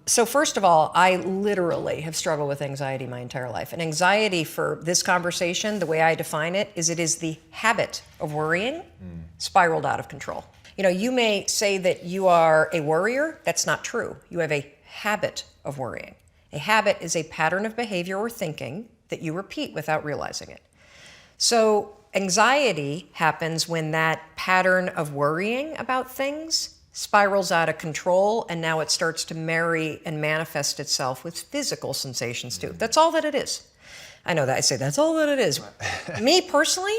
So first of all, I literally have struggled with anxiety my entire life. And anxiety for this conversation, the way I define it is the habit of worrying spiraled out of control. You know, you may say that you are a worrier. That's not true. You have a habit of worrying. A habit is a pattern of behavior or thinking that you repeat without realizing it. So anxiety happens when that pattern of worrying about things spirals out of control, and now it starts to marry and manifest itself with physical sensations too. That's all that it is. I know that I say that's all that it is. Me personally,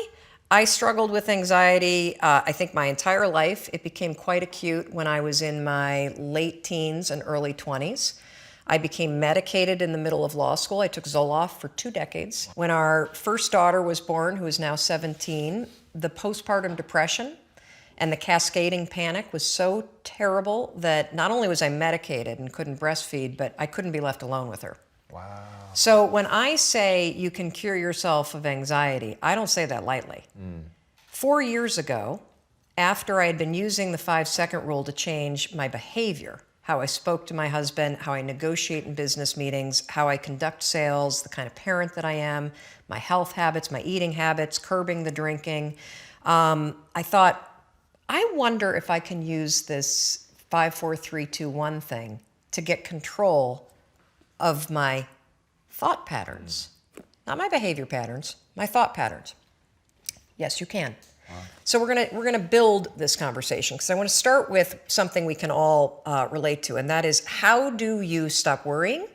I struggled with anxiety, I think my entire life. It became quite acute when I was in my late teens and early 20s. I became medicated in the middle of law school. I took Zoloft for 2 decades. When our first daughter was born, who is now 17, the postpartum depression and the cascading panic was so terrible that not only was I medicated and couldn't breastfeed, but I couldn't be left alone with her. Wow. So when I say you can cure yourself of anxiety, I don't say that lightly. 4 years ago, after I had been using the 5-second rule to change my behavior, how I spoke to my husband, how I negotiate in business meetings, how I conduct sales, the kind of parent that I am, my health habits, my eating habits, curbing the drinking, I thought, I wonder if I can use this 5, 4, 3, 2, 1 thing to get control of my thought patterns. Not my behavior patterns, my thought patterns. Yes, you can. Wow. So we're gonna build this conversation because I want to start with something we can all relate to, and that is, how do you stop worrying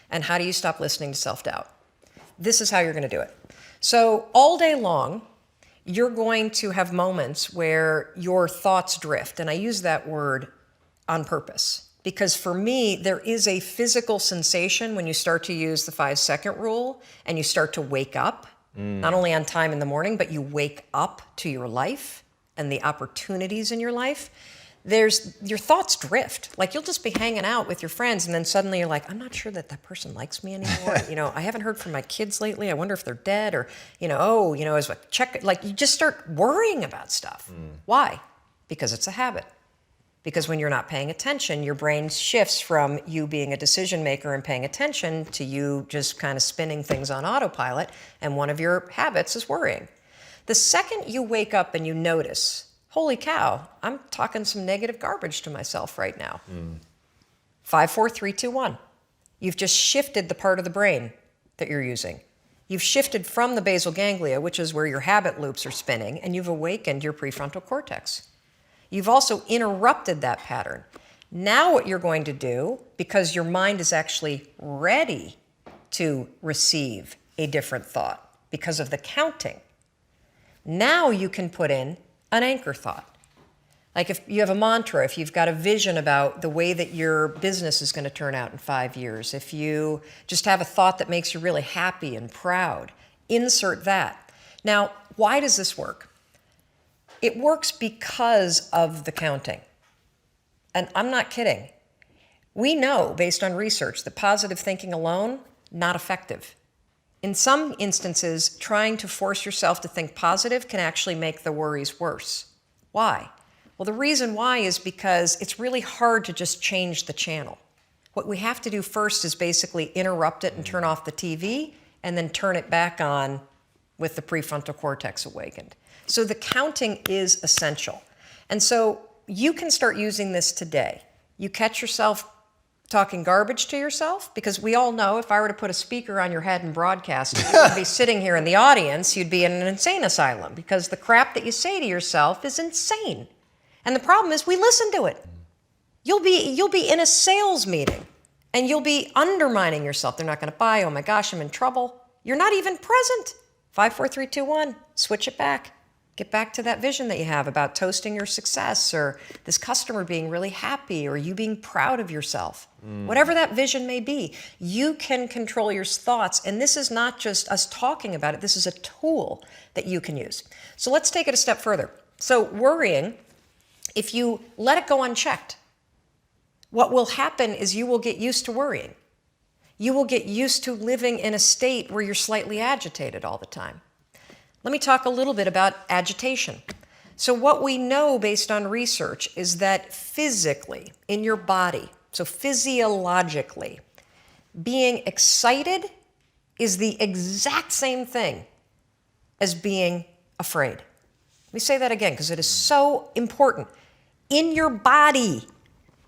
and how do you stop listening to self-doubt? This is how you're going to do it. So all day long, you're going to have moments where your thoughts drift. And I use that word on purpose because for me, there is a physical sensation when you start to use the 5-second rule and you start to wake up, not only on time in the morning, but you wake up to your life and the opportunities in your life. Your thoughts drift. Like you'll just be hanging out with your friends and then suddenly you're like, I'm not sure that person likes me anymore. I haven't heard from my kids lately. I wonder if they're dead or, as a check, like you just start worrying about stuff. Why? Because it's a habit. Because when you're not paying attention, your brain shifts from you being a decision maker and paying attention to you just kind of spinning things on autopilot. And one of your habits is worrying. The second you wake up and you notice, holy cow, I'm talking some negative garbage to myself right now. 5, 4, 3, 2, 1. You've just shifted the part of the brain that you're using. You've shifted from the basal ganglia, which is where your habit loops are spinning, and you've awakened your prefrontal cortex. You've also interrupted that pattern. Now what you're going to do, because your mind is actually ready to receive a different thought because of the counting, now you can put in an anchor thought. Like if you have a mantra, if you've got a vision about the way that your business is going to turn out in 5 years, if you just have a thought that makes you really happy and proud, insert that. Now, why does this work? It works because of the counting. And I'm not kidding. We know, based on research, that positive thinking alone, not effective. In some instances, trying to force yourself to think positive can actually make the worries worse. Why? Well, the reason why is because it's really hard to just change the channel. What we have to do first is basically interrupt it and turn off the TV and then turn it back on with the prefrontal cortex awakened. So the counting is essential. And so you can start using this today. You catch yourself talking garbage to yourself, because we all know if I were to put a speaker on your head and broadcast, you wouldn't be sitting here in the audience, you'd be in an insane asylum, because the crap that you say to yourself is insane. And the problem is we listen to it. You'll be in a sales meeting and you'll be undermining yourself. They're not going to buy. Oh my gosh, I'm in trouble. You're not even present. 5, 4, 3, 2, 1. Switch it back. Get back to that vision that you have about toasting your success, or this customer being really happy, or you being proud of yourself. Whatever that vision may be, you can control your thoughts. And this is not just us talking about it. This is a tool that you can use. So let's take it a step further. So worrying, if you let it go unchecked, what will happen is you will get used to worrying. You will get used to living in a state where you're slightly agitated all the time. Let me talk a little bit about agitation. So what we know based on research is that physically in your body, So physiologically, being excited is the exact same thing as being afraid. Let me say that again because it is so important. In your body,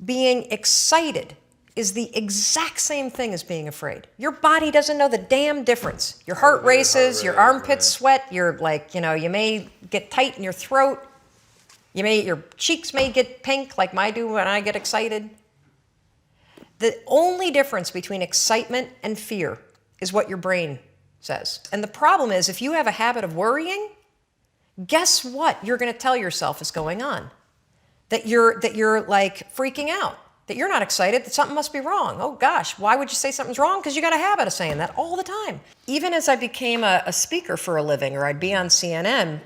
being excited is the exact same thing as being afraid. Your body doesn't know the damn difference. Your heart races, your armpits sweat, you're like, you may get tight in your throat. Your cheeks may get pink like mine do when I get excited. The only difference between excitement and fear is what your brain says. And the problem is, if you have a habit of worrying, guess what you're going to tell yourself is going on? That you're like freaking out, that you're not excited, that something must be wrong. Oh gosh, why would you say something's wrong? Because you got a habit of saying that all the time. Even as I became a speaker for a living, or I'd be on CNN,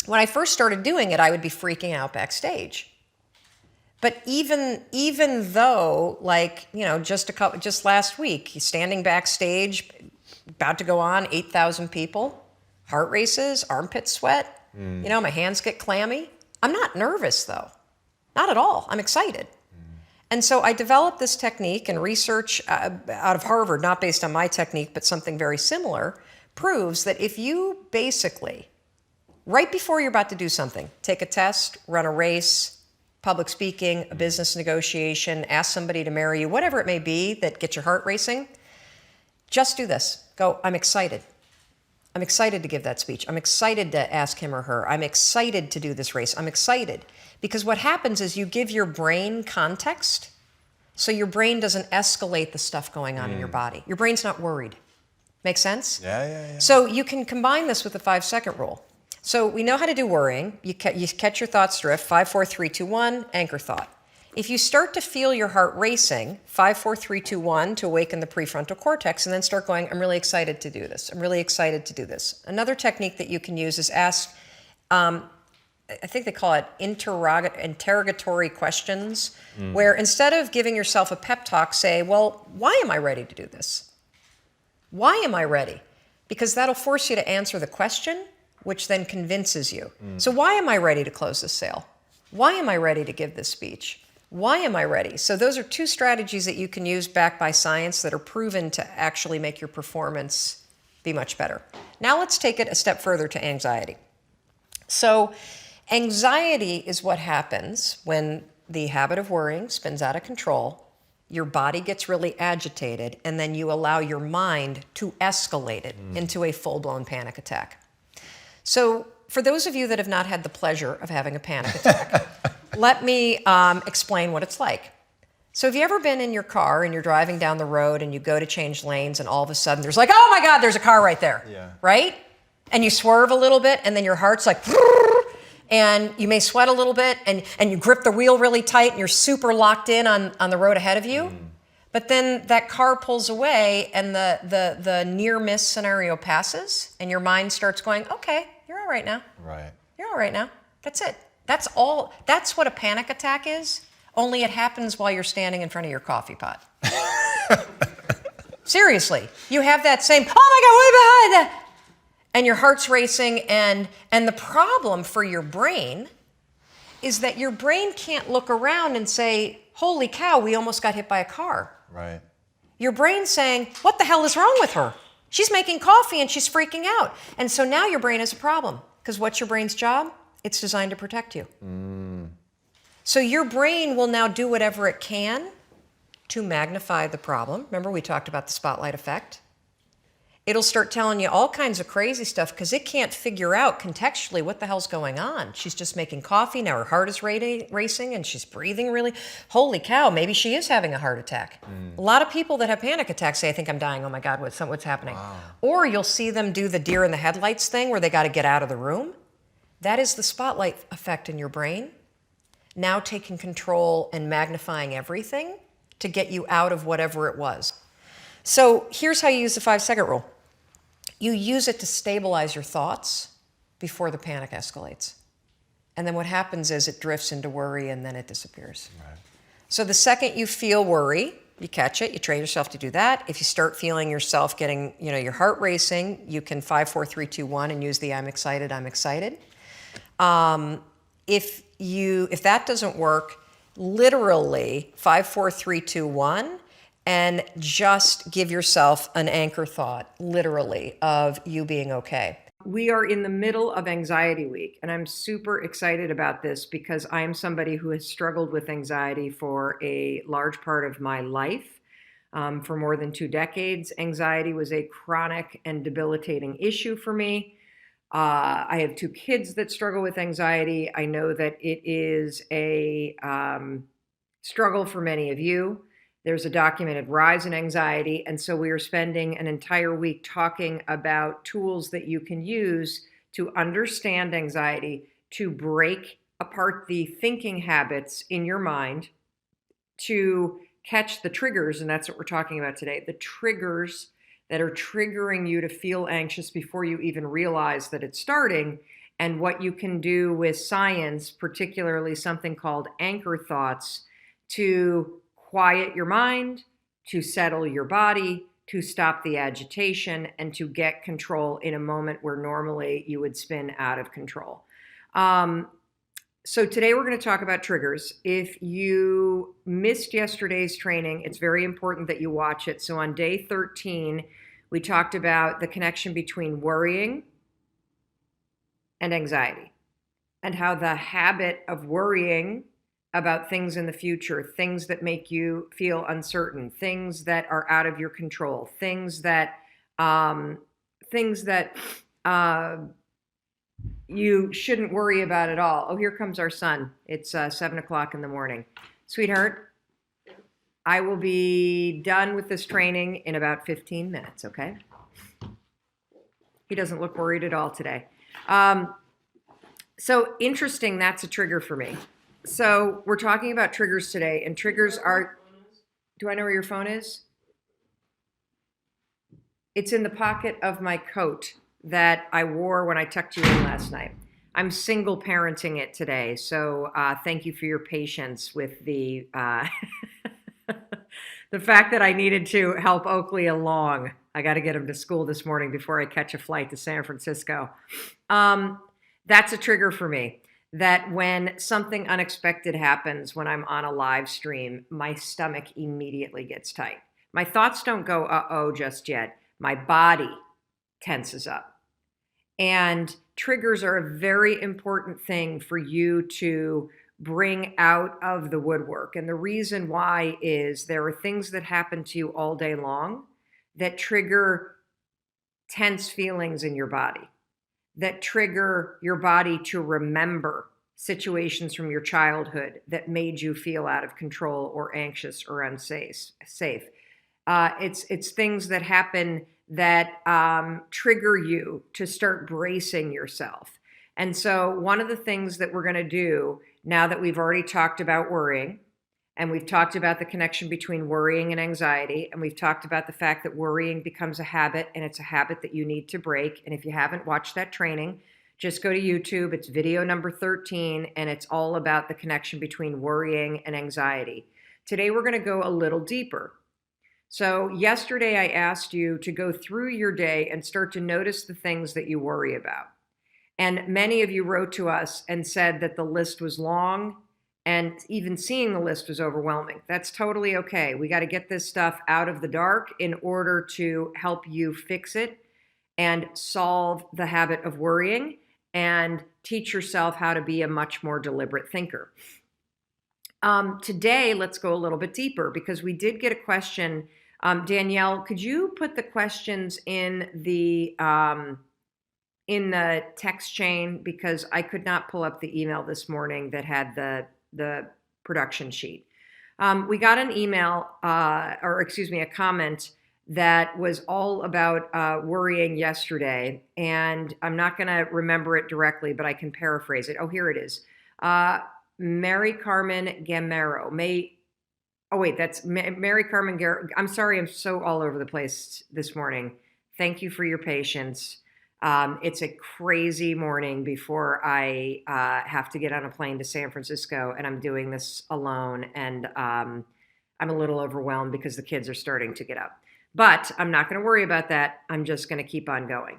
when I first started doing it, I would be freaking out backstage. But even though, like, just last week, standing backstage, about to go on, 8,000 people, heart races, armpit sweat, my hands get clammy. I'm not nervous though, not at all. I'm excited. And so I developed this technique, and research out of Harvard, not based on my technique, but something very similar, proves that if you basically, right before you're about to do something, take a test, run a race, public speaking, a business negotiation, ask somebody to marry you, whatever it may be that gets your heart racing, just do this. Go, I'm excited. I'm excited to give that speech. I'm excited to ask him or her. I'm excited to do this race. I'm excited. Because what happens is you give your brain context, so your brain doesn't escalate the stuff going on in your body. Your brain's not worried. Make sense? Yeah. So you can combine this with the 5-second rule. So we know how to do worrying. You catch your thoughts drift, 5, 4, 3, 2, 1, anchor thought. If you start to feel your heart racing, 5, 4, 3, 2, 1 to awaken the prefrontal cortex, and then start going, I'm really excited to do this. I'm really excited to do this. Another technique that you can use is ask, I think they call it interrogatory questions, where instead of giving yourself a pep talk, say, well, why am I ready to do this? Why am I ready? Because that'll force you to answer the question, which then convinces you. So why am I ready to close this sale? Why am I ready to give this speech? Why am I ready? So those are two strategies that you can use backed by science that are proven to actually make your performance be much better. Now let's take it a step further to anxiety. So anxiety is what happens when the habit of worrying spins out of control, your body gets really agitated, and then you allow your mind to escalate it into a full-blown panic attack. So for those of you that have not had the pleasure of having a panic attack, let me explain what it's like. So have you ever been in your car and you're driving down the road and you go to change lanes and all of a sudden there's like, oh my God, there's a car right there, right? And you swerve a little bit and then your heart's like, and you may sweat a little bit and you grip the wheel really tight and you're super locked in on the road ahead of you. But then that car pulls away and the near miss scenario passes and your mind starts going, okay, you're all right now. Right. You're all right now. That's it. That's all. That's what a panic attack is, only it happens while you're standing in front of your coffee pot. Seriously. You have that same, oh my God, what behind that? And your heart's racing, and the problem for your brain is that your brain can't look around and say, holy cow, we almost got hit by a car. Right. Your brain's saying, what the hell is wrong with her? She's making coffee and she's freaking out. And so now your brain has a problem. Because what's your brain's job? It's designed to protect you. So your brain will now do whatever it can to magnify the problem. Remember we talked about the spotlight effect? It'll start telling you all kinds of crazy stuff because it can't figure out contextually what the hell's going on. She's just making coffee, now her heart is racing and she's breathing really. Holy cow, maybe she is having a heart attack. A lot of people that have panic attacks say, I think I'm dying, oh my God, what's happening? Wow. Or you'll see them do the deer in the headlights thing where they got to get out of the room. That is the spotlight effect in your brain, now taking control and magnifying everything to get you out of whatever it was. So here's how you use the 5-second rule. You use it to stabilize your thoughts before the panic escalates. And then what happens is it drifts into worry and then it disappears. Right. So the second you feel worry, you catch it, you train yourself to do that. If you start feeling yourself getting, your heart racing, you can 5, 4, 3, 2, 1 and use the I'm excited, I'm excited. If that doesn't work, literally 5, 4, 3, 2, 1, and just give yourself an anchor thought, literally, of you being okay. We are in the middle of Anxiety Week, and I'm super excited about this because I'm somebody who has struggled with anxiety for a large part of my life. For more than 2 decades, anxiety was a chronic and debilitating issue for me. I have 2 kids that struggle with anxiety. I know that it is a struggle for many of you. There's a documented rise in anxiety. And so we are spending an entire week talking about tools that you can use to understand anxiety, to break apart the thinking habits in your mind, to catch the triggers. And that's what we're talking about today, the triggers that are triggering you to feel anxious before you even realize that it's starting, and what you can do with science, particularly something called anchor thoughts, to quiet your mind, to settle your body, to stop the agitation, and to get control in a moment where normally you would spin out of control. So today we're going to talk about triggers. If you missed yesterday's training, it's very important that you watch it. So on day 13, we talked about the connection between worrying and anxiety, and how the habit of worrying about things in the future, things that make you feel uncertain, things that are out of your control, things that you shouldn't worry about at all. Oh, here comes our son. It's 7 o'clock in the morning. Sweetheart, I will be done with this training in about 15 minutes, okay? He doesn't look worried at all today. So interesting, that's a trigger for me. So we're talking about triggers today, and triggers are, do I know where your phone is? It's in the pocket of my coat that I wore when I tucked you in last night. I'm single parenting it today, so thank you for your patience with the the fact that I needed to help Oakley along. I got to get him to school this morning before I catch a flight to San Francisco. That's a trigger for me, that when something unexpected happens when I'm on a live stream, my stomach immediately gets tight. My thoughts don't go, uh-oh, just yet. My body tenses up. And triggers are a very important thing for you to bring out of the woodwork. And the reason why is there are things that happen to you all day long that trigger tense feelings in your body, that trigger your body to remember situations from your childhood that made you feel out of control or anxious or unsafe. It's things that happen that trigger you to start bracing yourself. And so one of the things that we're going to do now that we've already talked about worrying, and we've talked about the connection between worrying and anxiety, and we've talked about the fact that worrying becomes a habit, and it's a habit that you need to break. And if you haven't watched that training, just go to YouTube. It's video number 13, and it's all about the connection between worrying and anxiety. Today, we're going to go a little deeper. So yesterday, I asked you to go through your day and start to notice the things that you worry about. And many of you wrote to us and said that the list was long, and even seeing the list was overwhelming. That's totally okay. We got to get this stuff out of the dark in order to help you fix it and solve the habit of worrying and teach yourself how to be a much more deliberate thinker. Today, let's go a little bit deeper because we did get a question. Danielle, could you put the questions in the text chain, because I could not pull up the email this morning that had the production sheet. We got an email, a comment that was all about worrying yesterday, and I'm not going to remember it directly, but I can paraphrase it. Oh, here it is. Mary Carmen Gamero. That's Mary Carmen Gamero. I'm sorry, I'm so all over the place this morning. Thank you for your patience. It's a crazy morning before I have to get on a plane to San Francisco, and I'm doing this alone, and I'm a little overwhelmed because the kids are starting to get up. But I'm not going to worry about that. I'm just going to keep on going.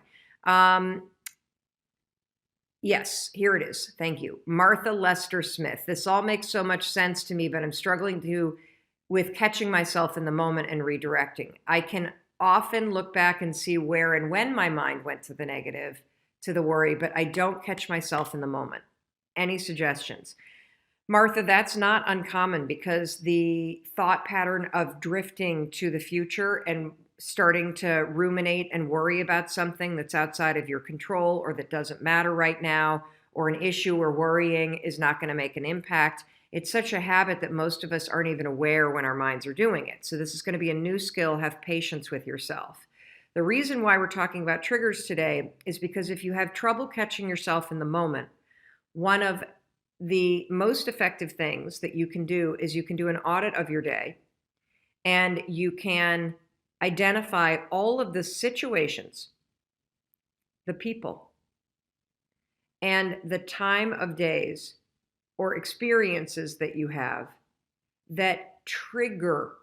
Yes, here it is. Thank you. Martha Lester Smith. This all makes so much sense to me, but I'm struggling with catching myself in the moment and redirecting. I can often look back and see where and when my mind went to the negative, to the worry, but I don't catch myself in the moment. Any suggestions? Martha, that's not uncommon because the thought pattern of drifting to the future and starting to ruminate and worry about something that's outside of your control or that doesn't matter right now, or an issue or worrying is not going to make an impact. It's such a habit that most of us aren't even aware when our minds are doing it. So this is going to be a new skill. Have patience with yourself. The reason why we're talking about triggers today is because if you have trouble catching yourself in the moment, one of the most effective things that you can do is you can do an audit of your day, and you can identify all of the situations, the people, and the time of days or experiences that you have that trigger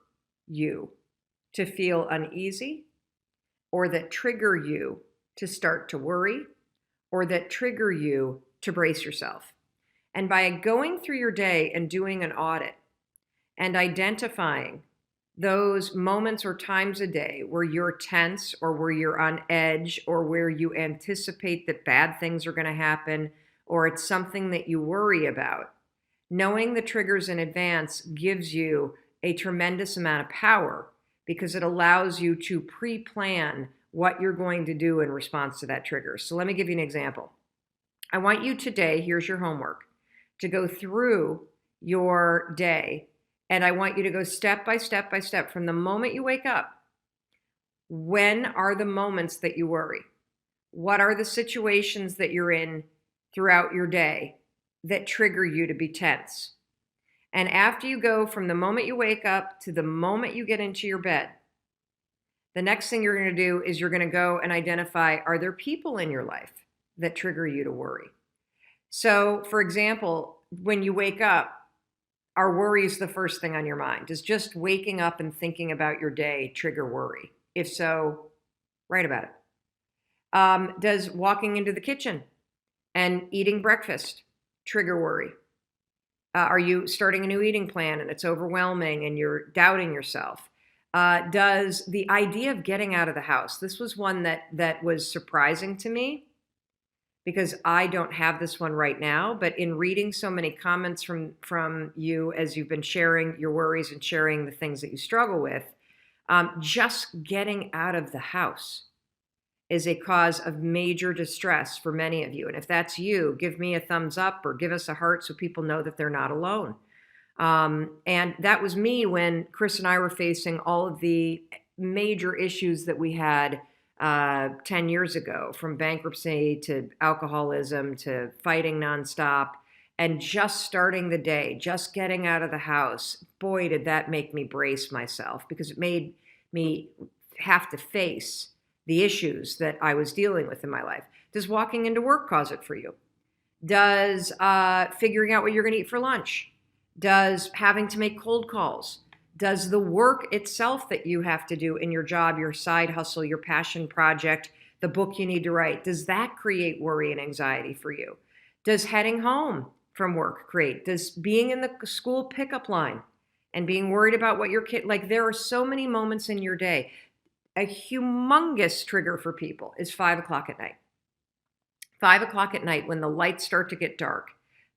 you to feel uneasy, or that trigger you to start to worry, or that trigger you to brace yourself. And by going through your day and doing an audit and identifying those moments or times a day where you're tense or where you're on edge or where you anticipate that bad things are going to happen or it's something that you worry about, knowing the triggers in advance gives you a tremendous amount of power because it allows you to pre-plan what you're going to do in response to that trigger. So let me give you an example. I want you today, here's your homework, to go through your day, and I want you to go step by step by step from the moment you wake up. When are the moments that you worry? What are the situations that you're in throughout your day that trigger you to be tense? And after you go from the moment you wake up to the moment you get into your bed, the next thing you're going to do is you're going to go and identify, are there people in your life that trigger you to worry? So, for example, when you wake up, are worries the first thing on your mind? Does just waking up and thinking about your day trigger worry? If so, write about it. Does walking into the kitchen and eating breakfast trigger worry? Are you starting a new eating plan and it's overwhelming and you're doubting yourself? Does the idea of getting out of the house, this was one that was surprising to me because I don't have this one right now, but in reading so many comments from you as you've been sharing your worries and sharing the things that you struggle with, just getting out of the house is a cause of major distress for many of you. And if that's you, give me a thumbs up or give us a heart so people know that they're not alone. And that was me when Chris and I were facing all of the major issues that we had 10 years ago, from bankruptcy to alcoholism to fighting nonstop and just starting the day, just getting out of the house. Boy, did that make me brace myself because it made me have to face the issues that I was dealing with in my life. Does walking into work cause it for you? Does figuring out what you're going to eat for lunch? Does having to make cold calls? Does the work itself that you have to do in your job, your side hustle, your passion project, the book you need to write, does that create worry and anxiety for you? Does heading home from work create? Does being in the school pickup line and being worried about what your kid, like there are so many moments in your day. A humongous trigger for people is 5 o'clock at night. 5 o'clock at night when the lights start to get dark,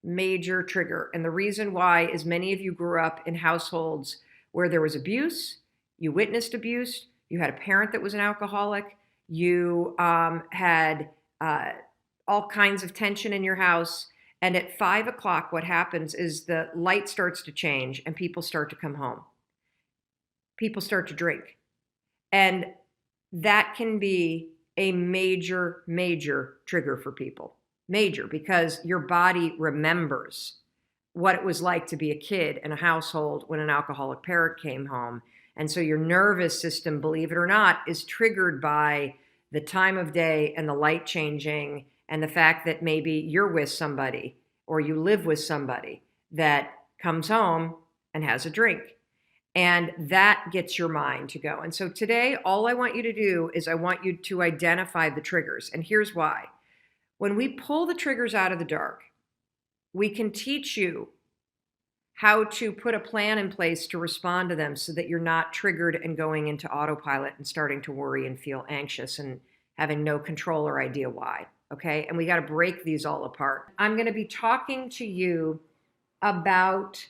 major trigger. And the reason why is many of you grew up in households where there was abuse, you witnessed abuse, you had a parent that was an alcoholic, you had all kinds of tension in your house. And at 5 o'clock, what happens is the light starts to change and people start to come home. People start to drink. And that can be a major, major trigger for people. Major, because your body remembers what it was like to be a kid in a household when an alcoholic parent came home. And so your nervous system, believe it or not, is triggered by the time of day and the light changing and the fact that maybe you're with somebody or you live with somebody that comes home and has a drink. And that gets your mind to go. And so today, all I want you to do is I want you to identify the triggers. And here's why. When we pull the triggers out of the dark, we can teach you how to put a plan in place to respond to them so that you're not triggered and going into autopilot and starting to worry and feel anxious and having no control or idea why. Okay. And we got to break these all apart. I'm going to be talking to you about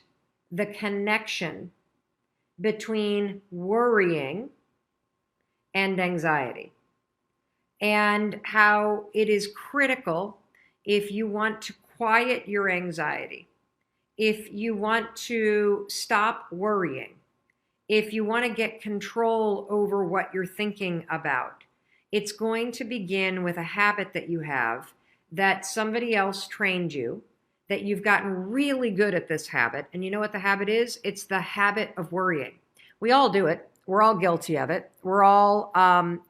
the connection between worrying and anxiety, and how it is critical if you want to quiet your anxiety, if you want to stop worrying, if you want to get control over what you're thinking about. It's going to begin with a habit that you have, that somebody else trained you, that you've gotten really good at this habit. And you know what the habit is? It's the habit of worrying. We all do it. We're all guilty of it. We're all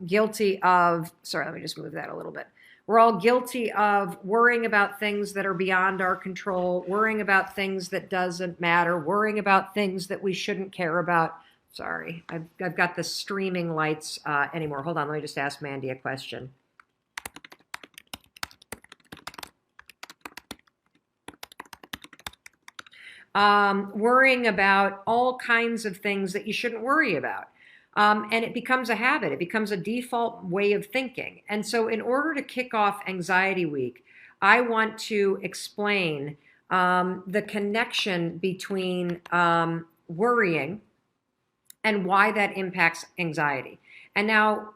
guilty of, sorry, let me just move that a little bit. We're all guilty of worrying about things that are beyond our control, worrying about things that doesn't matter, worrying about things that we shouldn't care about. Sorry, I've got the streaming lights anymore. Hold on, let me just ask Mandy a question. Worrying about all kinds of things that you shouldn't worry about. And it becomes a habit. It becomes a default way of thinking. And so in order to kick off Anxiety Week, I want to explain the connection between worrying and why that impacts anxiety. And now,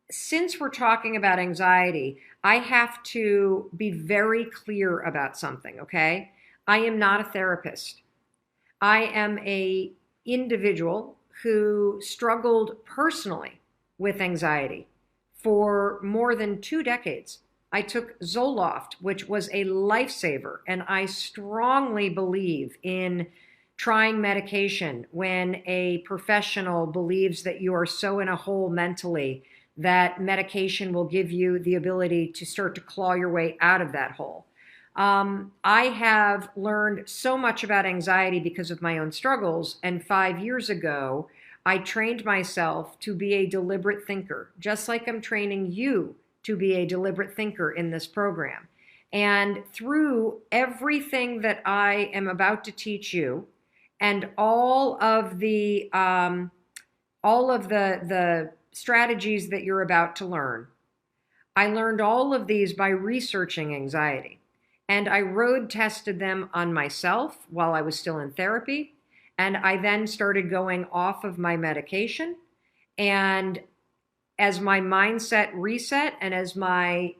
since we're talking about anxiety, I have to be very clear about something, okay? I am not a therapist. I am an individual who struggled personally with anxiety for more than 2 decades. I took Zoloft, which was a lifesaver, and I strongly believe in trying medication when a professional believes that you are so in a hole mentally that medication will give you the ability to start to claw your way out of that hole. I have learned so much about anxiety because of my own struggles, and 5 years ago, I trained myself to be a deliberate thinker, just like I'm training you to be a deliberate thinker in this program. And through everything that I am about to teach you, and all of the strategies that you're about to learn, I learned all of these by researching anxiety. And I road tested them on myself while I was still in therapy. And I then started going off of my medication. And as my mindset reset and as my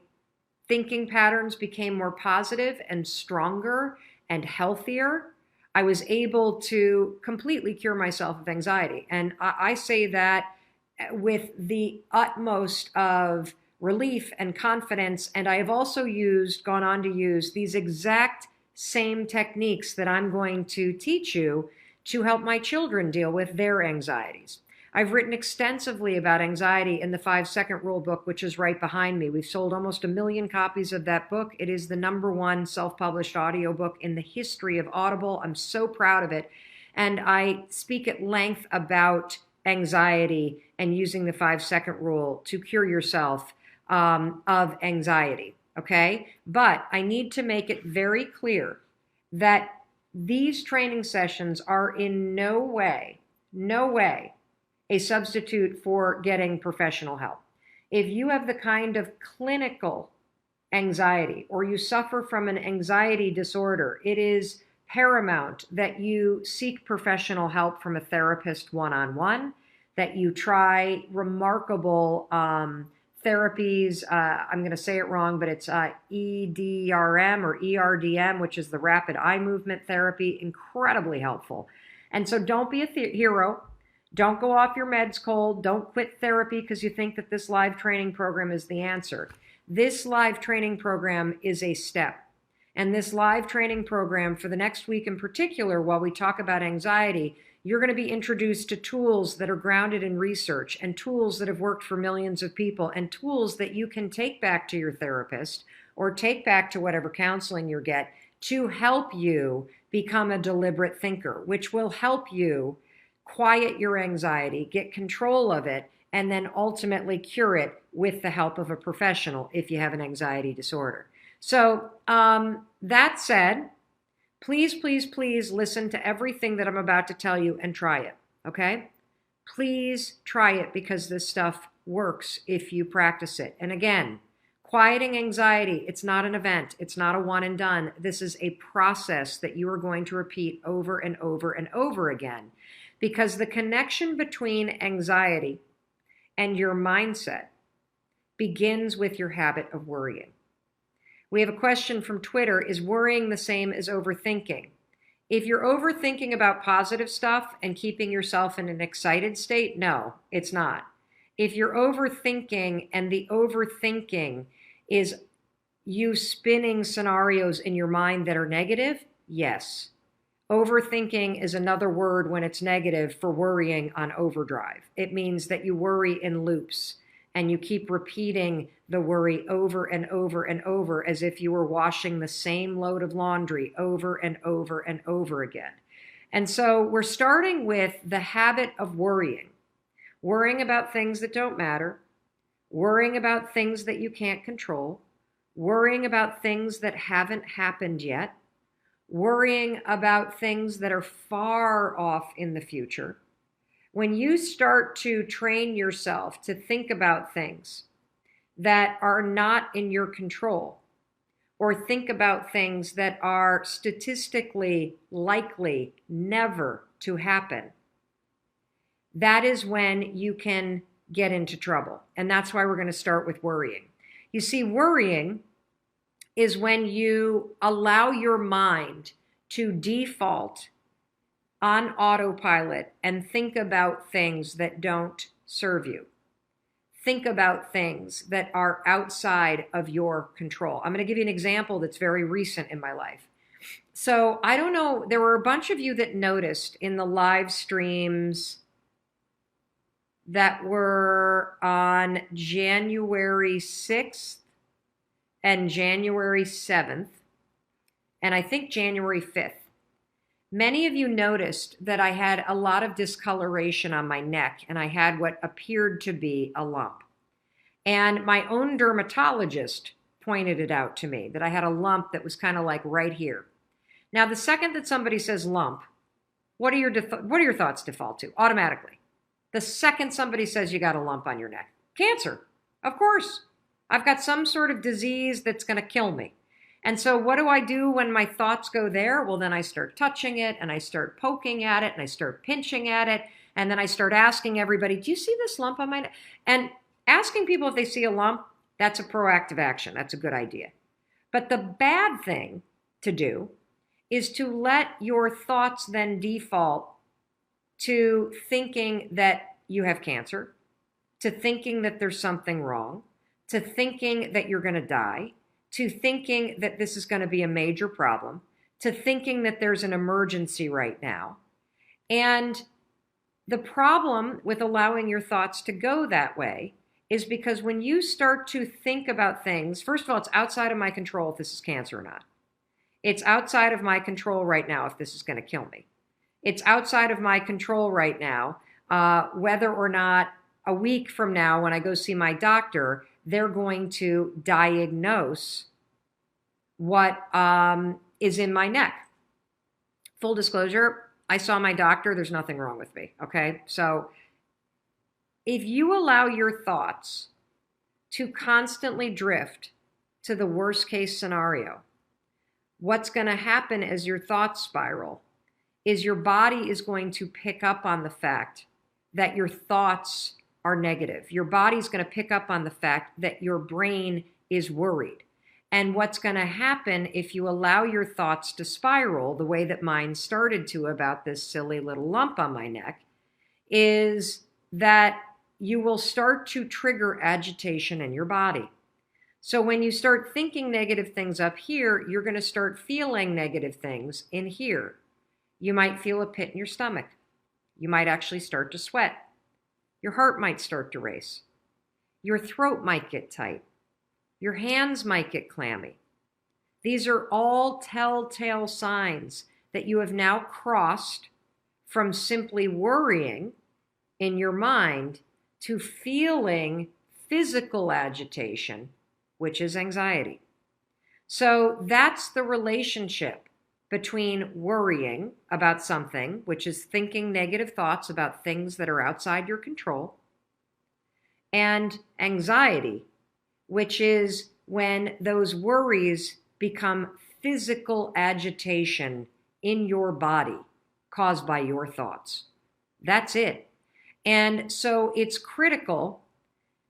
thinking patterns became more positive and stronger and healthier, I was able to completely cure myself of anxiety. And I say that with the utmost of relief and confidence. And I have also gone on to use these exact same techniques that I'm going to teach you to help my children deal with their anxieties. I've written extensively about anxiety in the 5-Second Rule book, which is right behind me. We've sold almost 1 million copies of that book. It is the #1 self-published audiobook in the history of Audible. I'm so proud of it. And I speak at length about anxiety and using the 5-Second Rule to cure yourself of anxiety, okay? But I need to make it very clear that these training sessions are in no way a substitute for getting professional help. If you have the kind of clinical anxiety or you suffer from an anxiety disorder, it is paramount that you seek professional help from a therapist one-on-one, that you try remarkable therapies. I'm going to say it wrong, but it's EDRM or ERDM, which is the rapid eye movement therapy, incredibly helpful. And so don't be a hero. Don't go off your meds cold. Don't quit therapy because you think that this live training program is the answer. This live training program is a step. And this live training program for the next week in particular, while we talk about anxiety, you're going to be introduced to tools that are grounded in research and tools that have worked for millions of people and tools that you can take back to your therapist or take back to whatever counseling you get to help you become a deliberate thinker, which will help you quiet your anxiety, get control of it, and then ultimately cure it with the help of a professional if you have an anxiety disorder. So that said, please, please, please listen to everything that I'm about to tell you and try it, okay? Please try it because this stuff works if you practice it. And again, quieting anxiety, it's not an event. It's not a one and done. This is a process that you are going to repeat over and over and over again, because the connection between anxiety and your mindset begins with your habit of worrying. We have a question from Twitter: is worrying the same as overthinking? If you're overthinking about positive stuff and keeping yourself in an excited state, no, it's not. If you're overthinking and the overthinking is you spinning scenarios in your mind that are negative, yes. Overthinking is another word when it's negative for worrying on overdrive. It means that you worry in loops and you keep repeating the worry over and over and over as if you were washing the same load of laundry over and over and over again. And so we're starting with the habit of worrying about things that don't matter, worrying about things that you can't control, worrying about things that haven't happened yet, worrying about things that are far off in the future. When you start to train yourself to think about things that are not in your control, or think about things that are statistically likely never to happen, that is when you can get into trouble. And that's why we're going to start with worrying. You see, worrying is when you allow your mind to default on autopilot and think about things that don't serve you. Think about things that are outside of your control. I'm going to give you an example that's very recent in my life. So I don't know, there were a bunch of you that noticed in the live streams that were on January 6th and January 7th, and I think January 5th. Many of you noticed that I had a lot of discoloration on my neck, and I had what appeared to be a lump. And my own dermatologist pointed it out to me, that I had a lump that was kind of like right here. Now, the second that somebody says lump, what are your thoughts default to automatically? The second somebody says you got a lump on your neck, cancer, of course. I've got some sort of disease that's going to kill me. And so what do I do when my thoughts go there? Well, then I start touching it, and I start poking at it, and I start pinching at it, and then I start asking everybody, do you see this lump on my neck? And asking people if they see a lump, that's a proactive action. That's a good idea. But the bad thing to do is to let your thoughts then default to thinking that you have cancer, to thinking that there's something wrong, to thinking that you're going to die, to thinking that this is going to be a major problem, to thinking that there's an emergency right now. And the problem with allowing your thoughts to go that way is because when you start to think about things, first of all, it's outside of my control if this is cancer or not. It's outside of my control right now if this is going to kill me. It's outside of my control right now whether or not a week from now when I go see my doctor, they're going to diagnose what is in my neck. Full disclosure, I saw my doctor. There's nothing wrong with me, okay? So if you allow your thoughts to constantly drift to the worst case scenario, what's going to happen as your thoughts spiral is your body is going to pick up on the fact that your thoughts are negative. Your body's going to pick up on the fact that your brain is worried. And what's going to happen if you allow your thoughts to spiral the way that mine started to about this silly little lump on my neck is that you will start to trigger agitation in your body. So when you start thinking negative things up here, you're going to start feeling negative things in here. You might feel a pit in your stomach. You might actually start to sweat. Your heart might start to race. Your throat might get tight. Your hands might get clammy. These are all telltale signs that you have now crossed from simply worrying in your mind to feeling physical agitation, which is anxiety. So that's the relationship between worrying about something, which is thinking negative thoughts about things that are outside your control, and anxiety, which is when those worries become physical agitation in your body caused by your thoughts. That's it. And so it's critical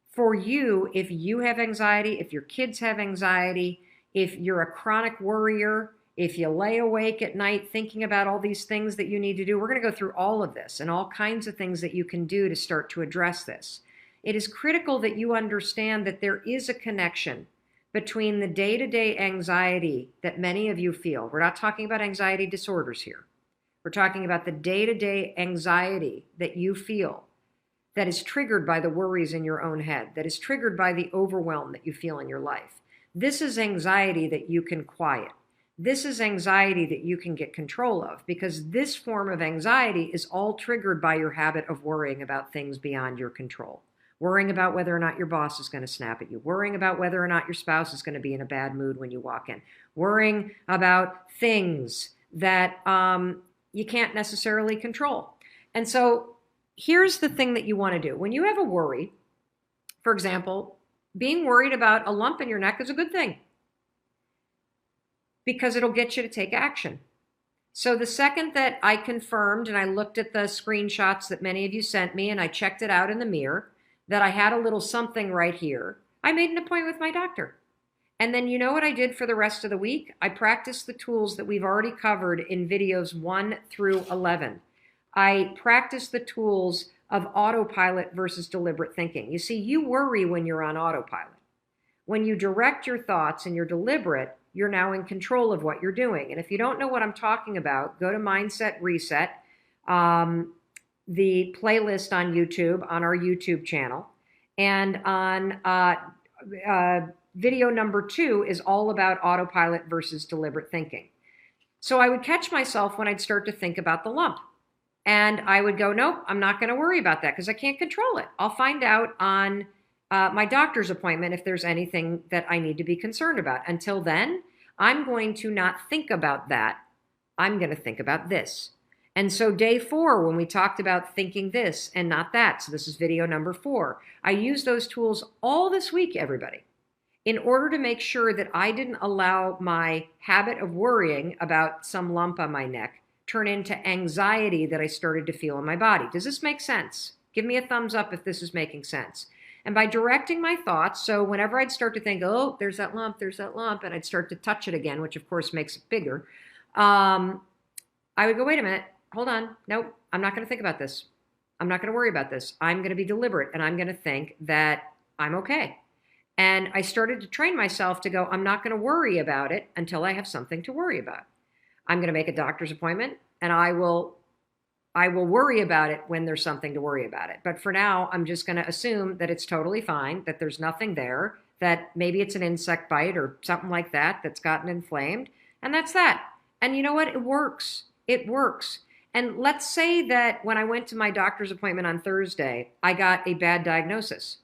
for you, if you have anxiety, if your kids have anxiety, if you're a chronic worrier, if you lay awake at night thinking about all these things that you need to do, we're going to go through all of this and all kinds of things that you can do to start to address this. It is critical that you understand that there is a connection between the day-to-day anxiety that many of you feel. We're not talking about anxiety disorders here. We're talking about the day-to-day anxiety that you feel that is triggered by the worries in your own head, that is triggered by the overwhelm that you feel in your life. This is anxiety that you can quiet. This is anxiety that you can get control of, because this form of anxiety is all triggered by your habit of worrying about things beyond your control. Worrying about whether or not your boss is going to snap at you. Worrying about whether or not your spouse is going to be in a bad mood when you walk in. Worrying about things that you can't necessarily control. And so here's the thing that you want to do. When you have a worry, for example, being worried about a lump in your neck is a good thing, because it'll get you to take action. So the second that I confirmed and I looked at the screenshots that many of you sent me and I checked it out in the mirror, that I had a little something right here, I made an appointment with my doctor. And then you know what I did for the rest of the week? I practiced the tools that we've already covered in videos 1 through 11. I practiced the tools of autopilot versus deliberate thinking. You see, you worry when you're on autopilot. When you direct your thoughts and you're deliberate, you're now in control of what you're doing. And if you don't know what I'm talking about, go to Mindset Reset, the playlist on YouTube, on our YouTube channel. And on video number 2 is all about autopilot versus deliberate thinking. So I would catch myself when I'd start to think about the lump. And I would go, nope, I'm not going to worry about that because I can't control it. I'll find out on my doctor's appointment if there's anything that I need to be concerned about. Until then, I'm going to not think about that. I'm going to think about this. And so day 4, when we talked about thinking this and not that, so this is video number 4, I used those tools all this week, everybody, in order to make sure that I didn't allow my habit of worrying about some lump on my neck turn into anxiety that I started to feel in my body. Does this make sense? Give me a thumbs up if this is making sense. And by directing my thoughts, so whenever I'd start to think, oh, there's that lump, and I'd start to touch it again, which of course makes it bigger, I would go, wait a minute, hold on, nope, I'm not going to think about this. I'm not going to worry about this. I'm going to be deliberate, and I'm going to think that I'm okay. And I started to train myself to go, I'm not going to worry about it until I have something to worry about. I'm going to make a doctor's appointment, and I will worry about it when there's something to worry about it. But for now, I'm just going to assume that it's totally fine, that there's nothing there, that maybe it's an insect bite or something like that that's gotten inflamed, and that's that. And you know what? It works. It works. And let's say that when I went to my doctor's appointment on Thursday, I got a bad diagnosis.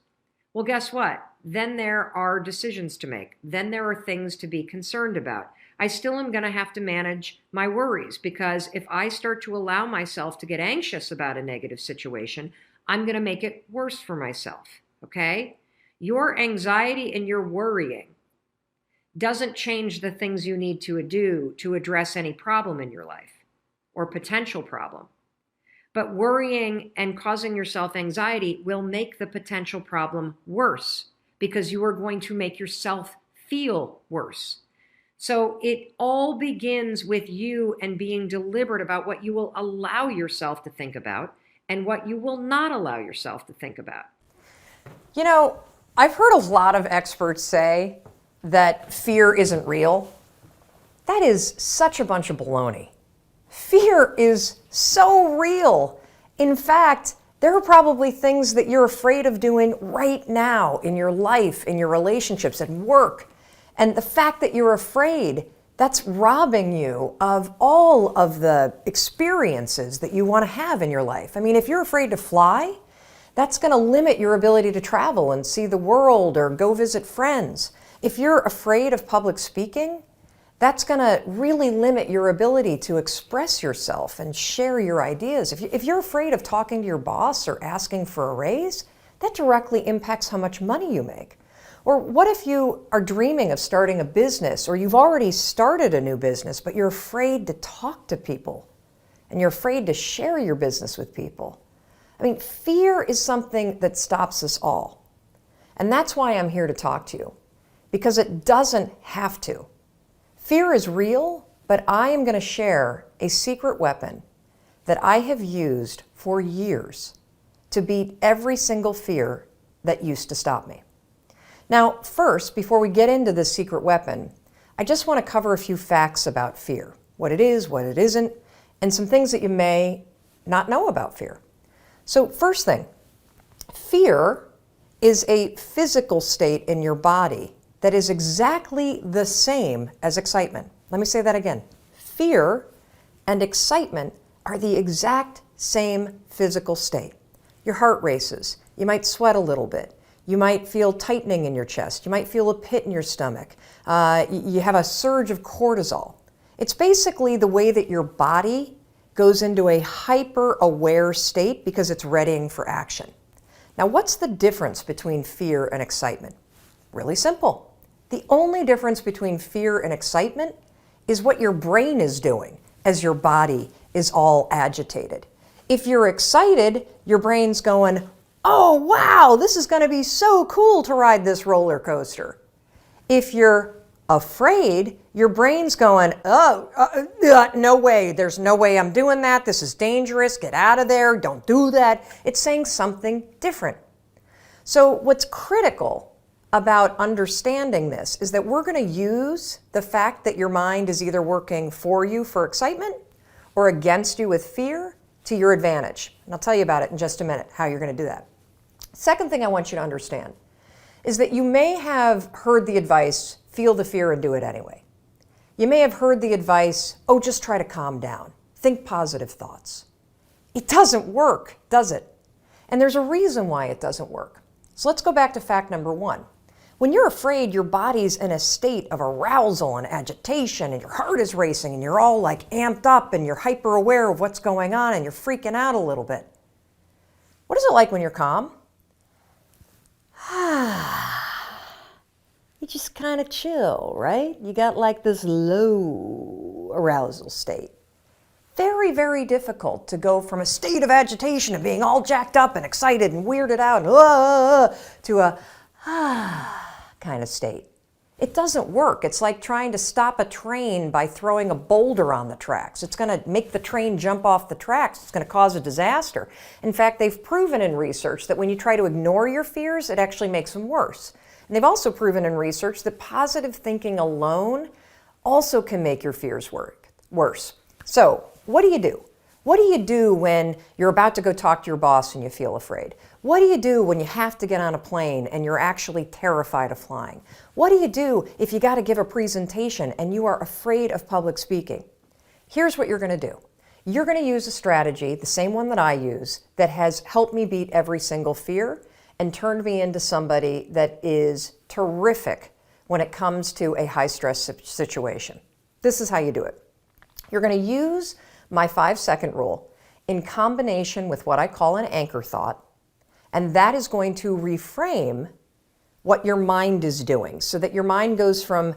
Well, guess what? Then there are decisions to make. Then there are things to be concerned about. I still am going to have to manage my worries, because if I start to allow myself to get anxious about a negative situation, I'm going to make it worse for myself, okay? Your anxiety and your worrying doesn't change the things you need to do to address any problem in your life or potential problem. But worrying and causing yourself anxiety will make the potential problem worse, because you are going to make yourself feel worse. So it all begins with you and being deliberate about what you will allow yourself to think about and what you will not allow yourself to think about. You know, I've heard a lot of experts say that fear isn't real. That is such a bunch of baloney. Fear is so real. In fact, there are probably things that you're afraid of doing right now in your life, in your relationships, at work. And the fact that you're afraid, that's robbing you of all of the experiences that you want to have in your life. I mean, if you're afraid to fly, that's going to limit your ability to travel and see the world or go visit friends. If you're afraid of public speaking, that's going to really limit your ability to express yourself and share your ideas. If you're afraid of talking to your boss or asking for a raise, that directly impacts how much money you make. Or what if you are dreaming of starting a business, or you've already started a new business, but you're afraid to talk to people and you're afraid to share your business with people? I mean, fear is something that stops us all. And that's why I'm here to talk to you, because it doesn't have to. Fear is real, but I am going to share a secret weapon that I have used for years to beat every single fear that used to stop me. Now, first, before we get into this secret weapon, I just want to cover a few facts about fear, what it is, what it isn't, and some things that you may not know about fear. So first thing, fear is a physical state in your body that is exactly the same as excitement. Let me say that again. Fear and excitement are the exact same physical state. Your heart races. You might sweat a little bit. You might feel tightening in your chest. You might feel a pit in your stomach. You have a surge of cortisol. It's basically the way that your body goes into a hyper-aware state because it's readying for action. Now, what's the difference between fear and excitement? Really simple. The only difference between fear and excitement is what your brain is doing as your body is all agitated. If you're excited, your brain's going, oh, wow, this is going to be so cool to ride this roller coaster. If you're afraid, your brain's going, no way, there's no way I'm doing that. This is dangerous. Get out of there. Don't do that. It's saying something different. So what's critical about understanding this is that we're going to use the fact that your mind is either working for you for excitement or against you with fear to your advantage. And I'll tell you about it in just a minute, how you're going to do that. Second thing I want you to understand is that you may have heard the advice, feel the fear and do it anyway. You may have heard the advice, oh, just try to calm down. Think positive thoughts. It doesn't work, does it? And there's a reason why it doesn't work. So let's go back to fact number one. When you're afraid, your body's in a state of arousal and agitation, and your heart is racing, and you're all like amped up, and you're hyper aware of what's going on, and you're freaking out a little bit. What is it like when you're calm? You just kind of chill, right? You got like this low arousal state. Very, very difficult to go from a state of agitation and being all jacked up and excited and weirded out to a kind of state. It doesn't work. It's like trying to stop a train by throwing a boulder on the tracks. It's going to make the train jump off the tracks. It's going to cause a disaster. In fact, they've proven in research that when you try to ignore your fears, it actually makes them worse. And they've also proven in research that positive thinking alone also can make your fears worse. So, what do you do? What do you do when you're about to go talk to your boss and you feel afraid? What do you do when you have to get on a plane and you're actually terrified of flying? What do you do if you got to give a presentation and you are afraid of public speaking? Here's what you're going to do. You're going to use a strategy, the same one that I use, that has helped me beat every single fear and turned me into somebody that is terrific when it comes to a high-stress situation. This is how you do it. You're going to use my 5-second rule in combination with what I call an anchor thought, and that is going to reframe what your mind is doing so that your mind goes from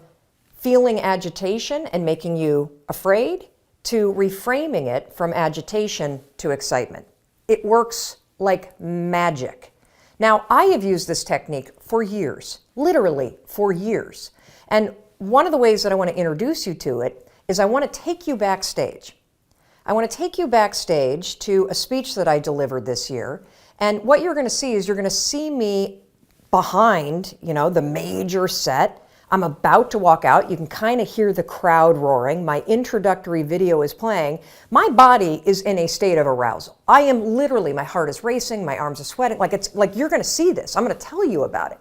feeling agitation and making you afraid to reframing it from agitation to excitement. It works like magic. Now, I have used this technique for years, literally for years. And one of the ways that I want to introduce you to it is I want to take you backstage. I want to take you backstage to a speech that I delivered this year. And what you're going to see is you're going to see me behind, the major set. I'm about to walk out. You can kind of hear the crowd roaring. My introductory video is playing. My body is in a state of arousal. I am literally, my heart is racing, my arms are sweating. Like you're going to see this. I'm going to tell you about it.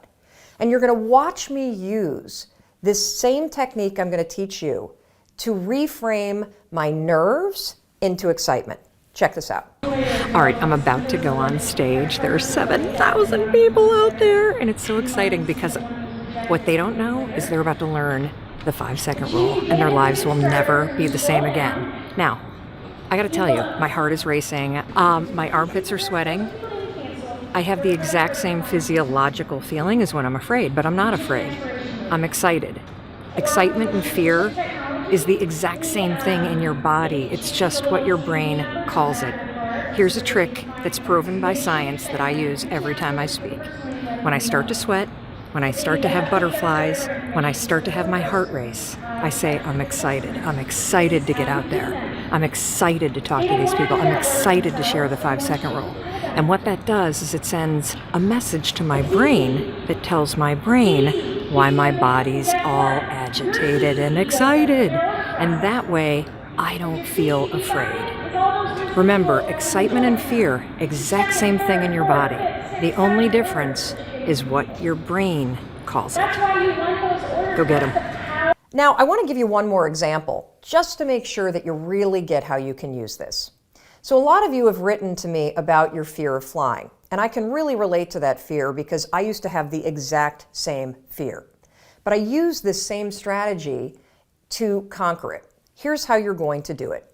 And you're going to watch me use this same technique I'm going to teach you to reframe my nerves into excitement. Check this out. All right, I'm about to go on stage. There are 7,000 people out there, and it's so exciting because What they don't know is they're about to learn the 5-second rule, and their lives will never be the same again. Now, I gotta tell you, my heart is racing. My armpits are sweating. I have the exact same physiological feeling as when I'm afraid, but I'm not afraid. I'm excited. Excitement and fear is the exact same thing in your body. It's just what your brain calls it. Here's a trick that's proven by science that I use every time I speak. When I start to sweat, when I start to have butterflies, when I start to have my heart race, I say, I'm excited. I'm excited to get out there. I'm excited to talk to these people. I'm excited to share the 5-second rule. And what that does is it sends a message to my brain that tells my brain why my body's all agitated and excited. And that way, I don't feel afraid. Remember, excitement and fear, exact same thing in your body. The only difference is what your brain calls it. Go get them. Now, I want to give you one more example, just to make sure that you really get how you can use this. So a lot of you have written to me about your fear of flying, and I can really relate to that fear because I used to have the exact same fear. But I use this same strategy to conquer it. Here's how you're going to do it.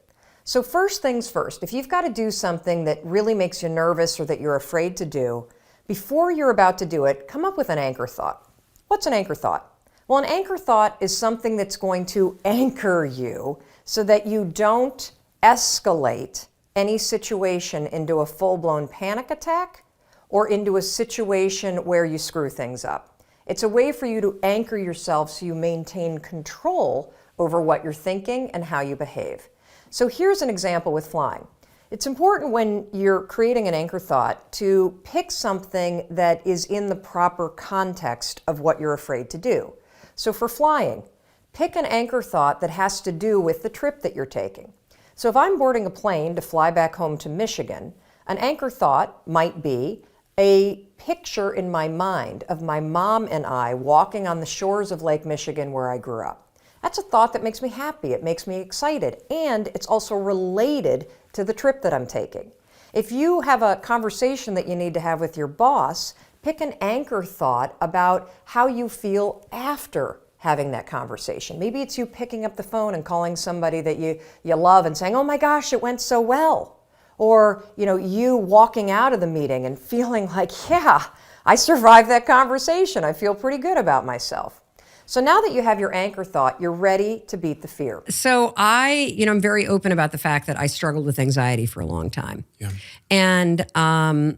So first things first, if you've got to do something that really makes you nervous or that you're afraid to do, before you're about to do it, come up with an anchor thought. What's an anchor thought? Well, an anchor thought is something that's going to anchor you so that you don't escalate any situation into a full-blown panic attack or into a situation where you screw things up. It's a way for you to anchor yourself so you maintain control over what you're thinking and how you behave. So here's an example with flying. It's important when you're creating an anchor thought to pick something that is in the proper context of what you're afraid to do. So for flying, pick an anchor thought that has to do with the trip that you're taking. So if I'm boarding a plane to fly back home to Michigan, an anchor thought might be a picture in my mind of my mom and I walking on the shores of Lake Michigan where I grew up. That's a thought that makes me happy, it makes me excited, and it's also related to the trip that I'm taking. If you have a conversation that you need to have with your boss, pick an anchor thought about how you feel after having that conversation. Maybe it's you picking up the phone and calling somebody that you love and saying, oh my gosh, it went so well. Or, you walking out of the meeting and feeling like, yeah, I survived that conversation. I feel pretty good about myself. So now that you have your anchor thought, you're ready to beat the fear. So I'm very open about the fact that I struggled with anxiety for a long time. Yeah. And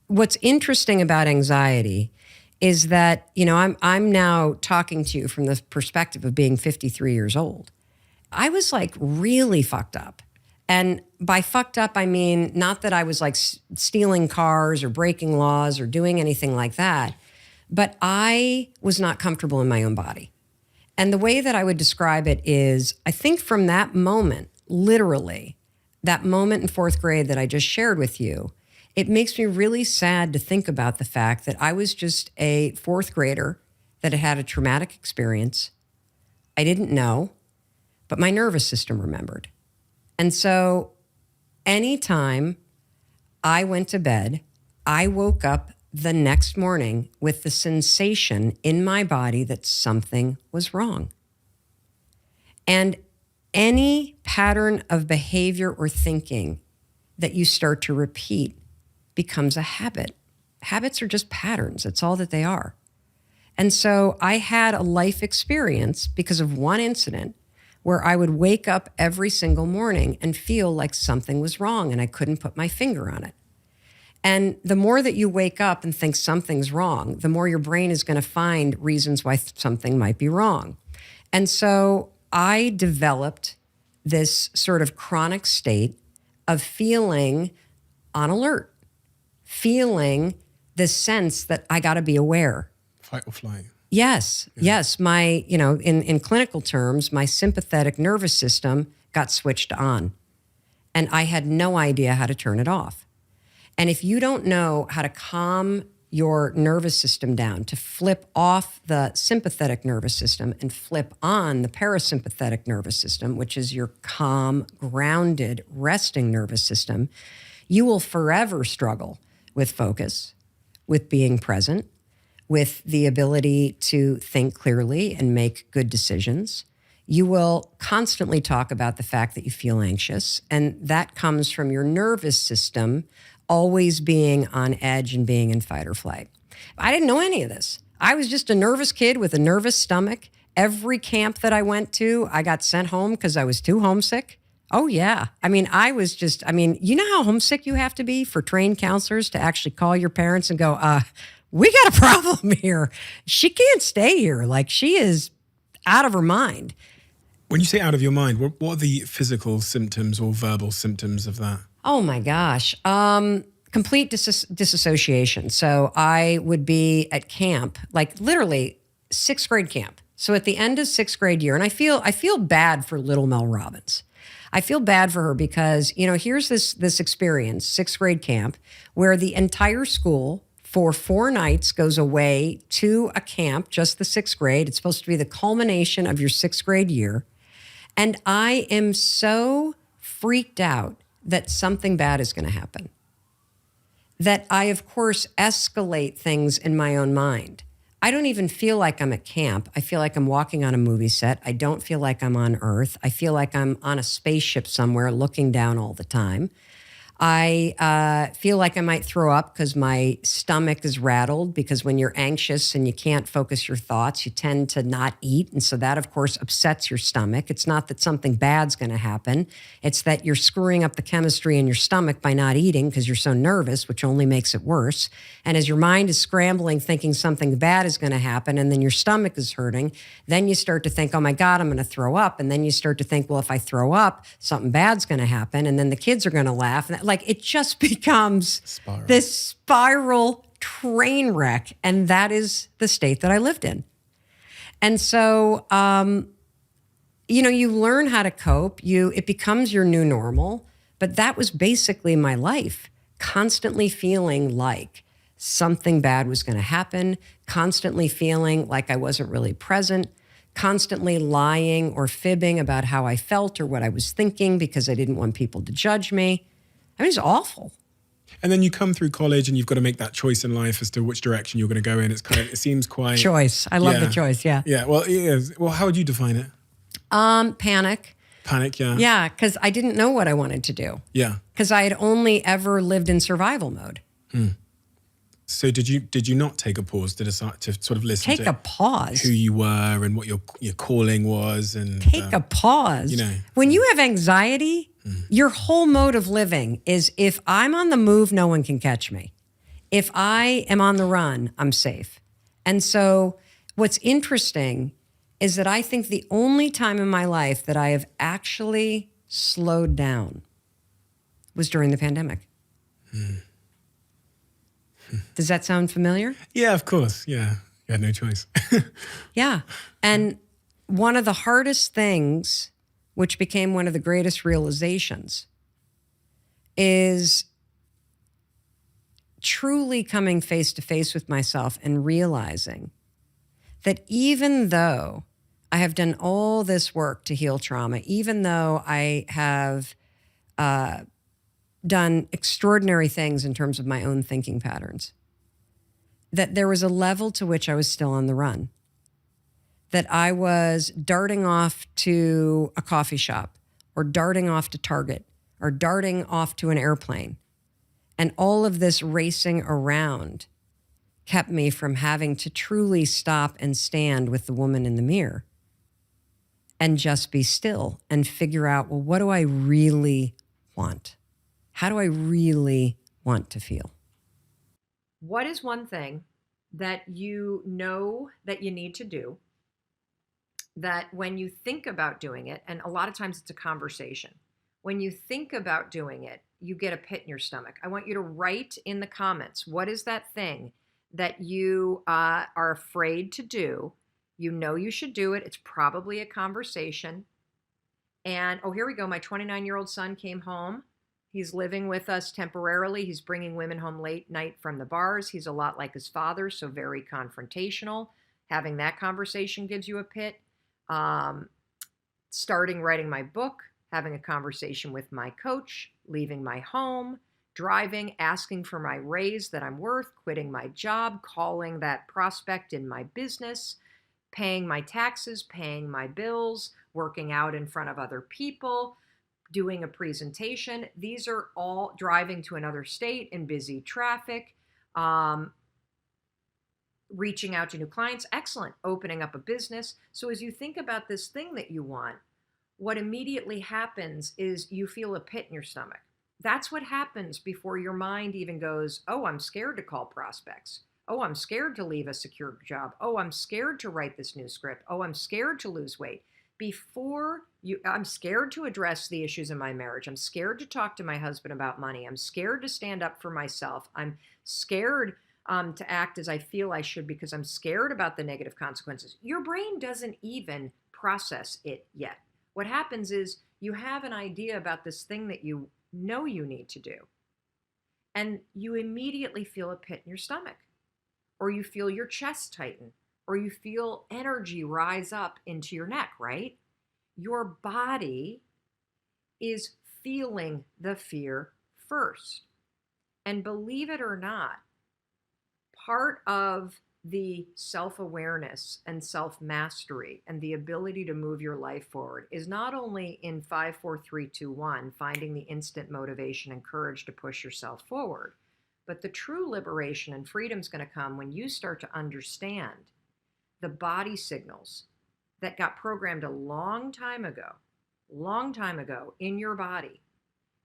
what's interesting about anxiety is that, I'm now talking to you from the perspective of being 53 years old. I was like really fucked up. And by fucked up, I mean, not that I was like stealing cars or breaking laws or doing anything like that, but I was not comfortable in my own body. And the way that I would describe it is, I think from that moment, literally, that moment in 4th grade that I just shared with you, it makes me really sad to think about the fact that I was just a 4th grader that had had a traumatic experience. I didn't know, but my nervous system remembered. And so anytime I went to bed, I woke up the next morning with the sensation in my body that something was wrong. And any pattern of behavior or thinking that you start to repeat becomes a habit. Habits are just patterns. That's all that they are. And so I had a life experience because of one incident where I would wake up every single morning and feel like something was wrong and I couldn't put my finger on it. And the more that you wake up and think something's wrong, the more your brain is going to find reasons why something might be wrong. And so I developed this sort of chronic state of feeling on alert, feeling this sense that I got to be aware. Fight or flight. Yes, yes. My, in clinical terms, my sympathetic nervous system got switched on. And I had no idea how to turn it off. And if you don't know how to calm your nervous system down, to flip off the sympathetic nervous system and flip on the parasympathetic nervous system, which is your calm, grounded, resting nervous system, you will forever struggle with focus, with being present, with the ability to think clearly and make good decisions. You will constantly talk about the fact that you feel anxious, and that comes from your nervous system always being on edge and being in fight or flight. I didn't know any of this. I was just a nervous kid with a nervous stomach. Every camp that I went to, I got sent home because I was too homesick. Oh, yeah. I mean, you know how homesick you have to be for trained counselors to actually call your parents and go, we got a problem here. She can't stay here. Like, she is out of her mind. When you say out of your mind, what are the physical symptoms or verbal symptoms of that? Oh, my gosh. Complete disassociation. So I would be at camp, like literally sixth grade camp. So at the end of sixth grade year, and I feel bad for little Mel Robbins. I feel bad for her because, here's this experience, sixth grade camp, where the entire school for 4 nights goes away to a camp, just the sixth grade. It's supposed to be the culmination of your sixth grade year. And I am so freaked out that something bad is going to happen, that I, of course, escalate things in my own mind. I don't even feel like I'm at camp. I feel like I'm walking on a movie set. I don't feel like I'm on Earth. I feel like I'm on a spaceship somewhere looking down all the time. I feel like I might throw up because my stomach is rattled, because when you're anxious and you can't focus your thoughts, you tend to not eat. And so that, of course, upsets your stomach. It's not that something bad's going to happen. It's that you're screwing up the chemistry in your stomach by not eating because you're so nervous, which only makes it worse. And as your mind is scrambling, thinking something bad is going to happen, and then your stomach is hurting, then you start to think, oh my God, I'm going to throw up. And then you start to think, well, if I throw up, something bad's going to happen. And then the kids are going to laugh. And like, it just becomes this spiral train wreck. And that is the state that I lived in. And so, you learn how to cope. It becomes your new normal. But that was basically my life, constantly feeling like something bad was going to happen, constantly feeling like I wasn't really present, constantly lying or fibbing about how I felt or what I was thinking because I didn't want people to judge me. I mean, it's awful. And then you come through college and you've got to make that choice in life as to which direction you're going to go in. It seems quite... Choice. I love the choice, yeah. Yeah, well, it is. Well, how would you define it? Panic. Panic, yeah. Yeah, because I didn't know what I wanted to do. Yeah. Because I had only ever lived in survival mode. So did you not take a pause to decide to sort of listen Take a pause? who you were and what your calling was? And Take a pause. When you have anxiety, your whole mode of living is, if I'm on the move, no one can catch me. If I am on the run, I'm safe. And so what's interesting is that I think the only time in my life that I have actually slowed down was during the pandemic. Does that sound familiar? Yeah, of course. Yeah. You had no choice. Yeah. And one of the hardest things, which became one of the greatest realizations, is truly coming face to face with myself and realizing that even though I have done all this work to heal trauma, even though I have done extraordinary things in terms of my own thinking patterns, that there was a level to which I was still on the run, that I was darting off to a coffee shop or darting off to Target or darting off to an airplane. And all of this racing around kept me from having to truly stop and stand with the woman in the mirror and just be still and figure out, well, what do I really want? How do I really want to feel? What is one thing that you know that you need to do, that when you think about doing it, and a lot of times it's a conversation, when you think about doing it, you get a pit in your stomach? I want you to write in the comments, what is that thing that you are afraid to do? You know you should do it. It's probably a conversation. And, oh, here we go. My 29-year-old son came home. He's living with us temporarily. He's bringing women home late night from the bars. He's a lot like his father, so very confrontational. Having that conversation gives you a pit. Starting writing my book, having a conversation with my coach, leaving my home, driving, asking for my raise that I'm worth, quitting my job, calling that prospect in my business, paying my taxes, paying my bills, working out in front of other people, doing a presentation. These are all driving to another state in busy traffic, reaching out to new clients. Excellent. Opening up a business. So as you think about this thing that you want, what immediately happens is you feel a pit in your stomach. That's what happens before your mind even goes, oh, I'm scared to call prospects. Oh, I'm scared to leave a secure job. Oh, I'm scared to write this new script. Oh, I'm scared to lose weight. I'm scared to address the issues in my marriage. I'm scared to talk to my husband about money. I'm scared to stand up for myself. I'm scared to act as I feel I should because I'm scared about the negative consequences. Your brain doesn't even process it yet. What happens is you have an idea about this thing that you know you need to do, and you immediately feel a pit in your stomach, or you feel your chest tighten, or you feel energy rise up into your neck, right? Your body is feeling the fear first. And believe it or not, part of the self-awareness and self-mastery and the ability to move your life forward is not only in 5, 4, 3, 2, 1, finding the instant motivation and courage to push yourself forward, but the true liberation and freedom is going to come when you start to understand the body signals that got programmed a long time ago in your body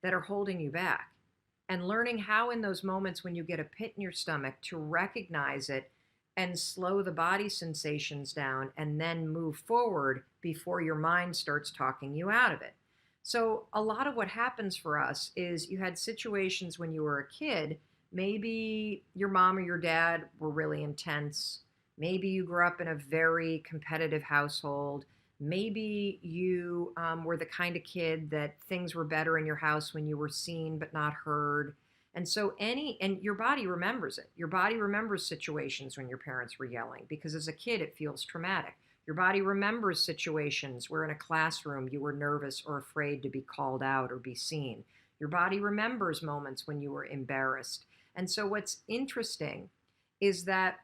that are holding you back, and learning how in those moments when you get a pit in your stomach to recognize it and slow the body sensations down and then move forward before your mind starts talking you out of it. So a lot of what happens for us is you had situations when you were a kid, maybe your mom or your dad were really intense. Maybe you grew up in a very competitive household. Maybe you were the kind of kid that things were better in your house when you were seen but not heard. And so and your body remembers it. Your body remembers situations when your parents were yelling because as a kid it feels traumatic. Your body remembers situations where in a classroom you were nervous or afraid to be called out or be seen. Your body remembers moments when you were embarrassed. And so what's interesting is that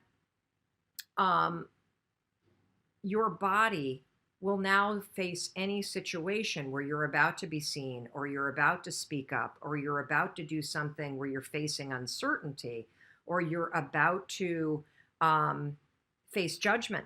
your body will now face any situation where you're about to be seen or you're about to speak up or you're about to do something where you're facing uncertainty or you're about to face judgment.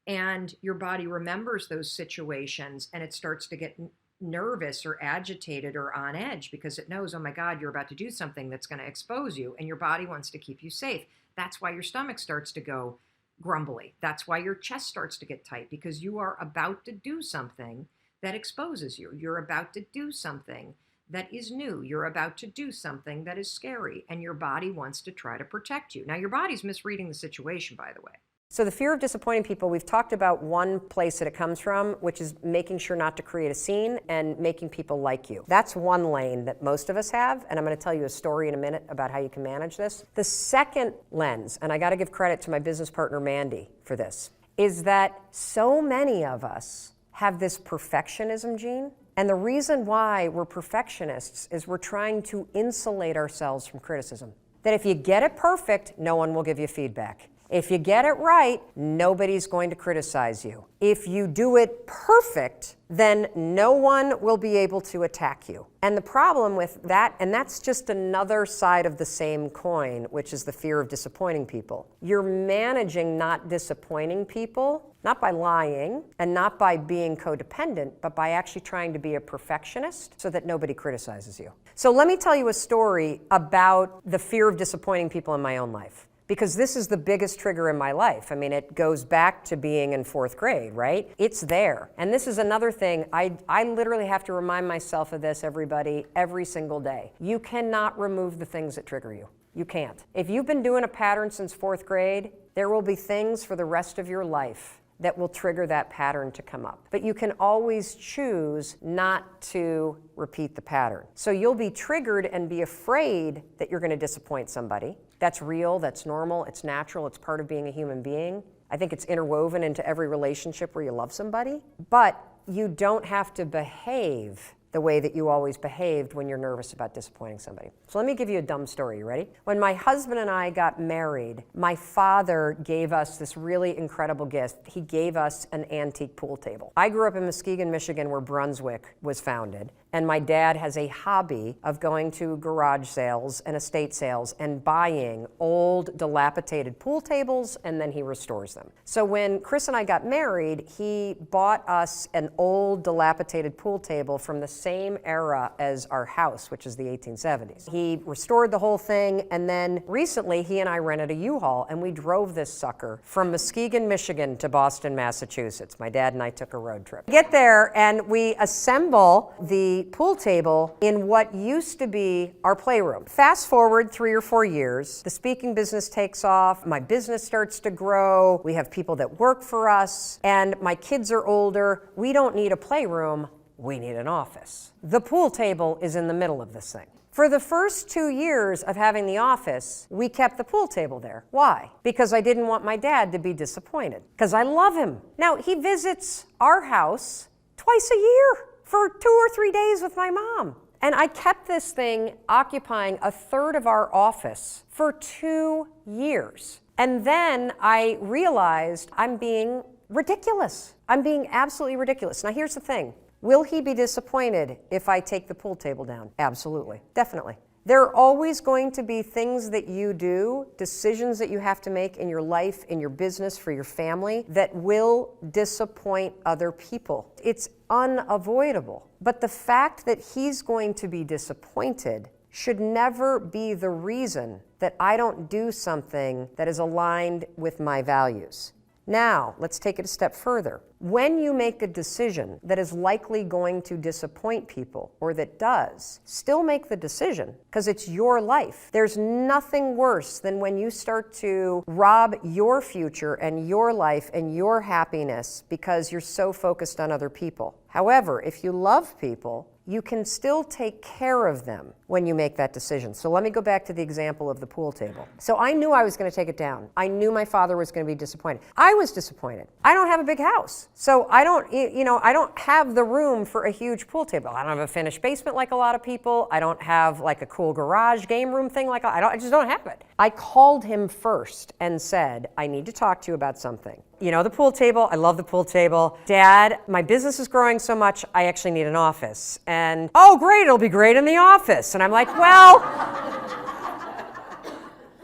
And your body remembers those situations and it starts to get nervous or agitated or on edge because it knows, oh my God, you're about to do something that's going to expose you, and your body wants to keep you safe. That's why your stomach starts to go grumbly. That's why your chest starts to get tight, because you are about to do something that exposes you. You're about to do something that is new. You're about to do something that is scary, and your body wants to try to protect you. Now, your body's misreading the situation, by the way. So the fear of disappointing people, we've talked about one place that it comes from, which is making sure not to create a scene and making people like you. That's one lane that most of us have, and I'm going to tell you a story in a minute about how you can manage this. The second lens, and I got to give credit to my business partner Mandy for this, is that so many of us have this perfectionism gene. And the reason why we're perfectionists is we're trying to insulate ourselves from criticism. That if you get it perfect, no one will give you feedback. If you get it right, nobody's going to criticize you. If you do it perfect, then no one will be able to attack you. And the problem with that, and that's just another side of the same coin, which is the fear of disappointing people. You're managing not disappointing people, not by lying and not by being codependent, but by actually trying to be a perfectionist so that nobody criticizes you. So let me tell you a story about the fear of disappointing people in my own life. Because this is the biggest trigger in my life. I mean, it goes back to being in 4th grade, right? It's there. And this is another thing, I literally have to remind myself of this, everybody, every single day. You cannot remove the things that trigger you. You can't. If you've been doing a pattern since 4th grade, there will be things for the rest of your life that will trigger that pattern to come up. But you can always choose not to repeat the pattern. So you'll be triggered and be afraid that you're going to disappoint somebody. That's real, that's normal, it's natural, it's part of being a human being. I think it's interwoven into every relationship where you love somebody. But you don't have to behave the way that you always behaved when you're nervous about disappointing somebody. So let me give you a dumb story. You ready? When my husband and I got married, my father gave us this really incredible gift. He gave us an antique pool table. I grew up in Muskegon, Michigan, where Brunswick was founded. And my dad has a hobby of going to garage sales and estate sales and buying old, dilapidated pool tables, and then he restores them. So when Chris and I got married, he bought us an old, dilapidated pool table from the same era as our house, which is the 1870s. He restored the whole thing, and then recently he and I rented a U-Haul, and we drove this sucker from Muskegon, Michigan to Boston, Massachusetts. My dad and I took a road trip. We get there, and we assemble the pool table in what used to be our playroom. Fast forward 3 or 4 years, the speaking business takes off, my business starts to grow, we have people that work for us, and my kids are older. We don't need a playroom, we need an office. The pool table is in the middle of this thing. For the first 2 years of having the office, we kept the pool table there. Why? Because I didn't want my dad to be disappointed, because I love him. Now, he visits our house twice a year for 2 or 3 days with my mom. And I kept this thing occupying a third of our office for 2 years. And then I realized I'm being ridiculous. I'm being absolutely ridiculous. Now here's the thing. Will he be disappointed if I take the pool table down? Absolutely. Definitely. There are always going to be things that you do, decisions that you have to make in your life, in your business, for your family, that will disappoint other people. It's unavoidable. But the fact that he's going to be disappointed should never be the reason that I don't do something that is aligned with my values. Now, let's take it a step further. When you make a decision that is likely going to disappoint people, or that does, still make the decision, because it's your life. There's nothing worse than when you start to rob your future and your life and your happiness because you're so focused on other people. However, if you love people, you can still take care of them when you make that decision. So let me go back to the example of the pool table. So I knew I was going to take it down. I knew my father was going to be disappointed. I was disappointed. I don't have a big house. So I don't have the room for a huge pool table. I don't have a finished basement like a lot of people. I don't have like a cool garage game room thing like I just don't have it. I called him first and said, I need to talk to you about something. You know, the pool table, I love the pool table. Dad, my business is growing so much, I actually need an office. And, oh great, it'll be great in the office. And I'm like, well,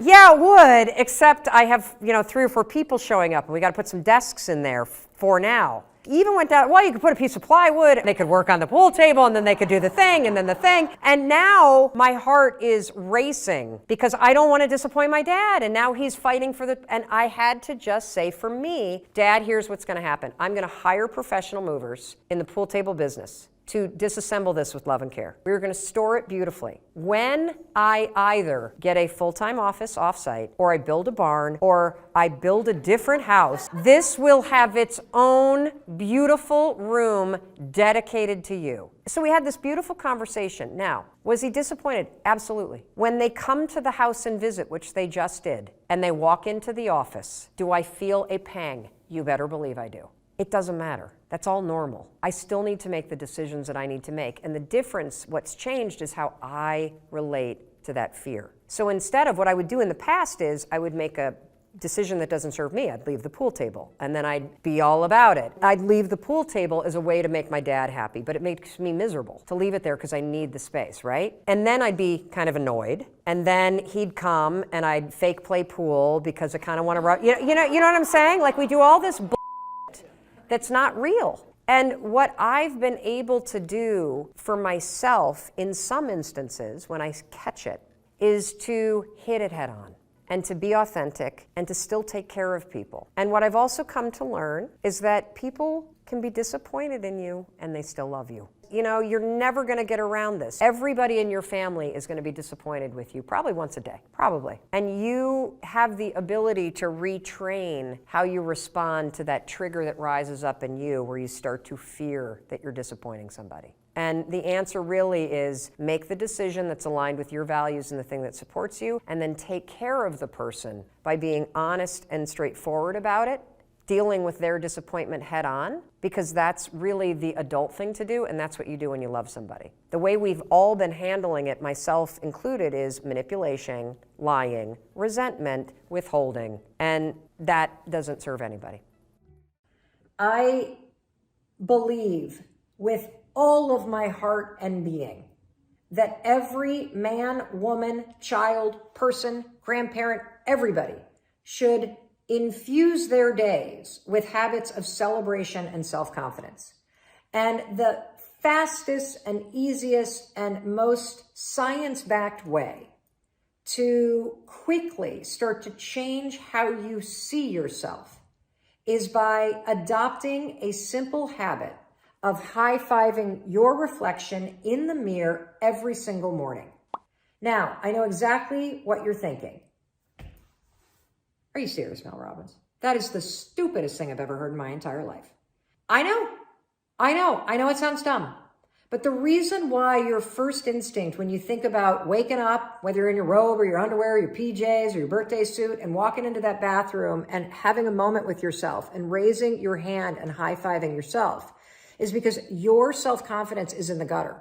yeah, it would, except I have, 3 or 4 people showing up and we got to put some desks in there for now. Even went down, well, you could put a piece of plywood, and they could work on the pool table, and then they could do the thing, and then the thing. And now my heart is racing because I don't want to disappoint my dad, and now he's fighting and I had to just say, for me, Dad, here's what's going to happen. I'm going to hire professional movers in the pool table business to disassemble this with love and care. We're going to store it beautifully. When I either get a full-time office offsite, or I build a barn, or I build a different house, this will have its own beautiful room dedicated to you. So we had this beautiful conversation. Now, was he disappointed? Absolutely. When they come to the house and visit, which they just did, and they walk into the office, do I feel a pang? You better believe I do. It doesn't matter. That's all normal. I still need to make the decisions that I need to make. And the difference, what's changed, is how I relate to that fear. So instead of what I would do in the past is I would make a decision that doesn't serve me. I'd leave the pool table, and then I'd be all about it. I'd leave the pool table as a way to make my dad happy, but it makes me miserable to leave it there because I need the space, right? And then I'd be kind of annoyed, and then he'd come and I'd fake play pool because I kind of want to rub, you know what I'm saying? Like, we do all this that's not real. And what I've been able to do for myself in some instances when I catch it is to hit it head on and to be authentic and to still take care of people. And what I've also come to learn is that people can be disappointed in you and they still love you. You're never going to get around this. Everybody in your family is going to be disappointed with you, probably once a day, probably. And you have the ability to retrain how you respond to that trigger that rises up in you where you start to fear that you're disappointing somebody. And the answer really is make the decision that's aligned with your values and the thing that supports you, and then take care of the person by being honest and straightforward about it, dealing with their disappointment head on, because that's really the adult thing to do, and that's what you do when you love somebody. The way we've all been handling it, myself included, is manipulation, lying, resentment, withholding, and that doesn't serve anybody. I believe with all of my heart and being that every man, woman, child, person, grandparent, everybody should infuse their days with habits of celebration and self-confidence. And the fastest and easiest and most science-backed way to quickly start to change how you see yourself is by adopting a simple habit of high-fiving your reflection in the mirror every single morning. Now, I know exactly what you're thinking. Are you serious, Mel Robbins? That is the stupidest thing I've ever heard in my entire life. I know it sounds dumb. But the reason why your first instinct when you think about waking up, whether you're in your robe or your underwear, or your PJs or your birthday suit, and walking into that bathroom and having a moment with yourself and raising your hand and high-fiving yourself, is because your self-confidence is in the gutter.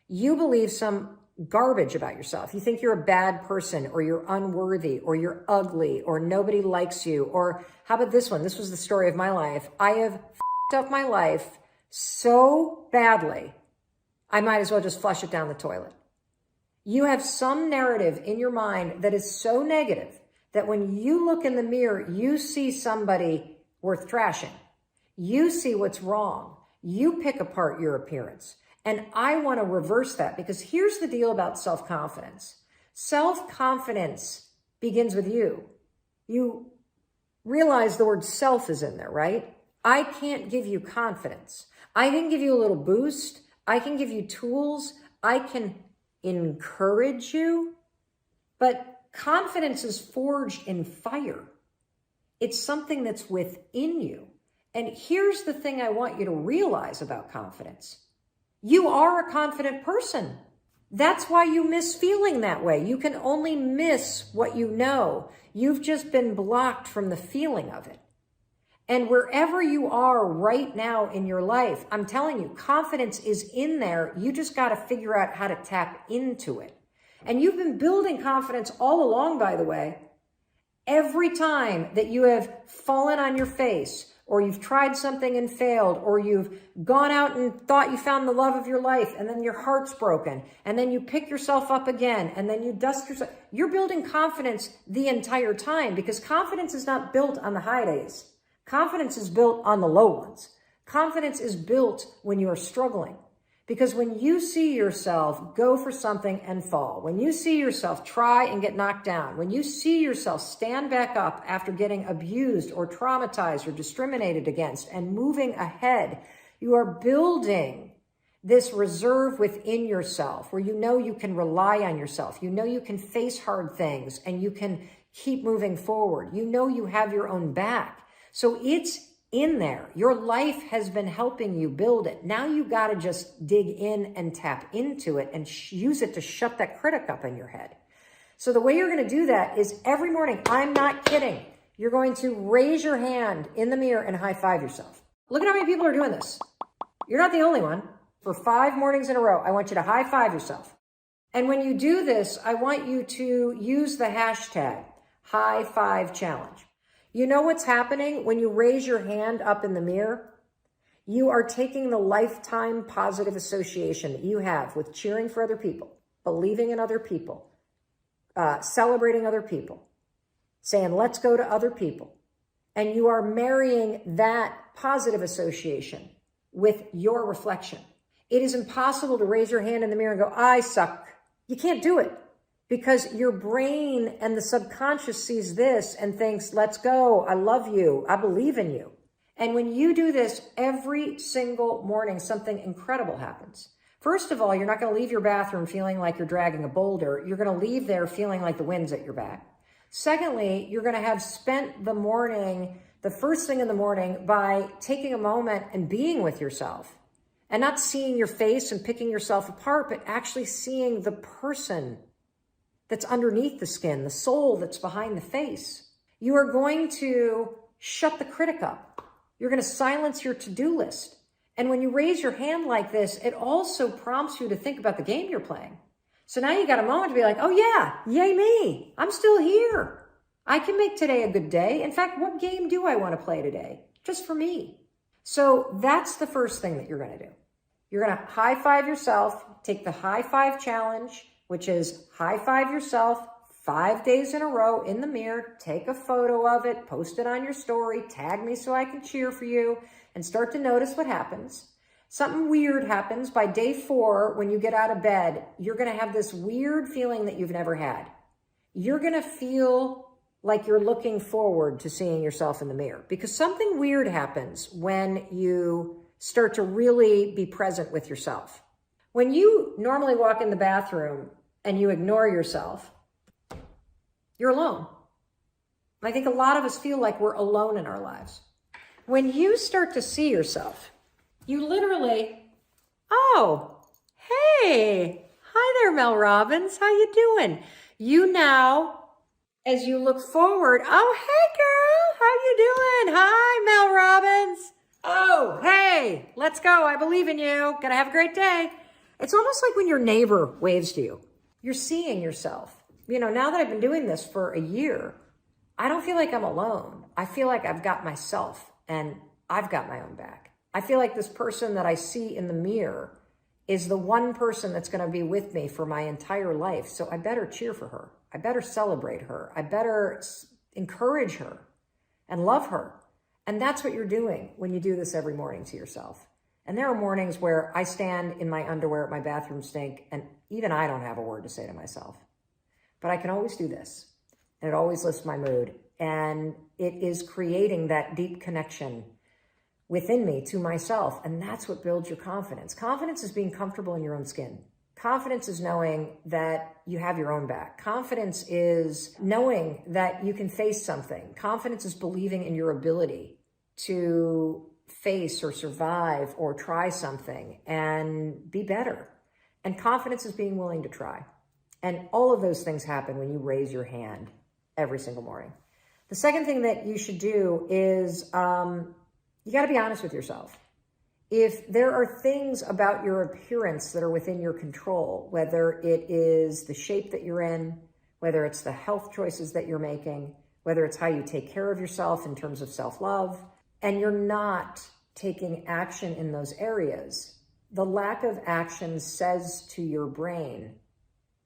You believe some garbage about yourself. You think you're a bad person, or you're unworthy, or you're ugly, or nobody likes you. Or how about this one? This was the story of my life. I have f***ed up my life so badly, I might as well just flush it down the toilet. You have some narrative in your mind that is so negative that when you look in the mirror, you see somebody worth trashing. You see what's wrong. You pick apart your appearance. And I want to reverse that, because here's the deal about self-confidence. Self-confidence begins with you. You realize the word self is in there, right? I can't give you confidence. I can give you a little boost. I can give you tools. I can encourage you. But confidence is forged in fire. It's something that's within you. And here's the thing I want you to realize about confidence. You are a confident person. That's why you miss feeling that way. You can only miss what you know. You've just been blocked from the feeling of it. And wherever you are right now in your life, I'm telling you, confidence is in there. You just got to figure out how to tap into it. And you've been building confidence all along, by the way. Every time that you have fallen on your face, or you've tried something and failed, or you've gone out and thought you found the love of your life, and then your heart's broken, and then you pick yourself up again, and then you dust yourself. You're building confidence the entire time, because confidence is not built on the high days. Confidence is built on the low ones. Confidence is built when you are struggling. Because when you see yourself go for something and fall, when you see yourself try and get knocked down, when you see yourself stand back up after getting abused or traumatized or discriminated against and moving ahead, you are building this reserve within yourself where you know you can rely on yourself. You know you can face hard things and you can keep moving forward. You know you have your own back. So it's in there. Your life has been helping you build it. Now you got to just dig in and tap into it and use it to shut that critic up in your head. So the way you're going to do that is every morning, I'm not kidding, you're going to raise your hand in the mirror and high five yourself. Look at how many people are doing this. You're not the only one. For 5 mornings in a row, I want you to high five yourself. And when you do this, I want you to use the hashtag high five challenge. You know what's happening when you raise your hand up in the mirror? You are taking the lifetime positive association that you have with cheering for other people, believing in other people, celebrating other people, saying, let's go to other people. And you are marrying that positive association with your reflection. It is impossible to raise your hand in the mirror and go, I suck. You can't do it. Because your brain and the subconscious sees this and thinks, let's go, I love you, I believe in you. And when you do this every single morning, something incredible happens. First of all, you're not going to leave your bathroom feeling like you're dragging a boulder. You're going to leave there feeling like the wind's at your back. Secondly, you're going to have spent the morning, the first thing in the morning, by taking a moment and being with yourself. And not seeing your face and picking yourself apart, but actually seeing the person that's underneath the skin, the soul that's behind the face. You are going to shut the critic up. You're going to silence your to-do list. And when you raise your hand like this, it also prompts you to think about the game you're playing. So now you got a moment to be like, oh yeah, yay me. I'm still here. I can make today a good day. In fact, what game do I want to play today? Just for me. So that's the first thing that you're going to do. You're going to high five yourself, take the high five challenge, which is high five yourself 5 days in a row in the mirror, take a photo of it, post it on your story, tag me so I can cheer for you, and start to notice what happens. Something weird happens by day 4 when you get out of bed. You're going to have this weird feeling that you've never had. You're going to feel like you're looking forward to seeing yourself in the mirror because something weird happens when you start to really be present with yourself. When you normally walk in the bathroom and you ignore yourself, you're alone. I think a lot of us feel like we're alone in our lives. When you start to see yourself, you literally, oh, hey, hi there, Mel Robbins. How you doing? You now, as you look forward, oh, hey, girl, how you doing? Hi, Mel Robbins. Oh, hey, let's go. I believe in you. Gonna have a great day. It's almost like when your neighbor waves to you. You're seeing yourself. You know, now that I've been doing this for a year, I don't feel like I'm alone. I feel like I've got myself and I've got my own back. I feel like this person that I see in the mirror is the one person that's going to be with me for my entire life. So I better cheer for her. I better celebrate her. I better encourage her and love her. And that's what you're doing when you do this every morning to yourself. And there are mornings where I stand in my underwear at my bathroom sink and even I don't have a word to say to myself. But I can always do this. And it always lifts my mood. And it is creating that deep connection within me to myself. And that's what builds your confidence. Confidence is being comfortable in your own skin. Confidence is knowing that you have your own back. Confidence is knowing that you can face something. Confidence is believing in your ability to face or survive or try something and be better. And confidence is being willing to try. And all of those things happen when you raise your hand every single morning. The second thing that you should do is you got to be honest with yourself. If there are things about your appearance that are within your control, whether it is the shape that you're in, whether it's the health choices that you're making, whether it's how you take care of yourself in terms of self-love, and you're not taking action in those areas, the lack of action says to your brain,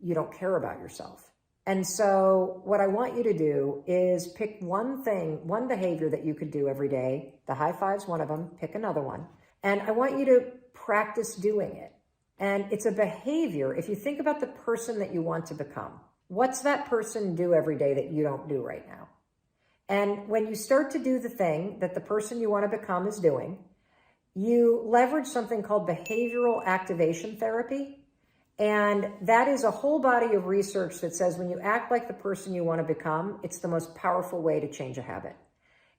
you don't care about yourself. And so what I want you to do is pick one thing, one behavior that you could do every day. The high five's one of them. Pick another one. And I want you to practice doing it. And it's a behavior. If you think about the person that you want to become, what's that person do every day that you don't do right now? And when you start to do the thing that the person you want to become is doing, you leverage something called behavioral activation therapy. And that is a whole body of research that says when you act like the person you want to become, it's the most powerful way to change a habit.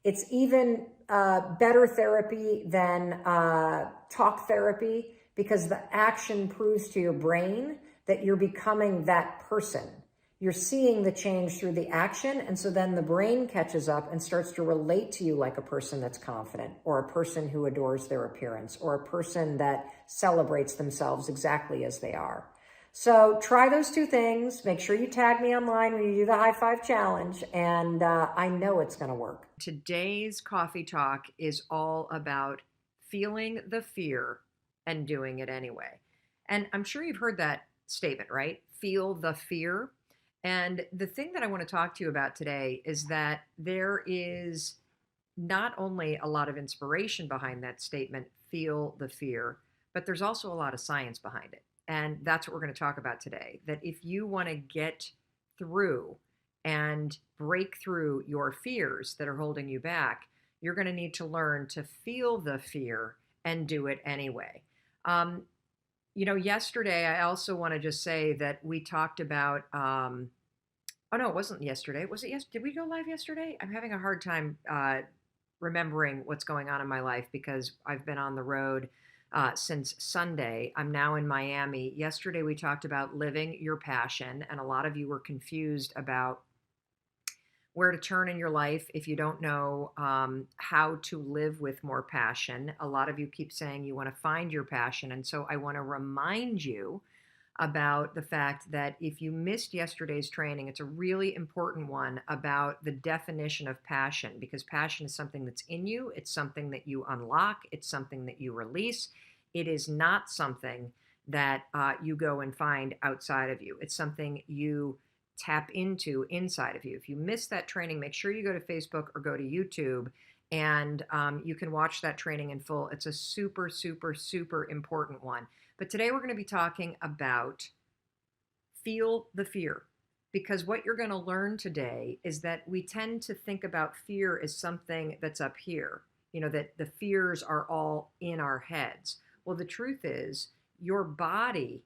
It's even better therapy than talk therapy because the action proves to your brain that you're becoming that person. You're seeing the change through the action. And so then the brain catches up and starts to relate to you like a person that's confident or a person who adores their appearance or a person that celebrates themselves exactly as they are. So try those two things. Make sure you tag me online when you do the high five challenge. And I know it's going to work. Today's coffee talk is all about feeling the fear and doing it anyway. And I'm sure you've heard that statement, right? Feel the fear. And the thing that I want to talk to you about today is that there is not only a lot of inspiration behind that statement, feel the fear, but there's also a lot of science behind it. And that's what we're going to talk about today. That if you want to get through and break through your fears that are holding you back, you're going to need to learn to feel the fear and do it anyway. Yesterday, I also want to just say that we talked about, oh no, it wasn't yesterday. Was it yesterday? Did we go live yesterday? I'm having a hard time remembering what's going on in my life because I've been on the road since Sunday. I'm now in Miami. Yesterday, we talked about living your passion, and a lot of you were confused about where to turn in your life if you don't know how to live with more passion. A lot of you keep saying you want to find your passion. And so I want to remind you about the fact that if you missed yesterday's training, it's a really important one about the definition of passion, because passion is something that's in you. It's something that you unlock. It's something that you release. It is not something that you go and find outside of you. It's something you tap into inside of you. If you missed that training, make sure you go to Facebook or go to YouTube, and you can watch that training in full. It's a super, super, super important one. But today we're going to be talking about feel the fear, because what you're going to learn today is that we tend to think about fear as something that's up here, that the fears are all in our heads. Well, the truth is your body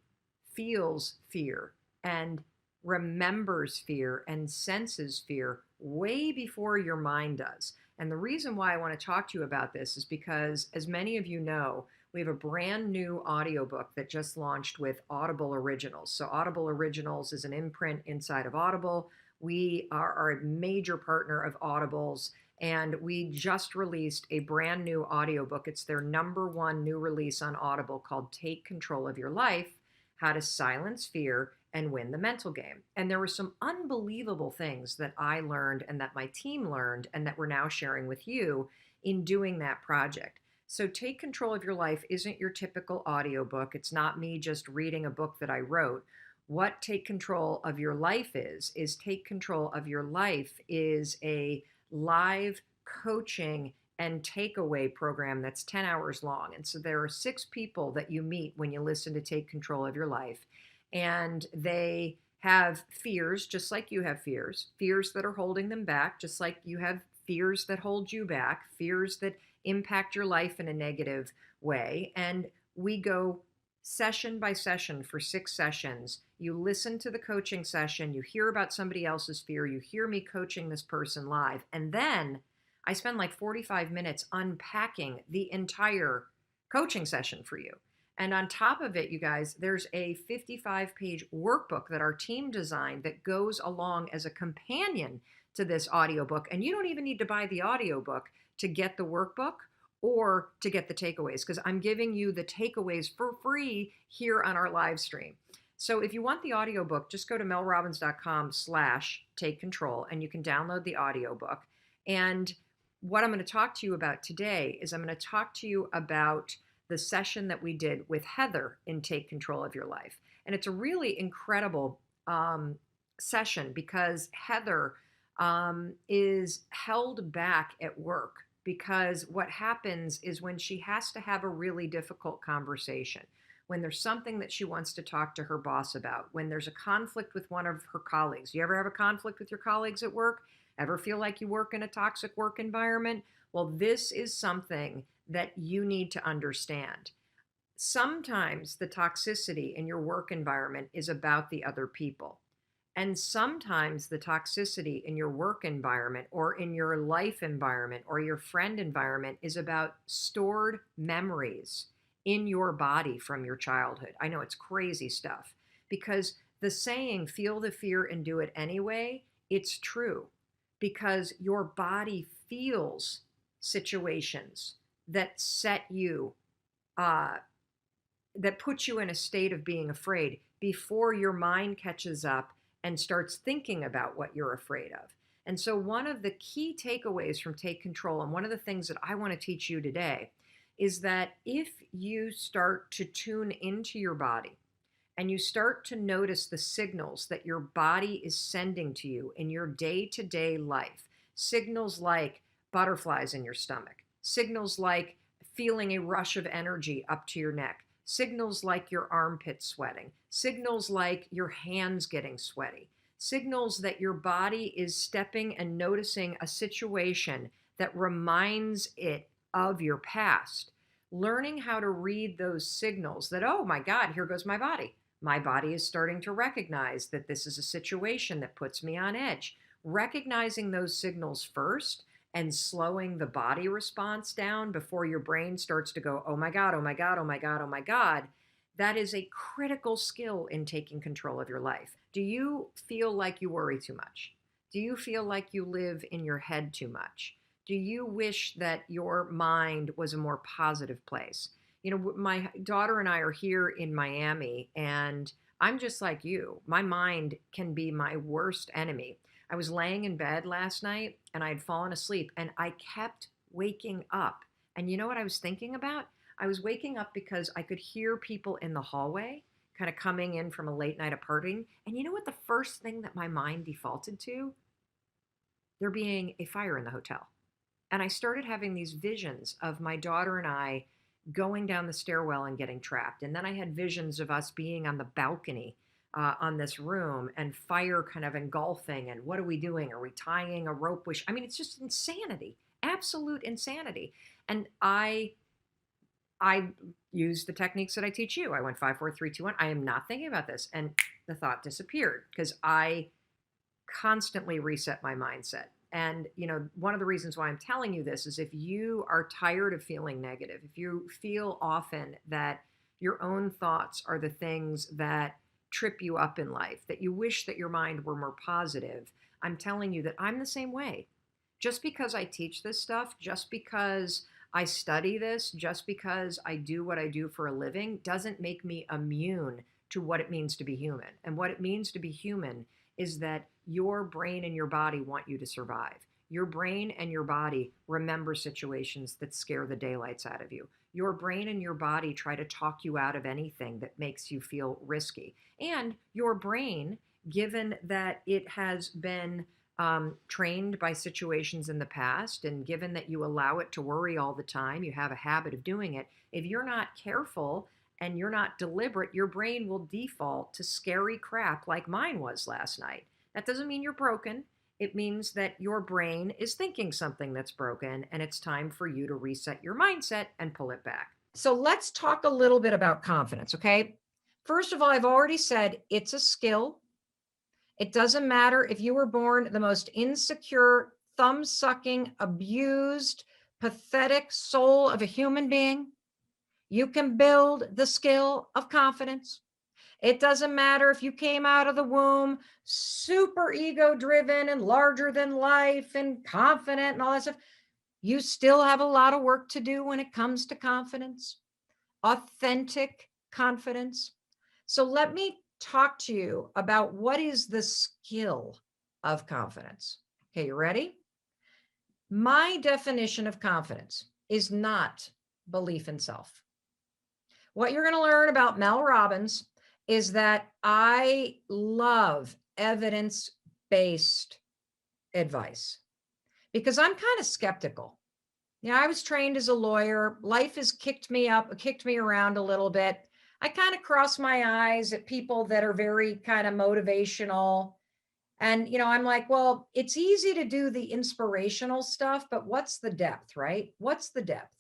feels fear and remembers fear and senses fear way before your mind does. And the reason why I want to talk to you about this is because, as many of you know, we have a brand new audiobook that just launched with Audible Originals. So Audible Originals is an imprint inside of Audible. We are a major partner of Audible's, and we just released a brand new audiobook. It's their #1 new release on Audible, called Take Control of Your Life: How to Silence Fear and Win the Mental Game. And there were some unbelievable things that I learned and that my team learned and that we're now sharing with you in doing that project. So Take Control of Your Life isn't your typical audiobook. It's not me just reading a book that I wrote. What Take Control of Your Life is Take Control of Your Life is a live coaching and takeaway program that's 10 hours long. And so there are 6 people that you meet when you listen to Take Control of Your Life. And they have fears, just like you have fears that are holding them back, just like you have fears that hold you back, fears that impact your life in a negative way. And we go session by session for 6 sessions. You listen to the coaching session, you hear about somebody else's fear, you hear me coaching this person live, and then I spend like 45 minutes unpacking the entire coaching session for you. And on top of it, you guys, there's a 55-page workbook that our team designed that goes along as a companion to this audiobook. And you don't even need to buy the audiobook to get the workbook or to get the takeaways, because I'm giving you the takeaways for free here on our live stream. So if you want the audiobook, just go to melrobbins.com/take control and you can download the audiobook. And what I'm going to talk to you about today is I'm going to talk to you about the session that we did with Heather in Take Control of Your Life. And it's a really incredible session, because Heather is held back at work, because what happens is when she has to have a really difficult conversation, when there's something that she wants to talk to her boss about, when there's a conflict with one of her colleagues. You ever have a conflict with your colleagues at work? Ever feel like you work in a toxic work environment? Well, this is something that you need to understand. Sometimes the toxicity in your work environment is about the other people. And sometimes the toxicity in your work environment or in your life environment or your friend environment is about stored memories in your body from your childhood. I know it's crazy stuff, because the saying, feel the fear and do it anyway, it's true, because your body feels situations that set you, that put you in a state of being afraid before your mind catches up and starts thinking about what you're afraid of. And so one of the key takeaways from Take Control, and one of the things that I want to teach you today, is that if you start to tune into your body and you start to notice the signals that your body is sending to you in your day-to-day life, signals like butterflies in your stomach, signals like feeling a rush of energy up to your neck, signals like your armpits sweating, signals like your hands getting sweaty, signals that your body is stepping and noticing a situation that reminds it of your past. Learning how to read those signals that, oh my God, here goes my body. My body is starting to recognize that this is a situation that puts me on edge. Recognizing those signals first and slowing the body response down before your brain starts to go, oh my God, oh my God, oh my God, oh my God. That is a critical skill in taking control of your life. Do you feel like you worry too much? Do you feel like you live in your head too much? Do you wish that your mind was a more positive place? You know, my daughter and I are here in Miami, and I'm just like you. My mind can be my worst enemy. I was laying in bed last night and I had fallen asleep and I kept waking up. And you know what I was thinking about? I was waking up because I could hear people in the hallway kind of coming in from a late night of partying. And you know what the first thing that my mind defaulted to? There being a fire in the hotel. And I started having these visions of my daughter and I going down the stairwell and getting trapped. And then I had visions of us being on the balcony on this room and fire kind of engulfing. And what are we doing? Are we tying a rope? I mean, it's just insanity, absolute insanity. And I used the techniques that I teach you. I went 5, 4, 3, 2, 1. I am not thinking about this. And the thought disappeared because I constantly reset my mindset. And, you know, one of the reasons why I'm telling you this is if you are tired of feeling negative, if you feel often that your own thoughts are the things that trip you up in life, that you wish that your mind were more positive, I'm telling you that I'm the same way. Just because I teach this stuff, just because I study this, just because I do what I do for a living, doesn't make me immune to what it means to be human. And what it means to be human is that your brain and your body want you to survive. Your brain and your body remember situations that scare the daylights out of you. Your brain and your body try to talk you out of anything that makes you feel risky. And your brain, given that it has been trained by situations in the past, and given that you allow it to worry all the time, you have a habit of doing it. If you're not careful and you're not deliberate, your brain will default to scary crap like mine was last night. That doesn't mean you're broken. It means that your brain is thinking something that's broken, and it's time for you to reset your mindset and pull it back. So let's talk a little bit about confidence, okay? First of all, I've already said it's a skill. It doesn't matter if you were born the most insecure, thumb-sucking, abused, pathetic soul of a human being. You can build the skill of confidence. It doesn't matter if you came out of the womb super ego driven and larger than life and confident and all that stuff. You still have a lot of work to do when it comes to confidence, authentic confidence. So let me talk to you about what is the skill of confidence. Okay, you ready? My definition of confidence is not belief in self. What you're going to learn about Mel Robbins is that I love evidence-based advice because I'm kind of skeptical. You know, I was trained as a lawyer. Life has kicked me around a little bit. I kind of cross my eyes at people that are very kind of motivational. And, you know, I'm like, well, it's easy to do the inspirational stuff, but what's the depth, right? What's the depth?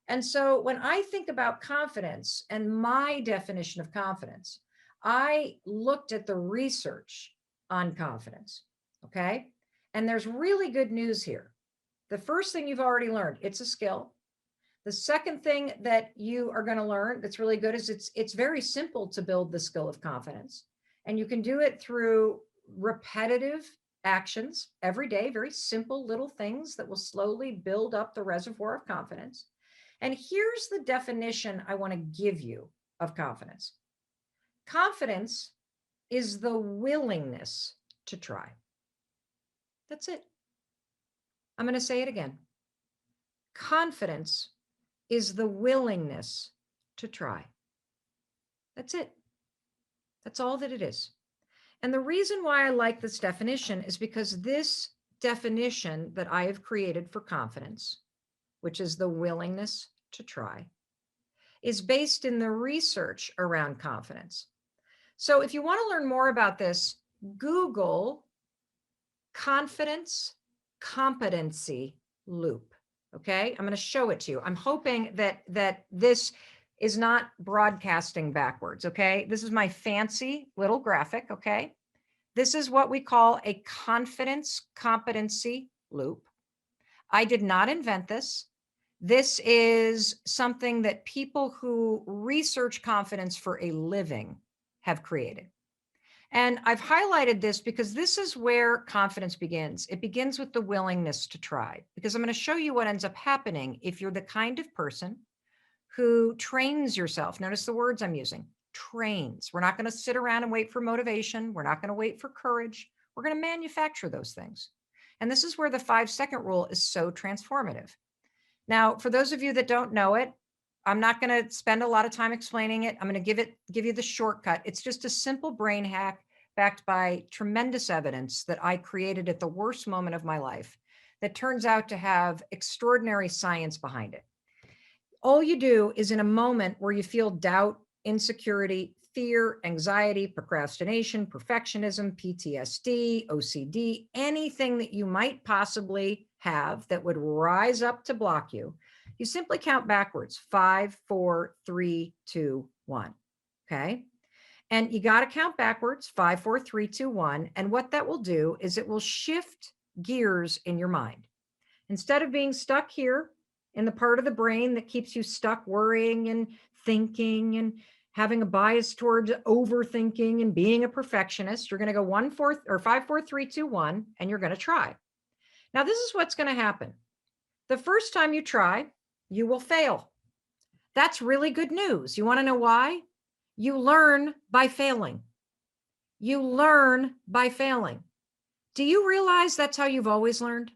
And so when I think about confidence and my definition of confidence, I looked at the research on confidence. Okay. And there's really good news here. The first thing you've already learned, it's a skill. The second thing that you are going to learn that's really good is it's very simple to build the skill of confidence. And you can do it through repetitive actions every day, very simple little things that will slowly build up the reservoir of confidence. And here's the definition I want to give you of confidence. Confidence is the willingness to try. That's it. I'm going to say it again. Confidence is the willingness to try. That's it. That's all that it is. And the reason why I like this definition is because this definition that I have created for confidence, which is the willingness to try, is based in the research around confidence. So if you want to learn more about this, Google confidence competency loop. Okay, I'm going to show it to you. I'm hoping that this is not broadcasting backwards. Okay, this is my fancy little graphic. Okay, this is what we call a confidence competency loop. I did not invent this. This is something that people who research confidence for a living have created. And I've highlighted this because this is where confidence begins. It begins with the willingness to try, because I'm going to show you what ends up happening if you're the kind of person who trains yourself. Notice the words I'm using, trains. We're not going to sit around and wait for motivation. We're not going to wait for courage. We're going to manufacture those things. And this is where the 5-second rule is so transformative. Now, for those of you that don't know it, I'm not going to spend a lot of time explaining it. I'm going to give you the shortcut. It's just a simple brain hack backed by tremendous evidence that I created at the worst moment of my life that turns out to have extraordinary science behind it. All you do is in a moment where you feel doubt, insecurity, fear, anxiety, procrastination, perfectionism, PTSD, OCD, anything that you might possibly have that would rise up to block you, you simply count backwards, 5, 4, 3, 2, 1. Okay. And you got to count backwards, 5, 4, 3, 2, 1. And what that will do is it will shift gears in your mind. Instead of being stuck here in the part of the brain that keeps you stuck worrying and thinking and having a bias towards overthinking and being a perfectionist, you're going to go 1, 4, or 5, 4, 3, 2, 1, and you're going to try. Now, this is what's going to happen. The first time you try, you will fail. That's really good news. You want to know why? You learn by failing. You learn by failing. Do you realize that's how you've always learned?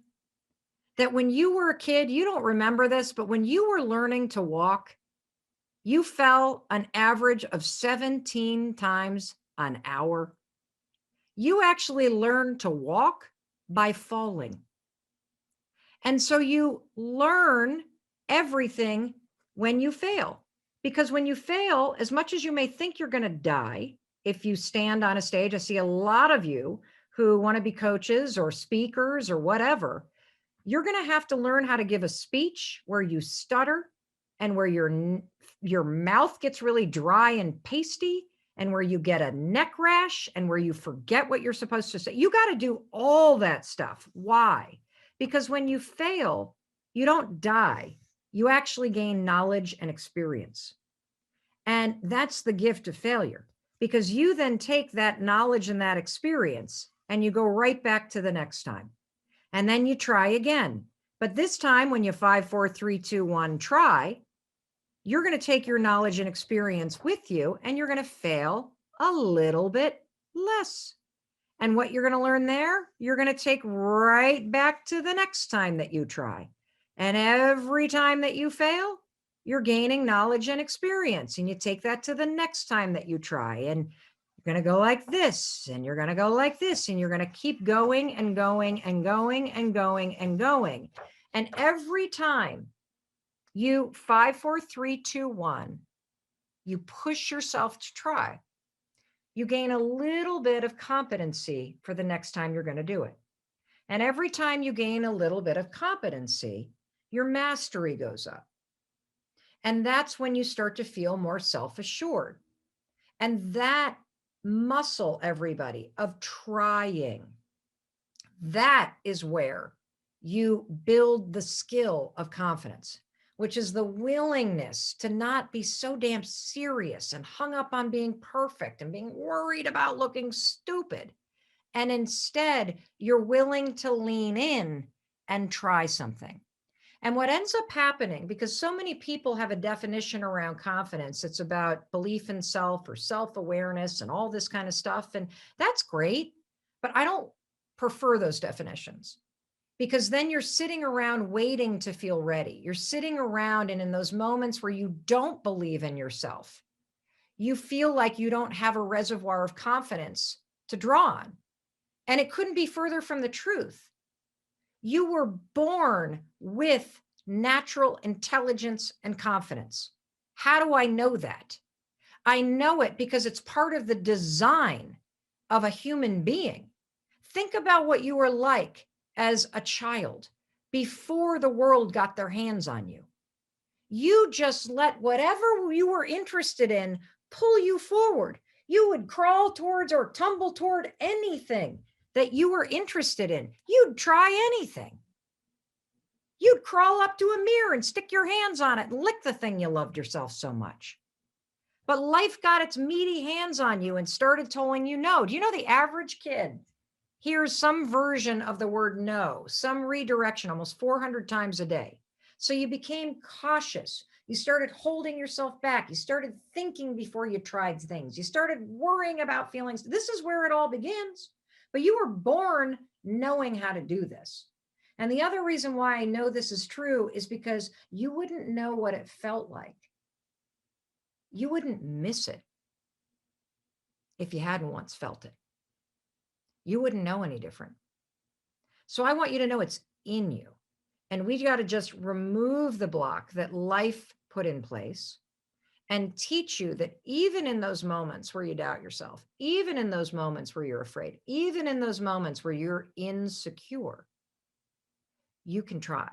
That when you were a kid, you don't remember this, but when you were learning to walk, you fell an average of 17 times an hour. You actually learned to walk by falling. And so you learn everything when you fail. Because when you fail, as much as you may think you're going to die, if you stand on a stage, I see a lot of you who want to be coaches or speakers or whatever, you're going to have to learn how to give a speech where you stutter and where your mouth gets really dry and pasty and where you get a neck rash and where you forget what you're supposed to say. You got to do all that stuff. Why? Because when you fail, you don't die. You actually gain knowledge and experience. And that's the gift of failure, because you then take that knowledge and that experience and you go right back to the next time. And then you try again. But this time when you 5, 4, 3, 2, 1, try, you're going to take your knowledge and experience with you and you're going to fail a little bit less. And what you're going to learn there, you're going to take right back to the next time that you try. And every time that you fail, you're gaining knowledge and experience. And you take that to the next time that you try. And you're going to go like this, and you're going to go like this, and you're going to keep going and going and going and going and going. And every time you 5, 4, 3, 2, 1, you push yourself to try, you gain a little bit of competency for the next time you're going to do it. And every time you gain a little bit of competency, your mastery goes up. And that's when you start to feel more self-assured. And that muscle, everybody, of trying, that is where you build the skill of confidence, which is the willingness to not be so damn serious and hung up on being perfect and being worried about looking stupid. And instead, you're willing to lean in and try something. And what ends up happening, because so many people have a definition around confidence, it's about belief in self or self-awareness and all this kind of stuff. And that's great, but I don't prefer those definitions, because then you're sitting around waiting to feel ready. You're sitting around, and in those moments where you don't believe in yourself, you feel like you don't have a reservoir of confidence to draw on. And it couldn't be further from the truth. You were born with natural intelligence and confidence. How do I know that? I know it because it's part of the design of a human being. Think about what you were like as a child before the world got their hands on you. You just let whatever you were interested in pull you forward. You would crawl towards or tumble toward anything that you were interested in. You'd try anything. You'd crawl up to a mirror and stick your hands on it and lick the thing you loved yourself so much. But life got its meaty hands on you and started telling you no. Do you know the average kid hears some version of the word no, some redirection almost 400 times a day? So you became cautious. You started holding yourself back. You started thinking before you tried things. You started worrying about feelings. This is where it all begins. But you were born knowing how to do this. And the other reason why I know this is true is because you wouldn't know what it felt like. You wouldn't miss it if you hadn't once felt it. You wouldn't know any different. So I want you to know it's in you. And we got to just remove the block that life put in place and teach you that even in those moments where you doubt yourself, even in those moments where you're afraid, even in those moments where you're insecure, you can try.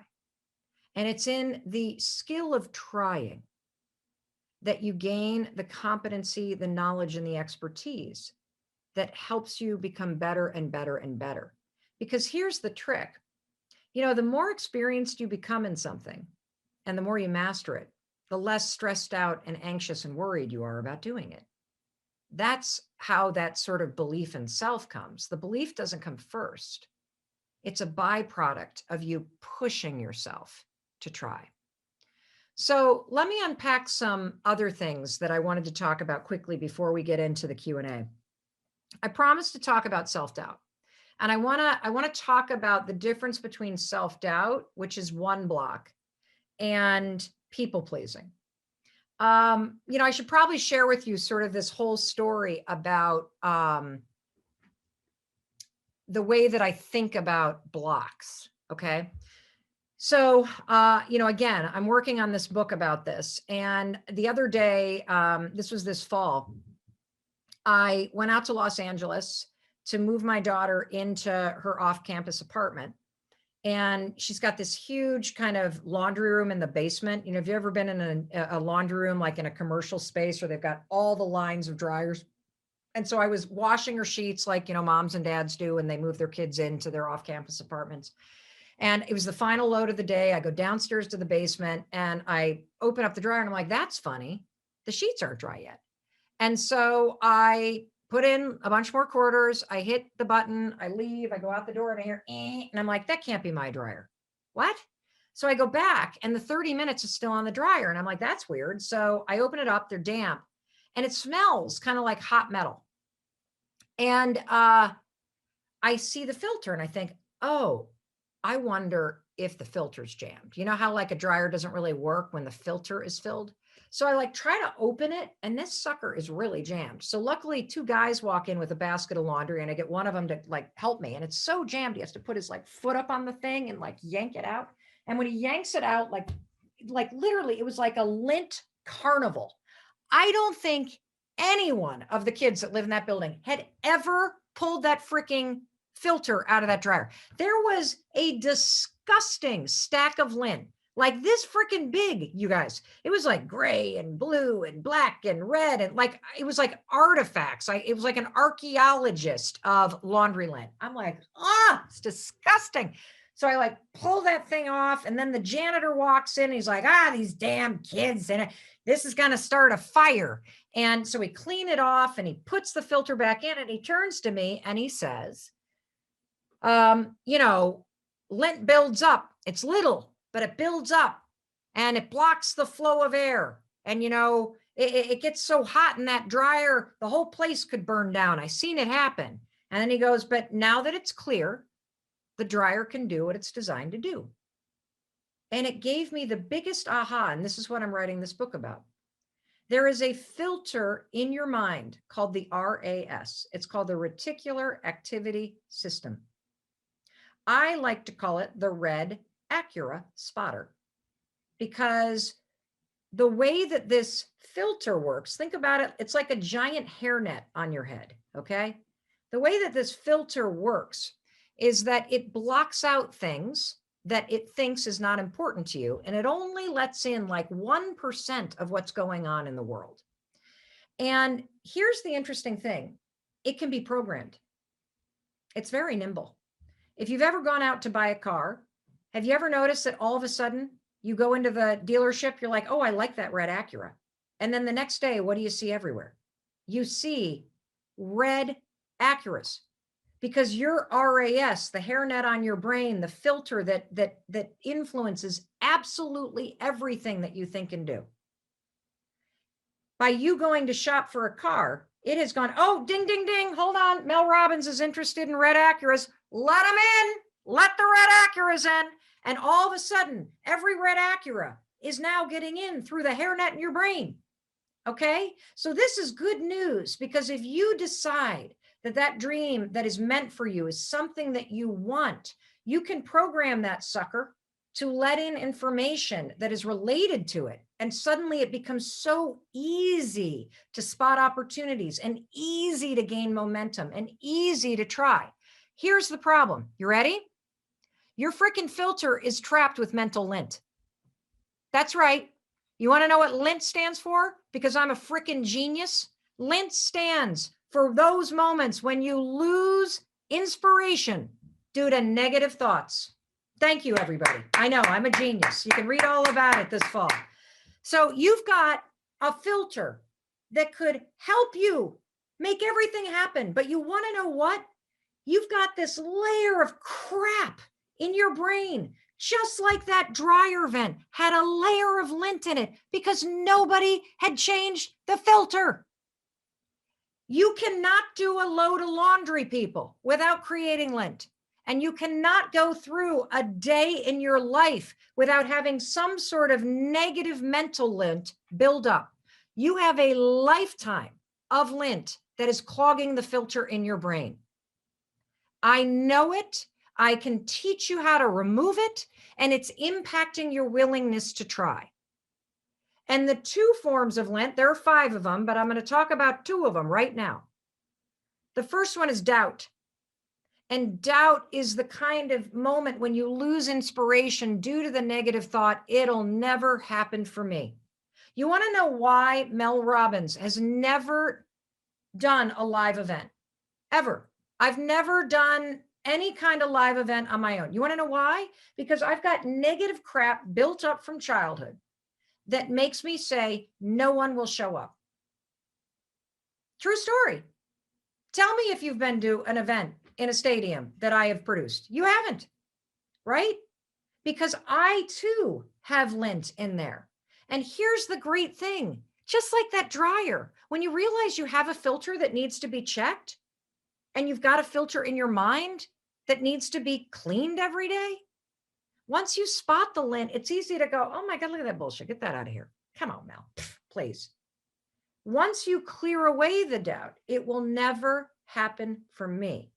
And it's in the skill of trying that you gain the competency, the knowledge, and the expertise that helps you become better and better and better. Because here's the trick. You know, the more experienced you become in something and the more you master it, the less stressed out and anxious and worried you are about doing it. That's how that sort of belief in self comes. The belief doesn't come first. It's a byproduct of you pushing yourself to try. So let me unpack some other things that I wanted to talk about quickly before we get into the Q&A. I promised to talk about self-doubt. And I want to talk about the difference between self-doubt, which is one block, and people-pleasing. I should probably share with you sort of this whole story about the way that I think about blocks. Okay. So, again, I'm working on this book about this. And the other day, this was this fall, I went out to Los Angeles to move my daughter into her off-campus apartment. And she's got this huge kind of laundry room in the basement. You know, have you ever been in a laundry room, like in a commercial space where they've got all the lines of dryers? And so I was washing her sheets like, moms and dads do when they move their kids into their off-campus apartments. And it was the final load of the day. I go downstairs to the basement and I open up the dryer and I'm like, that's funny. The sheets aren't dry yet. And so I put in a bunch more quarters. I hit the button. I leave. I go out the door and I hear, and I'm like, that can't be my dryer. What? So I go back and the 30 minutes is still on the dryer. And I'm like, that's weird. So I open it up. They're damp and it smells kind of like hot metal. And I see the filter and I think, oh, I wonder if the filter's jammed. You know how like a dryer doesn't really work when the filter is filled? So I try to open it and this sucker is really jammed. So luckily 2 guys walk in with a basket of laundry and I get one of them to help me. And it's so jammed. He has to put his foot up on the thing and yank it out. And when he yanks it out, literally it was like a lint carnival. I don't think anyone of the kids that live in that building had ever pulled that freaking filter out of that dryer. There was a disgusting stack of lint, like this freaking big, you guys. It was like gray and blue and black and red. And it was like artifacts. It was like an archaeologist of laundry lint. I'm like, it's disgusting. So I pull that thing off and then the janitor walks in and he's like, these damn kids. And this is going to start a fire. And so we clean it off and he puts the filter back in and he turns to me and he says, lint builds up. It's little, but it builds up and it blocks the flow of air. And, it gets so hot in that dryer, the whole place could burn down. I seen it happen. And then he goes, but now that it's clear, the dryer can do what it's designed to do. And it gave me the biggest aha. And this is what I'm writing this book about. There is a filter in your mind called the RAS. It's called the Reticular Activity System. I like to call it the red Acura spotter because the way that this filter works, think about it, it's like a giant hairnet on your head, okay? The way that this filter works is that it blocks out things that it thinks is not important to you, and it only lets in 1% of what's going on in the world. And here's the interesting thing. It can be programmed. It's very nimble. If you've ever gone out to buy a car, have you ever noticed that all of a sudden you go into the dealership, you're like, oh, I like that red Acura. And then the next day, what do you see everywhere? You see red Acuras, because your RAS, the hairnet on your brain, the filter that influences absolutely everything that you think and do. By you going to shop for a car, it has gone, oh, ding, ding, ding, hold on. Mel Robbins is interested in red Acuras. Let them in. Let the red Acuras in. And all of a sudden, every red Acura is now getting in through the hairnet in your brain. Okay? So this is good news, because if you decide that that dream that is meant for you is something that you want, you can program that sucker to let in information that is related to it. And suddenly it becomes so easy to spot opportunities and easy to gain momentum and easy to try. Here's the problem. You ready? Your freaking filter is trapped with mental lint. That's right. You want to know what lint stands for? Because I'm a freaking genius. Lint stands for those moments when you lose inspiration due to negative thoughts. Thank you, everybody. I know I'm a genius. You can read all about it this fall. So you've got a filter that could help you make everything happen. But you want to know what? You've got this layer of crap in your brain, just like that dryer vent had a layer of lint in it because nobody had changed the filter. You cannot do a load of laundry, people, without creating lint. And you cannot go through a day in your life without having some sort of negative mental lint build up. You have a lifetime of lint that is clogging the filter in your brain. I know it. I can teach you how to remove it, and it's impacting your willingness to try. And the two forms of lint, there are 5 of them, but I'm going to talk about 2 of them right now. The first one is doubt. And doubt is the kind of moment when you lose inspiration due to the negative thought, it'll never happen for me. You want to know why Mel Robbins has never done a live event? Ever. I've never done any kind of live event on my own. You want to know why? Because I've got negative crap built up from childhood that makes me say, no one will show up. True story. Tell me if you've been to an event in a stadium that I have produced. You haven't, right? Because I too have lint in there. And here's the great thing. Just like that dryer, when you realize you have a filter that needs to be checked, and you've got a filter in your mind that needs to be cleaned every day, once you spot the lint, it's easy to go, oh my God, look at that bullshit. Get that out of here. Come on, Mel, please. Once you clear away the doubt, it will never happen for me.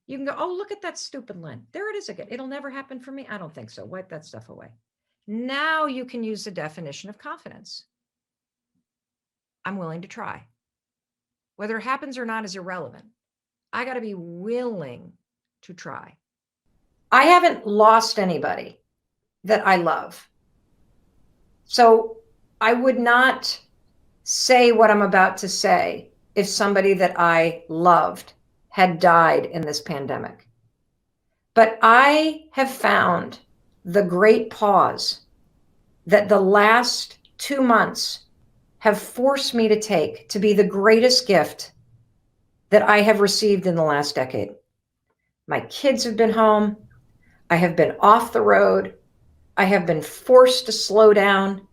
You can go, oh, look at that stupid lint. There it is again. It'll never happen for me. I don't think so. Wipe that stuff away. Now you can use the definition of confidence. I'm willing to try. Whether it happens or not is irrelevant. I got to be willing to try. I haven't lost anybody that I love. So I would not say what I'm about to say if somebody that I loved had died in this pandemic. But I have found the great pause that the last 2 months have forced me to take to be the greatest gift that I have received in the last decade. My kids have been home. I have been off the road. I have been forced to slow down.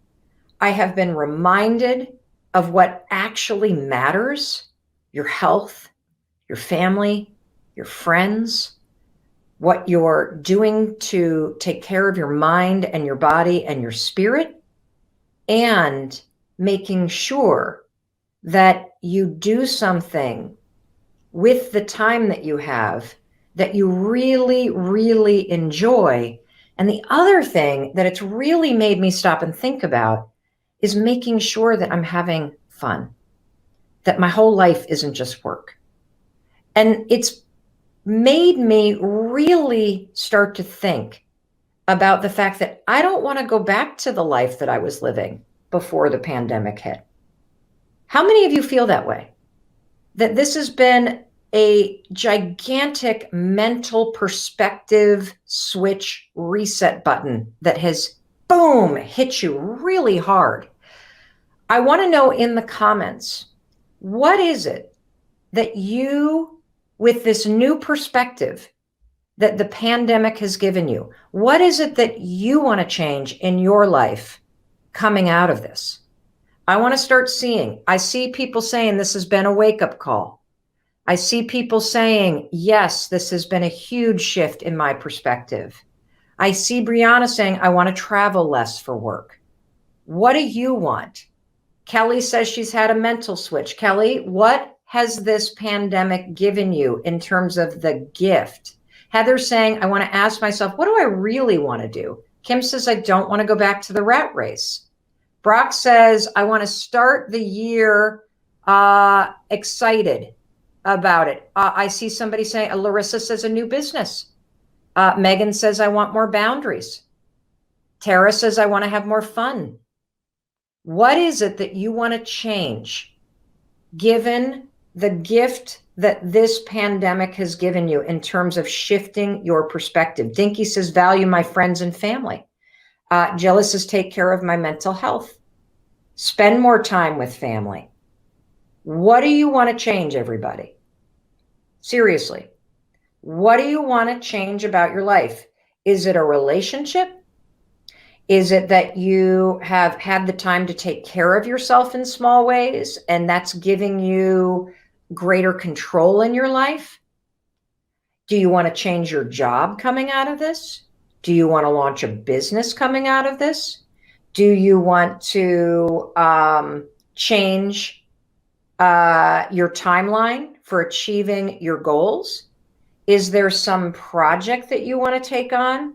I have been reminded of what actually matters: your health, your family, your friends, what you're doing to take care of your mind and your body and your spirit, and making sure that you do something with the time that you have that you really, really enjoy. And the other thing that it's really made me stop and think about is making sure that I'm having fun, that my whole life isn't just work. And it's made me really start to think about the fact that I don't want to go back to the life that I was living before the pandemic hit. How many of you feel that way? That this has been a gigantic mental perspective switch reset button that has boom, hits you really hard. I want to know in the comments, what is it that you, with this new perspective that the pandemic has given you, what is it that you want to change in your life coming out of this? I want to start seeing, I see people saying this has been a wake-up call. I see people saying, yes, this has been a huge shift in my perspective. I see Brianna saying, I want to travel less for work. What do you want? Kelly says she's had a mental switch. Kelly, what has this pandemic given you in terms of the gift? Heather's saying, I want to ask myself, what do I really want to do? Kim says, I don't want to go back to the rat race. Brock says, I want to start the year excited about it. I see somebody saying, Larissa says a new business. Megan says, I want more boundaries. Tara says, I want to have more fun. What is it that you want to change, given the gift that this pandemic has given you in terms of shifting your perspective? Dinky says, value my friends and family. Jilla says, take care of my mental health. Spend more time with family. What do you want to change, everybody? Seriously, what do you want to change about your life? Is it a relationship? Is it that you have had the time to take care of yourself in small ways and that's giving you greater control in your life? Do you want to change your job coming out of this? Do you want to launch a business coming out of this? Do you want to change your timeline for achieving your goals? Is there some project that you want to take on?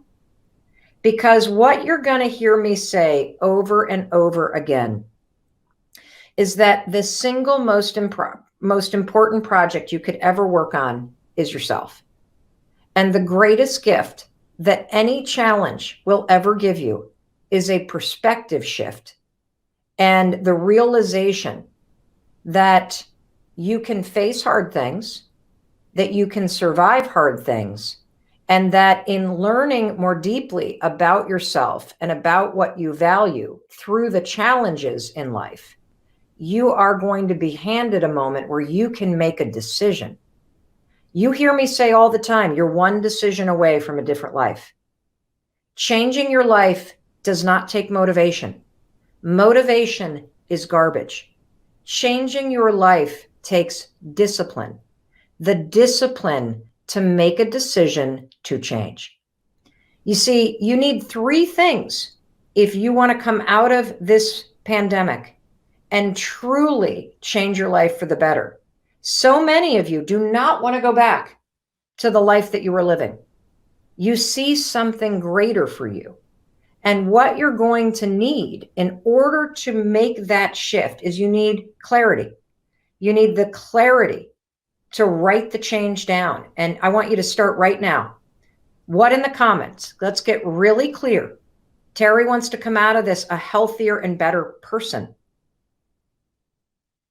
Because what you're going to hear me say over and over again is that the single most important project you could ever work on is yourself. And the greatest gift that any challenge will ever give you is a perspective shift and the realization that you can face hard things, that you can survive hard things, and that in learning more deeply about yourself and about what you value through the challenges in life, you are going to be handed a moment where you can make a decision. You hear me say all the time, you're one decision away from a different life. Changing your life does not take motivation. Motivation is garbage. Changing your life takes discipline. The discipline to make a decision to change. You see, you need three things if you want to come out of this pandemic and truly change your life for the better. So many of you do not want to go back to the life that you were living. You see something greater for you. And what you're going to need in order to make that shift is you need clarity. You need the clarity to write the change down. And I want you to start right now. What in the comments? Let's get really clear. Terry wants to come out of this a healthier and better person.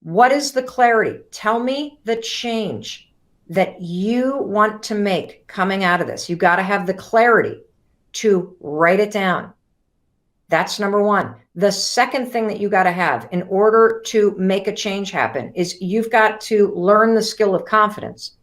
What is the clarity? Tell me the change that you want to make coming out of this. You got to have the clarity to write it down. That's number one. The second thing that you got to have in order to make a change happen is you've got to learn the skill of confidence,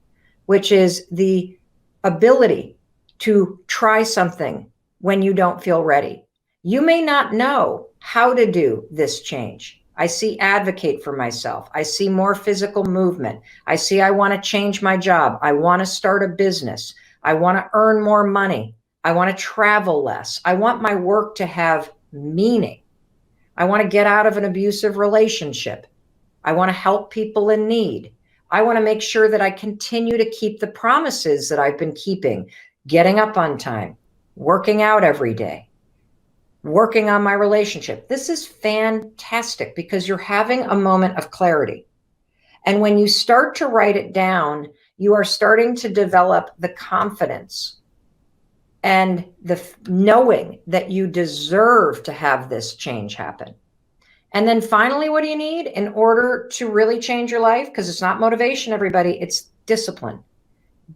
which is the ability to try something when you don't feel ready. You may not know how to do this change. I see advocate for myself. I see more physical movement. I see I want to change my job. I want to start a business. I want to earn more money. I want to travel less. I want my work to have meaning. I want to get out of an abusive relationship. I want to help people in need. I want to make sure that I continue to keep the promises that I've been keeping, getting up on time, working out every day, working on my relationship. This is fantastic because you're having a moment of clarity. And when you start to write it down, you are starting to develop the confidence and the knowing that you deserve to have this change happen. And then finally, what do you need in order to really change your life? Because it's not motivation, everybody, it's discipline.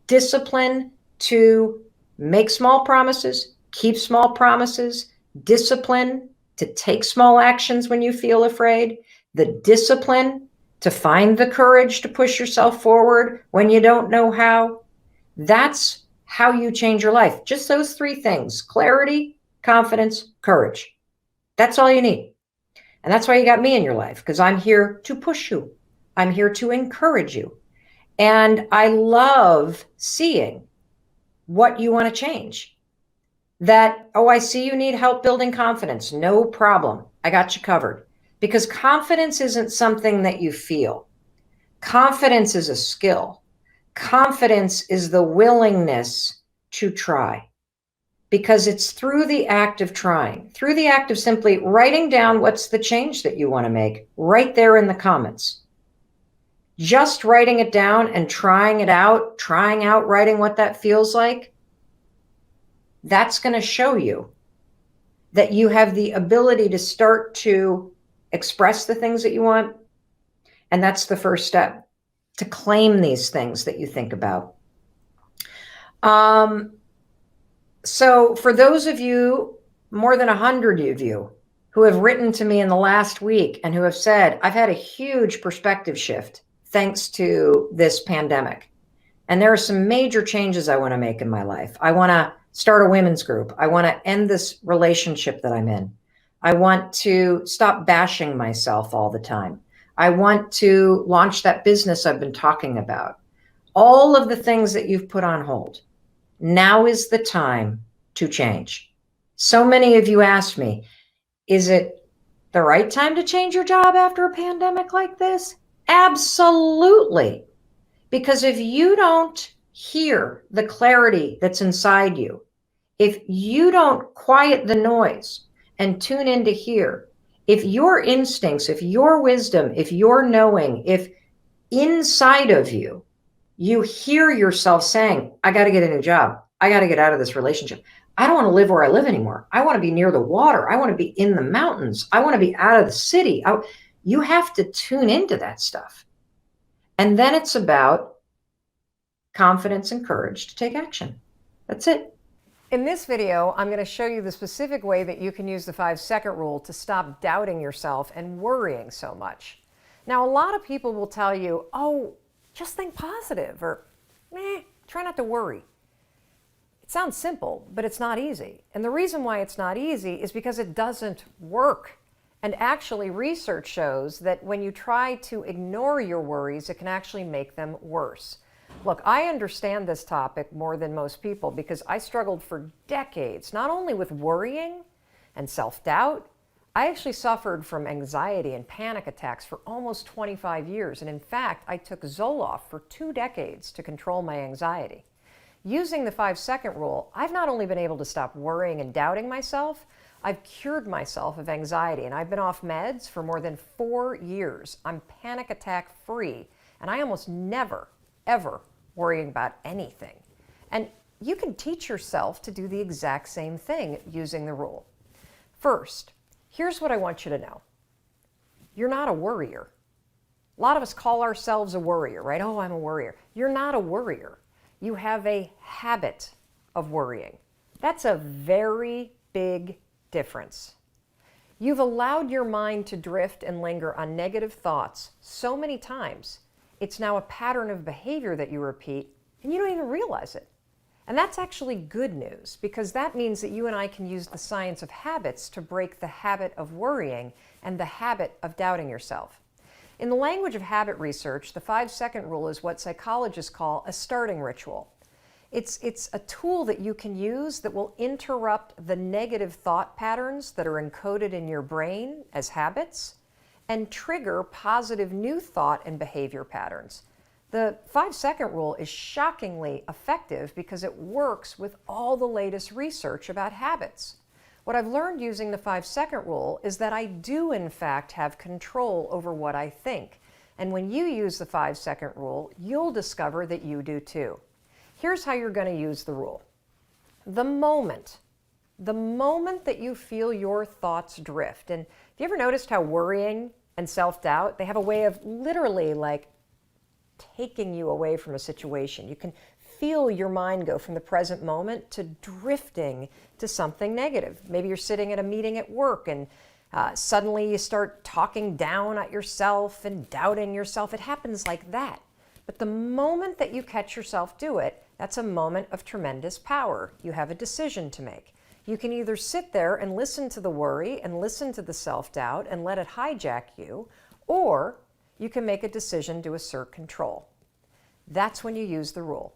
Discipline to make small promises, keep small promises, discipline to take small actions when you feel afraid, the discipline to find the courage to push yourself forward when you don't know how. That's how you change your life. Just those three things: clarity, confidence, courage. That's all you need. And that's why you got me in your life, because I'm here to push you. I'm here to encourage you. And I love seeing what you want to change. That, oh, I see you need help building confidence. No problem. I got you covered. Because confidence isn't something that you feel. Confidence is a skill. Confidence is the willingness to try. Because it's through the act of trying, through the act of simply writing down what's the change that you want to make right there in the comments. Just writing it down and trying out writing what that feels like, that's going to show you that you have the ability to start to express the things that you want. And that's the first step, to claim these things that you think about. So for those of you, more than 100 of you, who have written to me in the last week and who have said, I've had a huge perspective shift thanks to this pandemic. And there are some major changes I want to make in my life. I want to start a women's group. I want to end this relationship that I'm in. I want to stop bashing myself all the time. I want to launch that business I've been talking about. All of the things that you've put on hold. Now is the time to change. So many of you asked me, is it the right time to change your job after a pandemic like this? Absolutely. Because if you don't hear the clarity that's inside you, if you don't quiet the noise and tune in to hear, if your instincts, if your wisdom, if your knowing, if inside of you, you hear yourself saying, I got to get a new job. I got to get out of this relationship. I don't want to live where I live anymore. I want to be near the water. I want to be in the mountains. I want to be out of the city. You have to tune into that stuff. And then it's about confidence and courage to take action. That's it. In this video, I'm going to show you the specific way that you can use the 5-second rule to stop doubting yourself and worrying so much. Now, a lot of people will tell you, oh, just think positive, or try not to worry. It sounds simple, but it's not easy. And the reason why it's not easy is because it doesn't work. And actually, research shows that when you try to ignore your worries, it can actually make them worse. Look, I understand this topic more than most people because I struggled for decades, not only with worrying and self-doubt, I actually suffered from anxiety and panic attacks for almost 25 years. And in fact, I took Zoloft for 2 decades to control my anxiety. Using the 5-second rule, I've not only been able to stop worrying and doubting myself, I've cured myself of anxiety, and I've been off meds for more than 4 years. I'm panic attack free, and I almost never, ever worry about anything. And you can teach yourself to do the exact same thing using the rule. First, here's what I want you to know. You're not a worrier. A lot of us call ourselves a worrier, right? Oh, I'm a worrier. You're not a worrier. You have a habit of worrying. That's a very big difference. You've allowed your mind to drift and linger on negative thoughts so many times, it's now a pattern of behavior that you repeat, and you don't even realize it. And that's actually good news, because that means that you and I can use the science of habits to break the habit of worrying and the habit of doubting yourself. In the language of habit research, the 5-second rule is what psychologists call a starting ritual. It's a tool that you can use that will interrupt the negative thought patterns that are encoded in your brain as habits and trigger positive new thought and behavior patterns. The 5-second rule is shockingly effective because it works with all the latest research about habits. What I've learned using the 5-second rule is that I do in fact have control over what I think. And when you use the 5-second rule, you'll discover that you do too. Here's how you're going to use the rule. The moment that you feel your thoughts drift, and have you ever noticed how worrying and self-doubt, they have a way of literally like taking you away from a situation. You can feel your mind go from the present moment to drifting to something negative. Maybe you're sitting at a meeting at work and suddenly you start talking down at yourself and doubting yourself. It happens like that. But the moment that you catch yourself do it, that's a moment of tremendous power. You have a decision to make. You can either sit there and listen to the worry and listen to the self-doubt and let it hijack you, or you can make a decision to assert control. That's when you use the rule.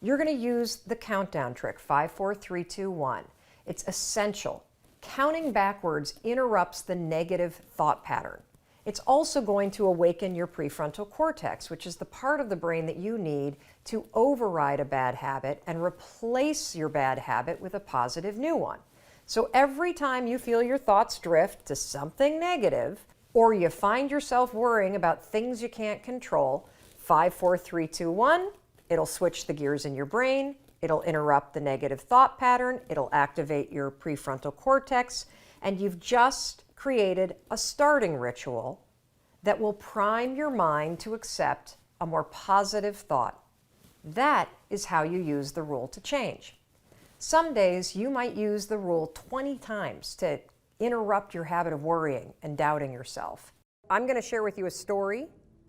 You're going to use the countdown trick, 5, 4, 3, 2, 1. It's essential. Counting backwards interrupts the negative thought pattern. It's also going to awaken your prefrontal cortex, which is the part of the brain that you need to override a bad habit and replace your bad habit with a positive new one. So every time you feel your thoughts drift to something negative, or you find yourself worrying about things you can't control, 5, 4, 3, 2, 1, it'll switch the gears in your brain. It'll interrupt the negative thought pattern. It'll activate your prefrontal cortex. And you've just created a starting ritual that will prime your mind to accept a more positive thought. That is how you use the rule to change. Some days you might use the rule 20 times to interrupt your habit of worrying and doubting yourself. I'm going to share with you a story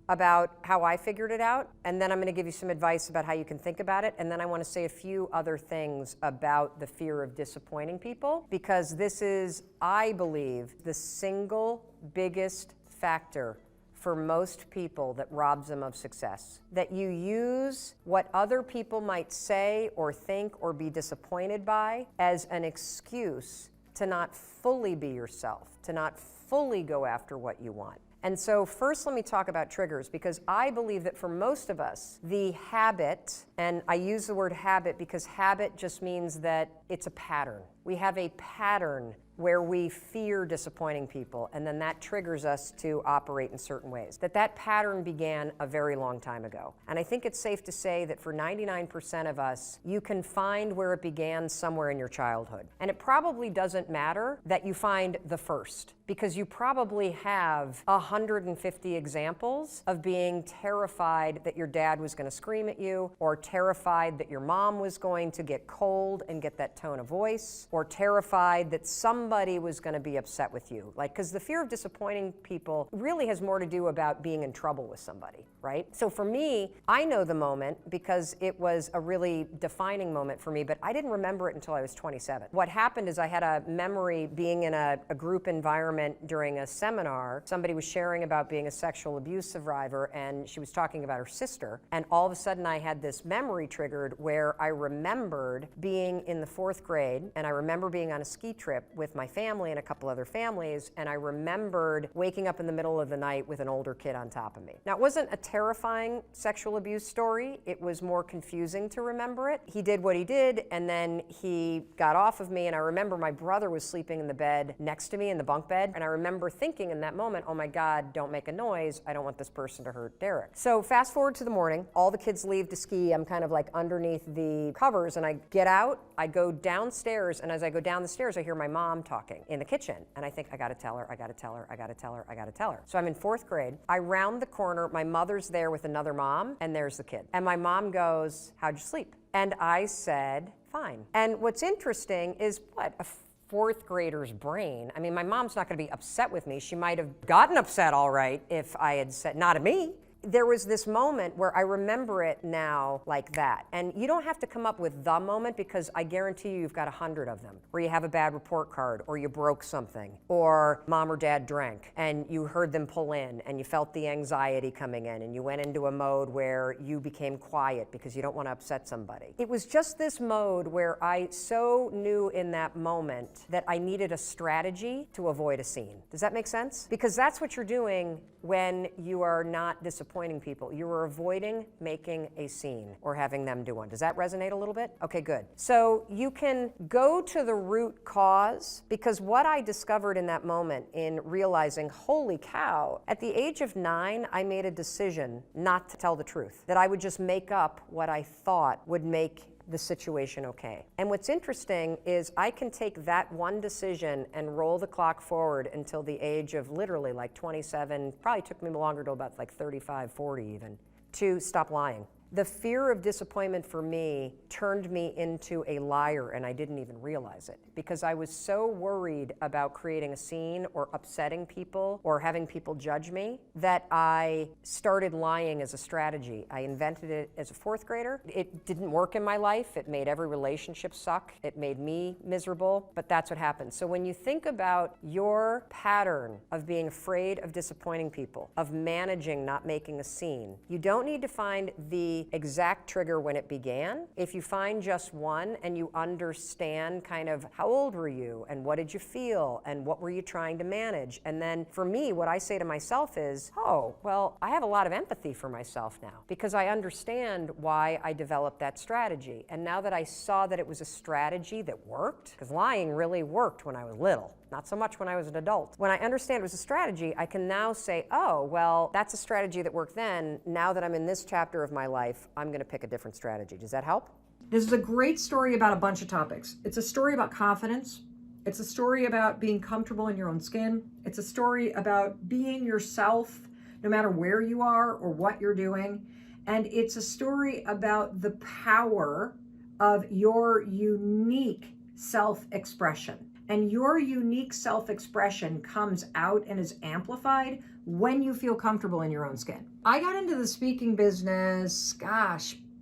about how I figured it out, and then I'm going to give you some advice about how you can think about it, and then I want to say a few other things about the fear of disappointing people, because this is, I believe, the single biggest factor for most people that robs them of success. That you use what other people might say or think or be disappointed by as an excuse to not fully be yourself, to not fully go after what you want. And so first let me talk about triggers, because I believe that for most of us, the habit, and I use the word habit because habit just means that it's a pattern. We have a pattern where we fear disappointing people, and then that triggers us to operate in certain ways. That pattern began a very long time ago. And I think it's safe to say that for 99% of us, you can find where it began somewhere in your childhood. And it probably doesn't matter that you find the first, because you probably have 150 examples of being terrified that your dad was going to scream at you, or terrified that your mom was going to get cold and get that tone of voice, or terrified that somebody was going to be upset with you. Because the fear of disappointing people really has more to do about being in trouble with somebody, right? So for me, I know the moment because it was a really defining moment for me, but I didn't remember it until I was 27. What happened is I had a memory being in a group environment during a seminar. Somebody was sharing about being a sexual abuse survivor, and she was talking about her sister. And all of a sudden I had this memory triggered where I remembered being in the 4th grade, and I remember being on a ski trip with my family and a couple other families, and I remembered waking up in the middle of the night with an older kid on top of me. Now, it wasn't a terrifying sexual abuse story. It was more confusing to remember it. He did what he did, and then he got off of me, and I remember my brother was sleeping in the bed next to me in the bunk bed, and I remember thinking in that moment, oh my God, don't make a noise. I don't want this person to hurt Derek. So fast forward to the morning, all the kids leave to ski. I'm kind of like underneath the covers, and I get out, I go downstairs, and as I go down the stairs, I hear my mom talking in the kitchen. And I think, I gotta tell her, I gotta tell her, I gotta tell her, I gotta tell her. So I'm in 4th grade. I round the corner, my mother's there with another mom, and there's the kid. And my mom goes, how'd you sleep? And I said, fine. And what's interesting is what? A 4th grader's brain. I mean, my mom's not gonna be upset with me. She might have gotten upset all right if I had said, not at me. There was this moment where I remember it now like that. And you don't have to come up with the moment, because I guarantee you've got 100 of them, where you have a bad report card, or you broke something, or mom or dad drank and you heard them pull in and you felt the anxiety coming in and you went into a mode where you became quiet because you don't want to upset somebody. It was just this mode where I so knew in that moment that I needed a strategy to avoid a scene. Does that make sense? Because that's what you're doing when you are not disappointing people. You are avoiding making a scene or having them do one. Does that resonate a little bit? Okay, good. So you can go to the root cause, because what I discovered in that moment in realizing, holy cow, at the age of 9, I made a decision not to tell the truth, that I would just make up what I thought would make the situation okay. And what's interesting is I can take that one decision and roll the clock forward until the age of literally like 27, probably took me longer to about like 35, 40 even, to stop lying. The fear of disappointment for me turned me into a liar, and I didn't even realize it because I was so worried about creating a scene or upsetting people or having people judge me that I started lying as a strategy. I invented it as a fourth grader. It didn't work in my life. It made every relationship suck. It made me miserable, but that's what happened. So when you think about your pattern of being afraid of disappointing people, of managing not making a scene, you don't need to find the exact trigger when it began. If you find just one and you understand kind of how old were you and what did you feel and what were you trying to manage, and then for me, what I say to myself is, oh, well, I have a lot of empathy for myself now because I understand why I developed that strategy. And now that I saw that it was a strategy that worked, because lying really worked when I was little, not so much when I was an adult. When I understand it was a strategy, I can now say, oh, well, that's a strategy that worked then. Now that I'm in this chapter of my life, I'm going to pick a different strategy. Does that help? This is a great story about a bunch of topics. It's a story about confidence. It's a story about being comfortable in your own skin. It's a story about being yourself, no matter where you are or what you're doing. And it's a story about the power of your unique self-expression. And your unique self-expression comes out and is amplified when you feel comfortable in your own skin. I got into the speaking business,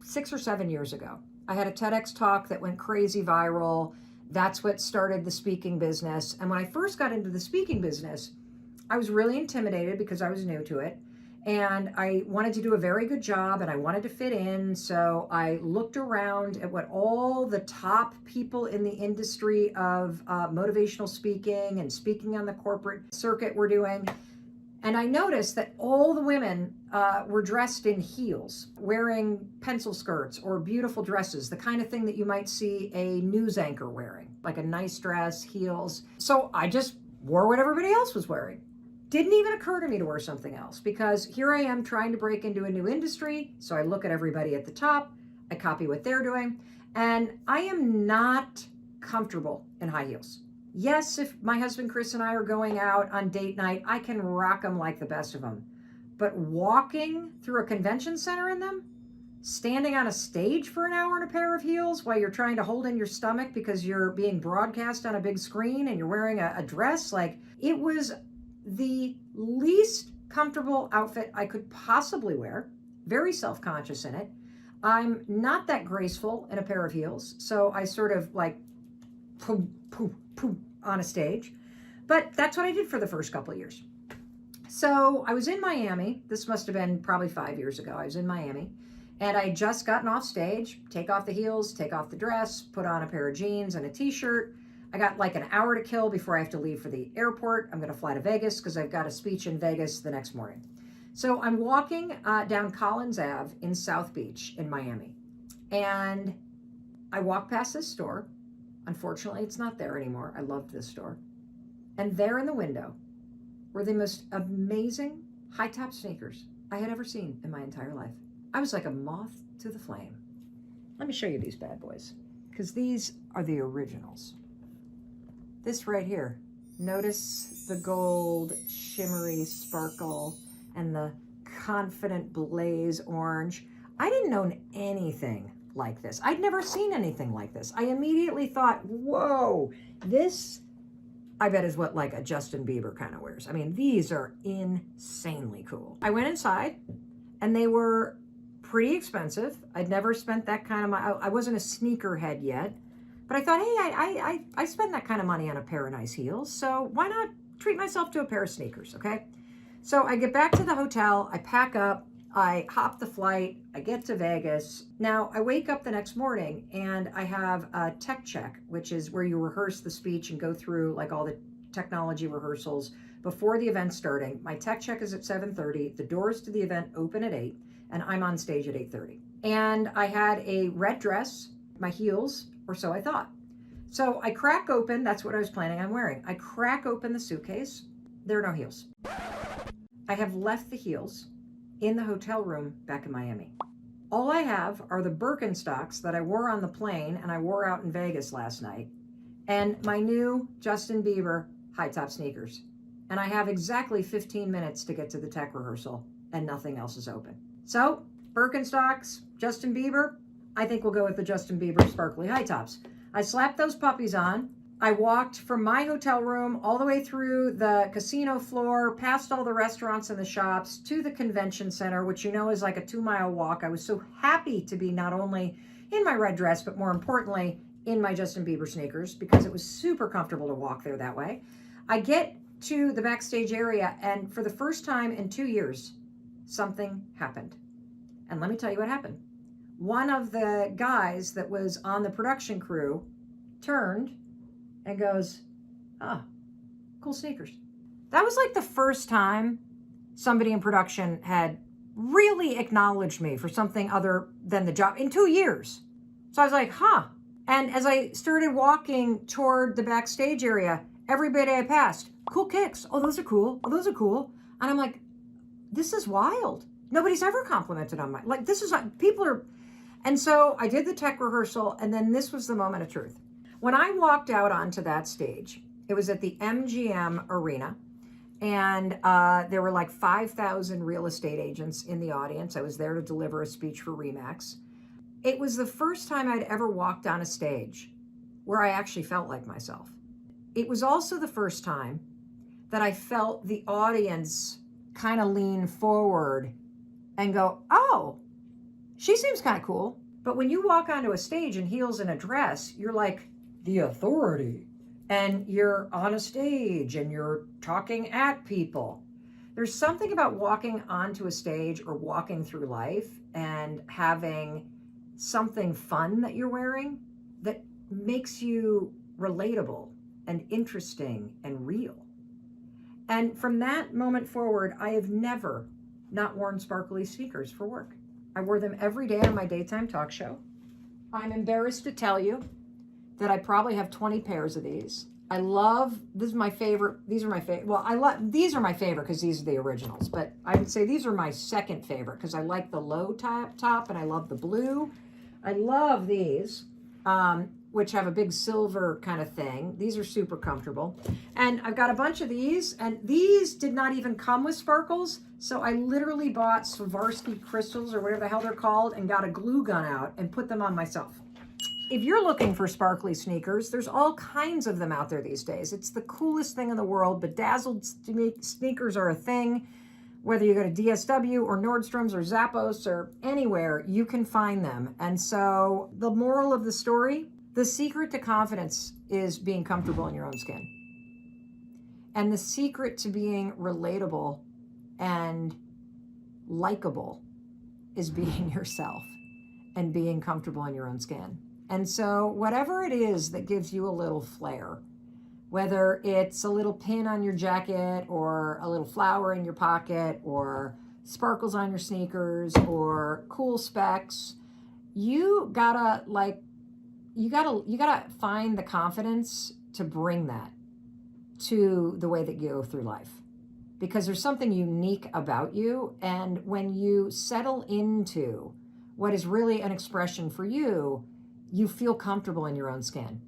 6 or 7 years ago. I had a TEDx talk that went crazy viral. That's what started the speaking business. And when I first got into the speaking business, I was really intimidated because I was new to it. And I wanted to do a very good job and I wanted to fit in. So I looked around at what all the top people in the industry of motivational speaking and speaking on the corporate circuit were doing. And I noticed that all the women were dressed in heels, wearing pencil skirts or beautiful dresses, the kind of thing that you might see a news anchor wearing, like a nice dress, heels. So I just wore what everybody else was wearing. Didn't even occur to me to wear something else because here I am trying to break into a new industry. So I look at everybody at the top, I copy what they're doing, and I am not comfortable in high heels. Yes, if my husband Chris and I are going out on date night, I can rock them like the best of them. But walking through a convention center in them, standing on a stage for an hour in a pair of heels while you're trying to hold in your stomach because you're being broadcast on a big screen and you're wearing a dress, like it was the least comfortable outfit I could possibly wear, very self-conscious in it. I'm not that graceful in a pair of heels, so I sort of like poo on a stage. But that's what I did for the first couple of years. So I was in Miami. This must have been probably 5 years ago. I was in Miami and I had just gotten off stage, take off the heels, take off the dress, put on a pair of jeans and a t-shirt. I got like an hour to kill before I have to leave for the airport. I'm going to fly to Vegas because I've got a speech in Vegas the next morning. So I'm walking down Collins Ave in South Beach in Miami. And I walk past this store. Unfortunately, it's not there anymore. I loved this store. And there in the window were the most amazing high-top sneakers I had ever seen in my entire life. I was like a moth to the flame. Let me show you these bad boys because these are the originals. This right here, notice the gold shimmery sparkle and the confident blaze orange. I didn't own anything like this. I'd never seen anything like this. I immediately thought, whoa, this I bet is what like a Justin Bieber kind of wears. I mean, these are insanely cool. I went inside and they were pretty expensive. I'd never spent that kind of money. I wasn't a sneakerhead yet. But I thought, hey, I spend that kind of money on a pair of nice heels, so why not treat myself to a pair of sneakers, okay? So I get back to the hotel, I pack up, I hop the flight, I get to Vegas. Now, I wake up the next morning and I have a tech check, which is where you rehearse the speech and go through like all the technology rehearsals before the event starting. My tech check is at 7:30, the doors to the event open at 8, and I'm on stage at 8:30. And I had a red dress, my heels, or so I thought. So I crack open, that's what I was planning on wearing. I crack open the suitcase, there are no heels. I have left the heels in the hotel room back in Miami. All I have are the Birkenstocks that I wore on the plane and I wore out in Vegas last night, and my new Justin Bieber high top sneakers. And I have exactly 15 minutes to get to the tech rehearsal and nothing else is open. So Birkenstocks, Justin Bieber, I think we'll go with the Justin Bieber sparkly high tops. I slapped those puppies on. I walked from my hotel room all the way through the casino floor, past all the restaurants and the shops, to the convention center, which you know is like a 2-mile walk. I was so happy to be not only in my red dress, but more importantly, in my Justin Bieber sneakers, because it was super comfortable to walk there that way. I get to the backstage area, and for the first time in 2 years, something happened. And let me tell you what happened. One of the guys that was on the production crew turned and goes, "Ah, cool sneakers." That was like the first time somebody in production had really acknowledged me for something other than the job in 2 years. So I was like, huh. And as I started walking toward the backstage area, everybody I passed, "Cool kicks. Oh, those are cool. Oh, those are cool." And I'm like, this is wild. Nobody's ever complimented on like, this is not, people are. And so I did the tech rehearsal, and then this was the moment of truth. When I walked out onto that stage, it was at the MGM Arena, and there were like 5,000 real estate agents in the audience. I was there to deliver a speech for RE/MAX. It was the first time I'd ever walked on a stage where I actually felt like myself. It was also the first time that I felt the audience kind of lean forward and go, "Oh, she seems kind of cool." But when you walk onto a stage in heels and a dress, you're like the authority, and you're on a stage and you're talking at people. There's something about walking onto a stage or walking through life and having something fun that you're wearing that makes you relatable and interesting and real. And from that moment forward, I have never not worn sparkly sneakers for work. I wore them every day on my daytime talk show. I'm embarrassed to tell you that I probably have 20 pairs of these. I love, this is my favorite, these are my favorite, well, these are my favorite because these are the originals, but I would say these are my second favorite because I like the low top and I love the blue. I love these, which have a big silver kind of thing. These are super comfortable. And I've got a bunch of these, and these did not even come with sparkles. So I literally bought Swarovski crystals or whatever the hell they're called and got a glue gun out and put them on myself. If you're looking for sparkly sneakers, there's all kinds of them out there these days. It's the coolest thing in the world. Bedazzled sneakers are a thing. Whether you go to DSW or Nordstrom's or Zappos or anywhere, you can find them. And so the moral of the story, the secret to confidence is being comfortable in your own skin. And the secret to being relatable and likable is being yourself and being comfortable in your own skin. And so whatever it is that gives you a little flair, whether it's a little pin on your jacket or a little flower in your pocket or sparkles on your sneakers or cool specs, you gotta find the confidence to bring that to the way that you go through life, because there's something unique about you. And when you settle into what is really an expression for you, you feel comfortable in your own skin.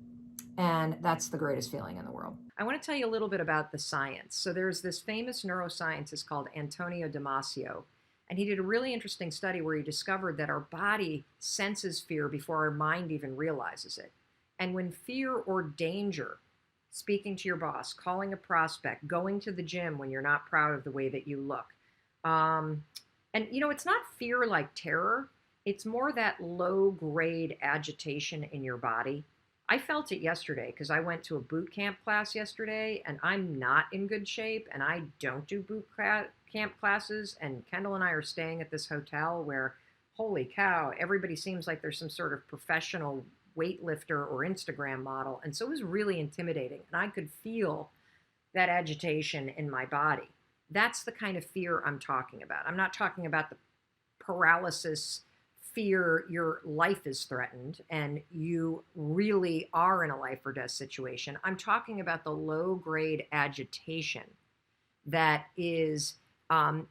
And that's the greatest feeling in the world. I want to tell you a little bit about the science. So there's this famous neuroscientist called Antonio Damasio, and he did a really interesting study where he discovered that our body senses fear before our mind even realizes it. And when fear or danger, speaking to your boss, calling a prospect, going to the gym when you're not proud of the way that you look, and it's not fear like terror. It's more that low-grade agitation in your body. I felt it yesterday because I went to a boot camp class yesterday, and I'm not in good shape, and I don't do boot camp classes, and Kendall and I are staying at this hotel where, holy cow, everybody seems like there's some sort of professional weightlifter or Instagram model, and so it was really intimidating, and I could feel that agitation in my body. That's the kind of fear I'm talking about. I'm not talking about the paralysis fear your life is threatened and you really are in a life or death situation. I'm talking about the low-grade agitation that is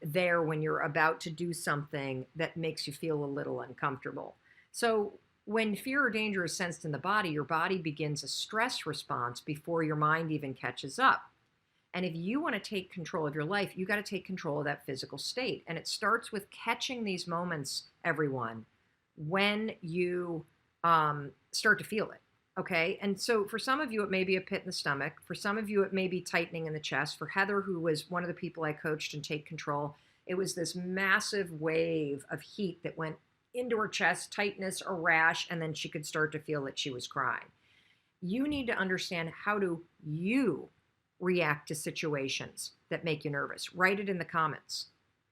there when you're about to do something that makes you feel a little uncomfortable. So when fear or danger is sensed in the body, your body begins a stress response before your mind even catches up. And if you want to take control of your life, you got to take control of that physical state. And it starts with catching these moments everyone, when you start to feel it. Okay. And so for some of you, it may be a pit in the stomach. For some of you, it may be tightening in the chest. For Heather, who was one of the people I coached in Take Control, it was this massive wave of heat that went into her chest, tightness, a rash, and then she could start to feel that she was crying. You need to understand, how do you react to situations that make you nervous? Write it in the comments.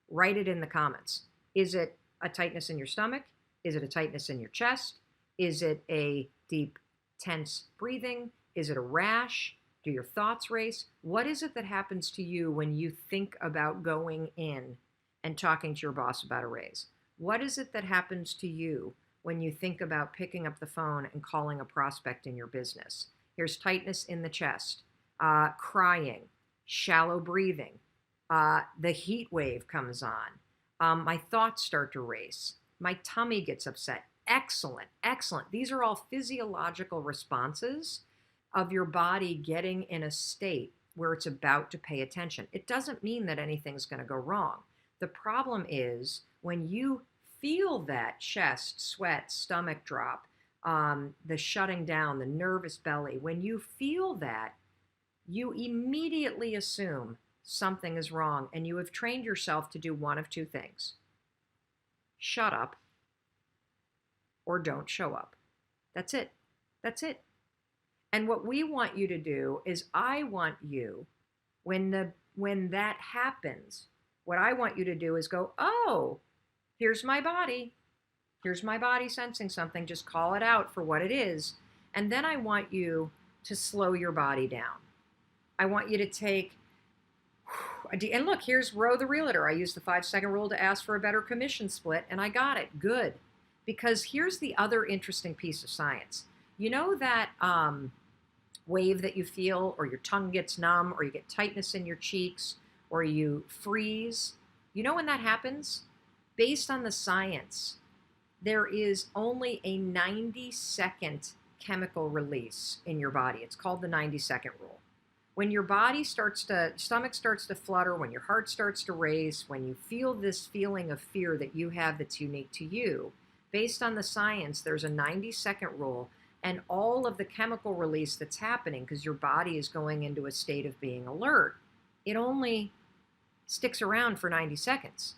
Write it in the comments. Is it a tightness in your stomach? Is it a tightness in your chest? Is it a deep, tense breathing? Is it a rash? Do your thoughts race? What is it that happens to you when you think about going in and talking to your boss about a raise? What is it that happens to you when you think about picking up the phone and calling a prospect in your business? Here's tightness in the chest, crying, shallow breathing. The heat wave comes on. My thoughts start to race. My tummy gets upset. Excellent, excellent. These are all physiological responses of your body getting in a state where it's about to pay attention. It doesn't mean that anything's going to go wrong. The problem is when you feel that chest, sweat, stomach drop, the shutting down, the nervous belly, when you feel that, you immediately assume something is wrong, and you have trained yourself to do one of two things: shut up or don't show up. That's it. That's it. And what we want you to do is, I want you, when that happens, what I want you to do is go, oh, here's my body. Here's my body sensing something. Just call it out for what it is. And then I want you to slow your body down. I want you to take, and look, here's Ro the realtor. I used the 5-second rule to ask for a better commission split, and I got it. Good. Because here's the other interesting piece of science. You know that wave that you feel, or your tongue gets numb, or you get tightness in your cheeks, or you freeze? You know when that happens? Based on the science, there is only a 90-second chemical release in your body. It's called the 90-second rule. When your body stomach starts to flutter, when your heart starts to race, when you feel this feeling of fear that you have that's unique to you, based on the science, there's a 90-second rule, and all of the chemical release that's happening, because your body is going into a state of being alert, it only sticks around for 90 seconds.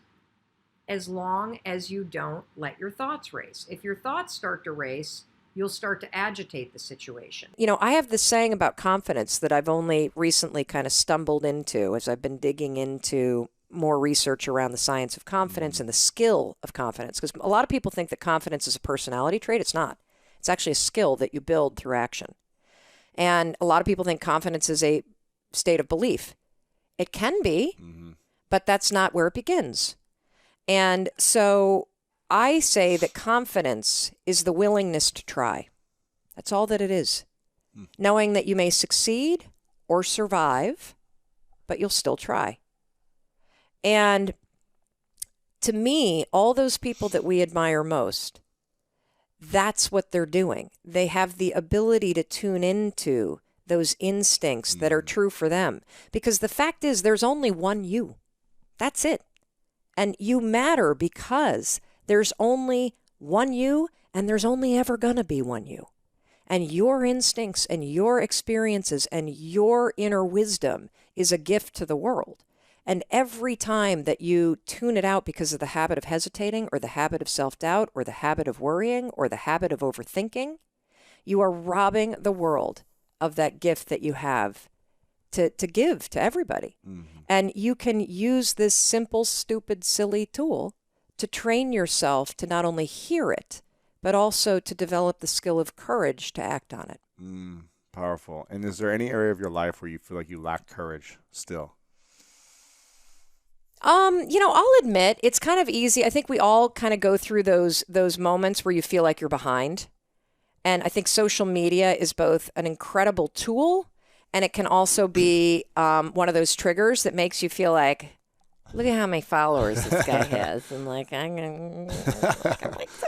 As long as you don't let your thoughts race. If your thoughts start to race, you'll start to agitate the situation. You know, I have this saying about confidence that I've only recently kind of stumbled into as I've been digging into more research around the science of confidence and the skill of confidence. Because a lot of people think that confidence is a personality trait. It's not. It's actually a skill that you build through action. And a lot of people think confidence is a state of belief. It can be, but that's not where it begins. And so I say that confidence is the willingness to try. That's all that it is. Knowing that you may succeed or survive, but you'll still try. And to me, all those people that we admire most, that's what they're doing. They have the ability to tune into those instincts that are true for them. Because the fact is, there's only one you. That's it. And you matter because there's only one you, and there's only ever going to be one you. And your instincts and your experiences and your inner wisdom is a gift to the world. And every time that you tune it out because of the habit of hesitating, or the habit of self-doubt, or the habit of worrying, or the habit of overthinking, you are robbing the world of that gift that you have to give to everybody. And you can use this simple, stupid, silly tool to train yourself to not only hear it, but also to develop the skill of courage to act on it. Powerful. And is there any area of your life where you feel like you lack courage still? You know, I'll admit it's kind of easy. I think we all kind of go through those moments where you feel like you're behind. And I think social media is both an incredible tool, and it can also be one of those triggers that makes you feel like, look at how many followers this guy has. And I'm like so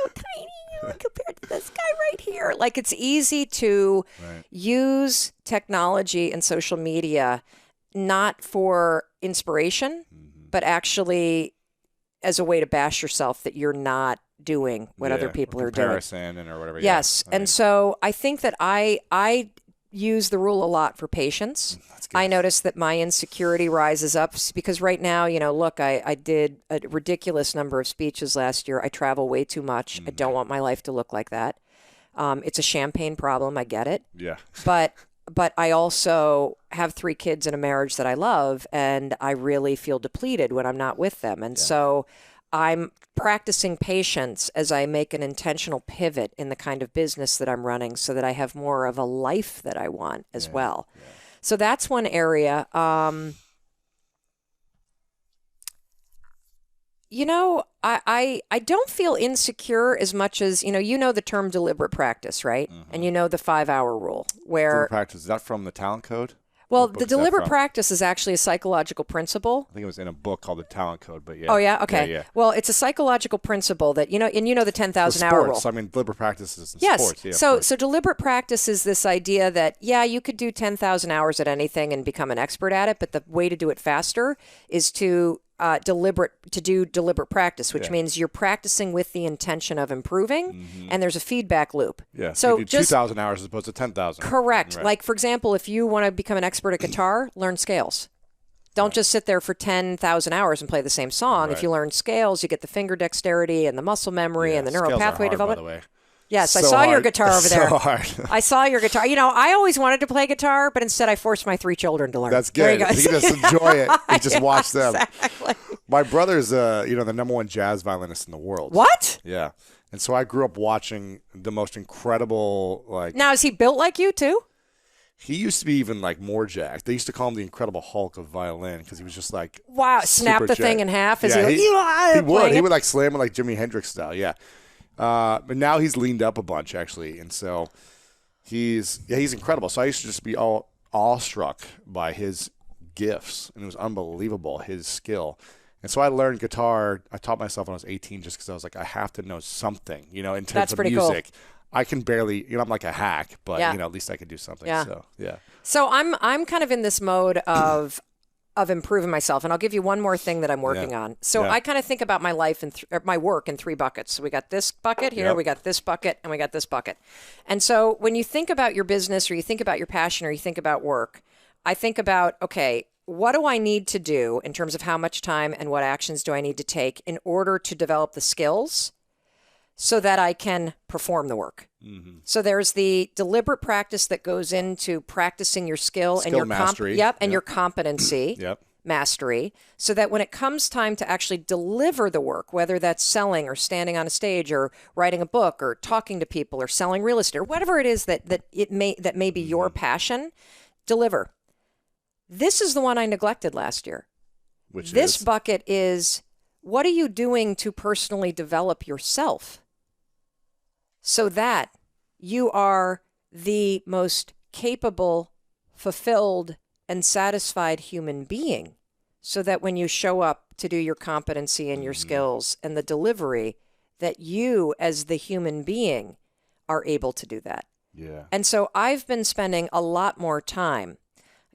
tiny compared to this guy right here. Like, it's easy to use technology and social media not for inspiration, but actually as a way to bash yourself that you're not doing what other people are doing. Comparison and or whatever. Yes. Yeah. And so I think that I use the rule a lot for patience. That's good. I notice that my insecurity rises up because right now, look, I did a ridiculous number of speeches last year. I travel way too much. I don't want my life to look like that. It's a champagne problem. I get it. Yeah. But I also have 3 kids and a marriage that I love, and I really feel depleted when I'm not with them. And so I'm practicing patience as I make an intentional pivot in the kind of business that I'm running so that I have more of a life that I want as well. Yeah. So that's one area. I don't feel insecure as much as, the term deliberate practice, right? Mm-hmm. And the 5-hour rule where deliberate practice, is that from the Talent Code? Well, the deliberate practice is actually a psychological principle. I think it was in a book called The Talent Code, but yeah. Oh, yeah? Okay. Yeah. Well, it's a psychological principle that, the 10,000-hour rule. I mean, deliberate practice is in yes. sports. Yeah, so deliberate practice is this idea that, you could do 10,000 hours at anything and become an expert at it, but the way to do it faster is to do deliberate practice, which means you're practicing with the intention of improving, and there's a feedback loop. Yeah. So you do 2,000 hours as opposed to 10,000. Correct. Right. Like, for example, if you want to become an expert at guitar, learn scales. Don't just sit there for 10,000 hours and play the same song. Right. If you learn scales, you get the finger dexterity and the muscle memory and the neural pathway development. By the way. Yes, so I saw your guitar over there. So hard. I saw your guitar. I always wanted to play guitar, but instead I forced my 3 children to learn. That's good. You can just enjoy it. You just watch them. Exactly. My brother's, the #1 jazz violinist in the world. What? Yeah. And so I grew up watching the most incredible, Now, is he built like you, too? He used to be even, more jacked. They used to call him the Incredible Hulk of violin because he was just wow, snap the thing in half as he would. He it? would, slam it like Jimi Hendrix style, yeah. But now he's leaned up a bunch, actually. And so he's incredible. So I used to just be all awestruck by his gifts. And it was unbelievable, his skill. And so I learned guitar. I taught myself when I was 18 just because I was like, I have to know something, in terms That's of pretty music. Cool. I can barely, I'm like a hack, but, at least I can do something. Yeah. So, yeah. So I'm kind of in this mode of improving myself. And I'll give you one more thing that I'm working on. So I kind of think about my life and my work in 3 buckets. So we got this bucket here, we got this bucket, and we got this bucket. And so when you think about your business or you think about your passion or you think about work, I think about, okay, what do I need to do in terms of how much time and what actions do I need to take in order to develop the skills so that I can perform the work? Mm-hmm. So there's the deliberate practice that goes into practicing your skill and your mastery. And your competency mastery, so that when it comes time to actually deliver the work, whether that's selling or standing on a stage or writing a book or talking to people or selling real estate or whatever it is that may be your passion, deliver. This is the one I neglected last year. This bucket is, what are you doing to personally develop yourself so that you are the most capable, fulfilled, and satisfied human being, so that when you show up to do your competency and your skills and the delivery, that you as the human being are able to do that. Yeah. And so I've been spending a lot more time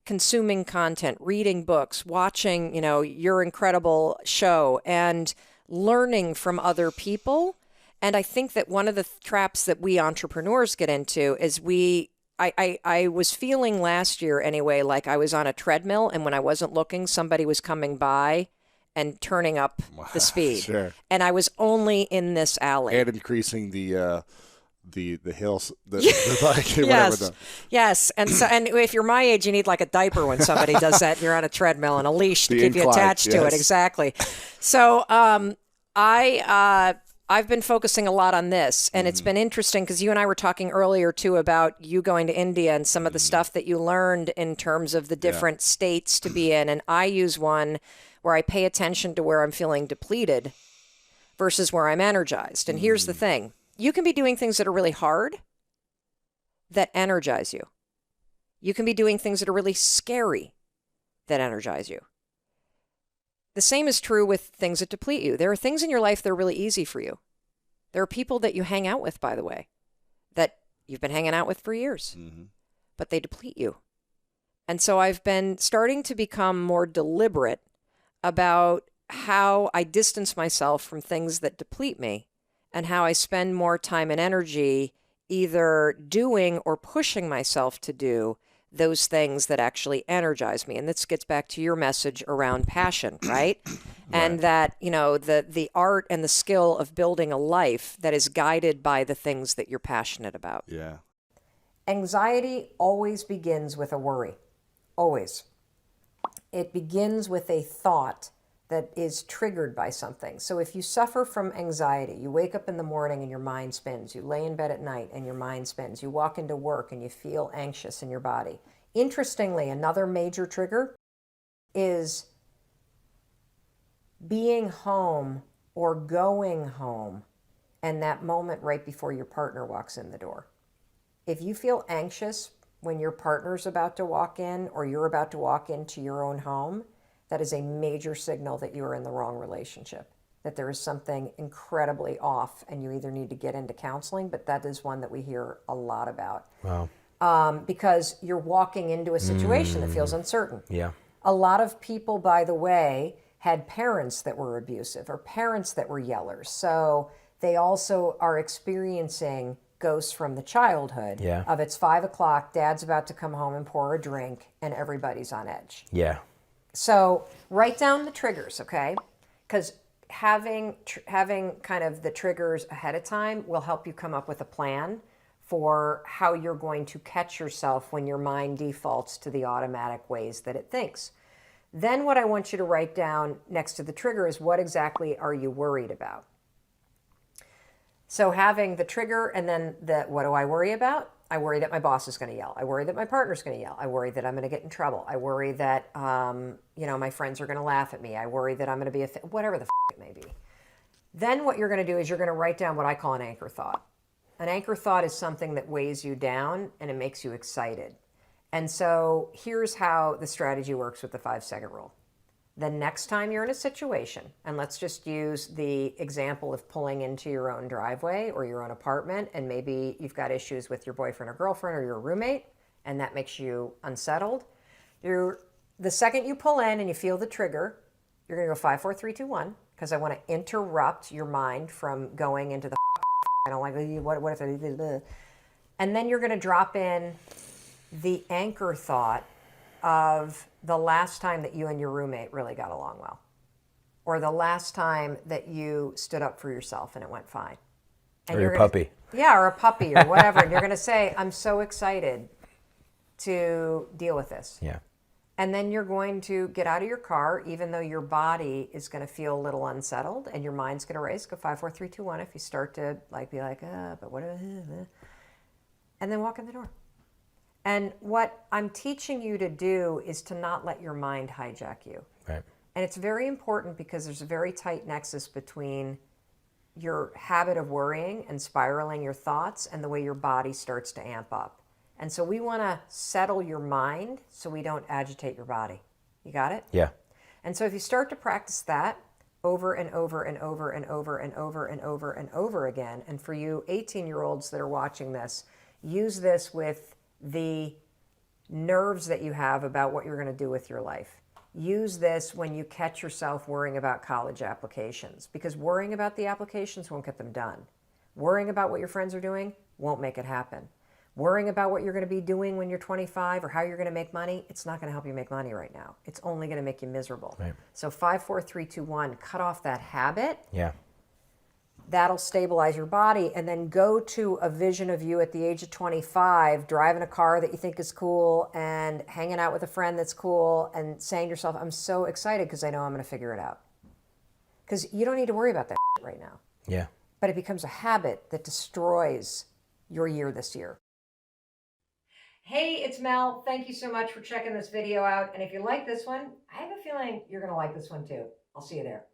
consuming content, reading books, watching, your incredible show, and learning from other people. And I think that one of the traps that we entrepreneurs get into is I was feeling last year anyway, like I was on a treadmill, and when I wasn't looking, somebody was coming by and turning up the speed. Sure. And I was only in this alley. And increasing the hills, whatever. Yes. And so, and if you're my age, you need like a diaper when somebody does that. And you're on a treadmill and a leash to keep you attached to it. Exactly. So I've been focusing a lot on this, and it's been interesting because you and I were talking earlier too about you going to India and some of the stuff that you learned in terms of the different states to be in. And I use one where I pay attention to where I'm feeling depleted versus where I'm energized. And here's the thing. You can be doing things that are really hard that energize you. You can be doing things that are really scary that energize you. The same is true with things that deplete you. There are things in your life that are really easy for you. There are people that you hang out with, by the way, that you've been hanging out with for years, but they deplete you. And so I've been starting to become more deliberate about how I distance myself from things that deplete me and how I spend more time and energy either doing or pushing myself to do those things that actually energize me. And this gets back to your message around passion, right? And that, you know, the art and the skill of building a life that is guided by the things that you're passionate about. Yeah. Anxiety always begins with a worry. Always. It begins with a thought that is triggered by something. So if you suffer from anxiety, you wake up in the morning and your mind spins, you lay in bed at night and your mind spins, you walk into work and you feel anxious in your body. Interestingly, another major trigger is being home or going home and that moment right before your partner walks in the door. If you feel anxious when your partner's about to walk in or you're about to walk into your own home, that is a major signal that you are in the wrong relationship, that there is something incredibly off and you either need to get into counseling, but that is one that we hear a lot about. Wow. Because you're walking into a situation that feels uncertain. Yeah. A lot of people, by the way, had parents that were abusive or parents that were yellers. So they also are experiencing ghosts from the childhood of it's 5 o'clock, dad's about to come home and pour a drink and everybody's on edge. Yeah. So write down the triggers, okay? Because having kind of the triggers ahead of time will help you come up with a plan for how you're going to catch yourself when your mind defaults to the automatic ways that it thinks. Then what I want you to write down next to the trigger is what exactly are you worried about? So having the trigger and then what do I worry about? I worry that my boss is going to yell. I worry that my partner's going to yell. I worry that I'm going to get in trouble. I worry that, my friends are going to laugh at me. I worry that I'm going to be whatever the it may be. Then what you're going to do is you're going to write down what I call an anchor thought. An anchor thought is something that weighs you down and it makes you excited. And so here's how the strategy works with the 5-second rule. The next time you're in a situation, and let's just use the example of pulling into your own driveway or your own apartment, and maybe you've got issues with your boyfriend or girlfriend or your roommate, and that makes you unsettled. The second you pull in and you feel the trigger, you're going to go 5, 4, 3, 2, 1, because I want to interrupt your mind from going into the I don't like what if I, and then you're going to drop in the anchor thought of the last time that you and your roommate really got along well, or the last time that you stood up for yourself and it went fine. And Or your puppy. Yeah, or a puppy or whatever. And you're going to say, I'm so excited to deal with this. Yeah. And then you're going to get out of your car, even though your body is going to feel a little unsettled and your mind's going to race. Go 5, 4, 3, 2, 1. If you start to be like, but what? And then walk in the door. And what I'm teaching you to do is to not let your mind hijack you. Right. And it's very important because there's a very tight nexus between your habit of worrying and spiraling your thoughts and the way your body starts to amp up. And so we want to settle your mind so we don't agitate your body. You got it? Yeah. And so if you start to practice that over and over and over and over and over and over and over again, and for you 18-year-olds that are watching this, use this with the nerves that you have about what you're going to do with your life. Use this when you catch yourself worrying about college applications, because worrying about the applications won't get them done. Worrying about what your friends are doing won't make it happen. Worrying about what you're going to be doing when you're 25 or how you're going to make money, it's not going to help you make money right now. It's only going to make you miserable. Right. So 5, 4, 3, 2, 1, cut off that habit. Yeah. That'll stabilize your body, and then go to a vision of you at the age of 25, driving a car that you think is cool and hanging out with a friend that's cool and saying to yourself, I'm so excited because I know I'm going to figure it out. Because you don't need to worry about that right now. Yeah. But it becomes a habit that destroys your year this year. Hey, it's Mel. Thank you so much for checking this video out. And if you like this one, I have a feeling you're going to like this one too. I'll see you there.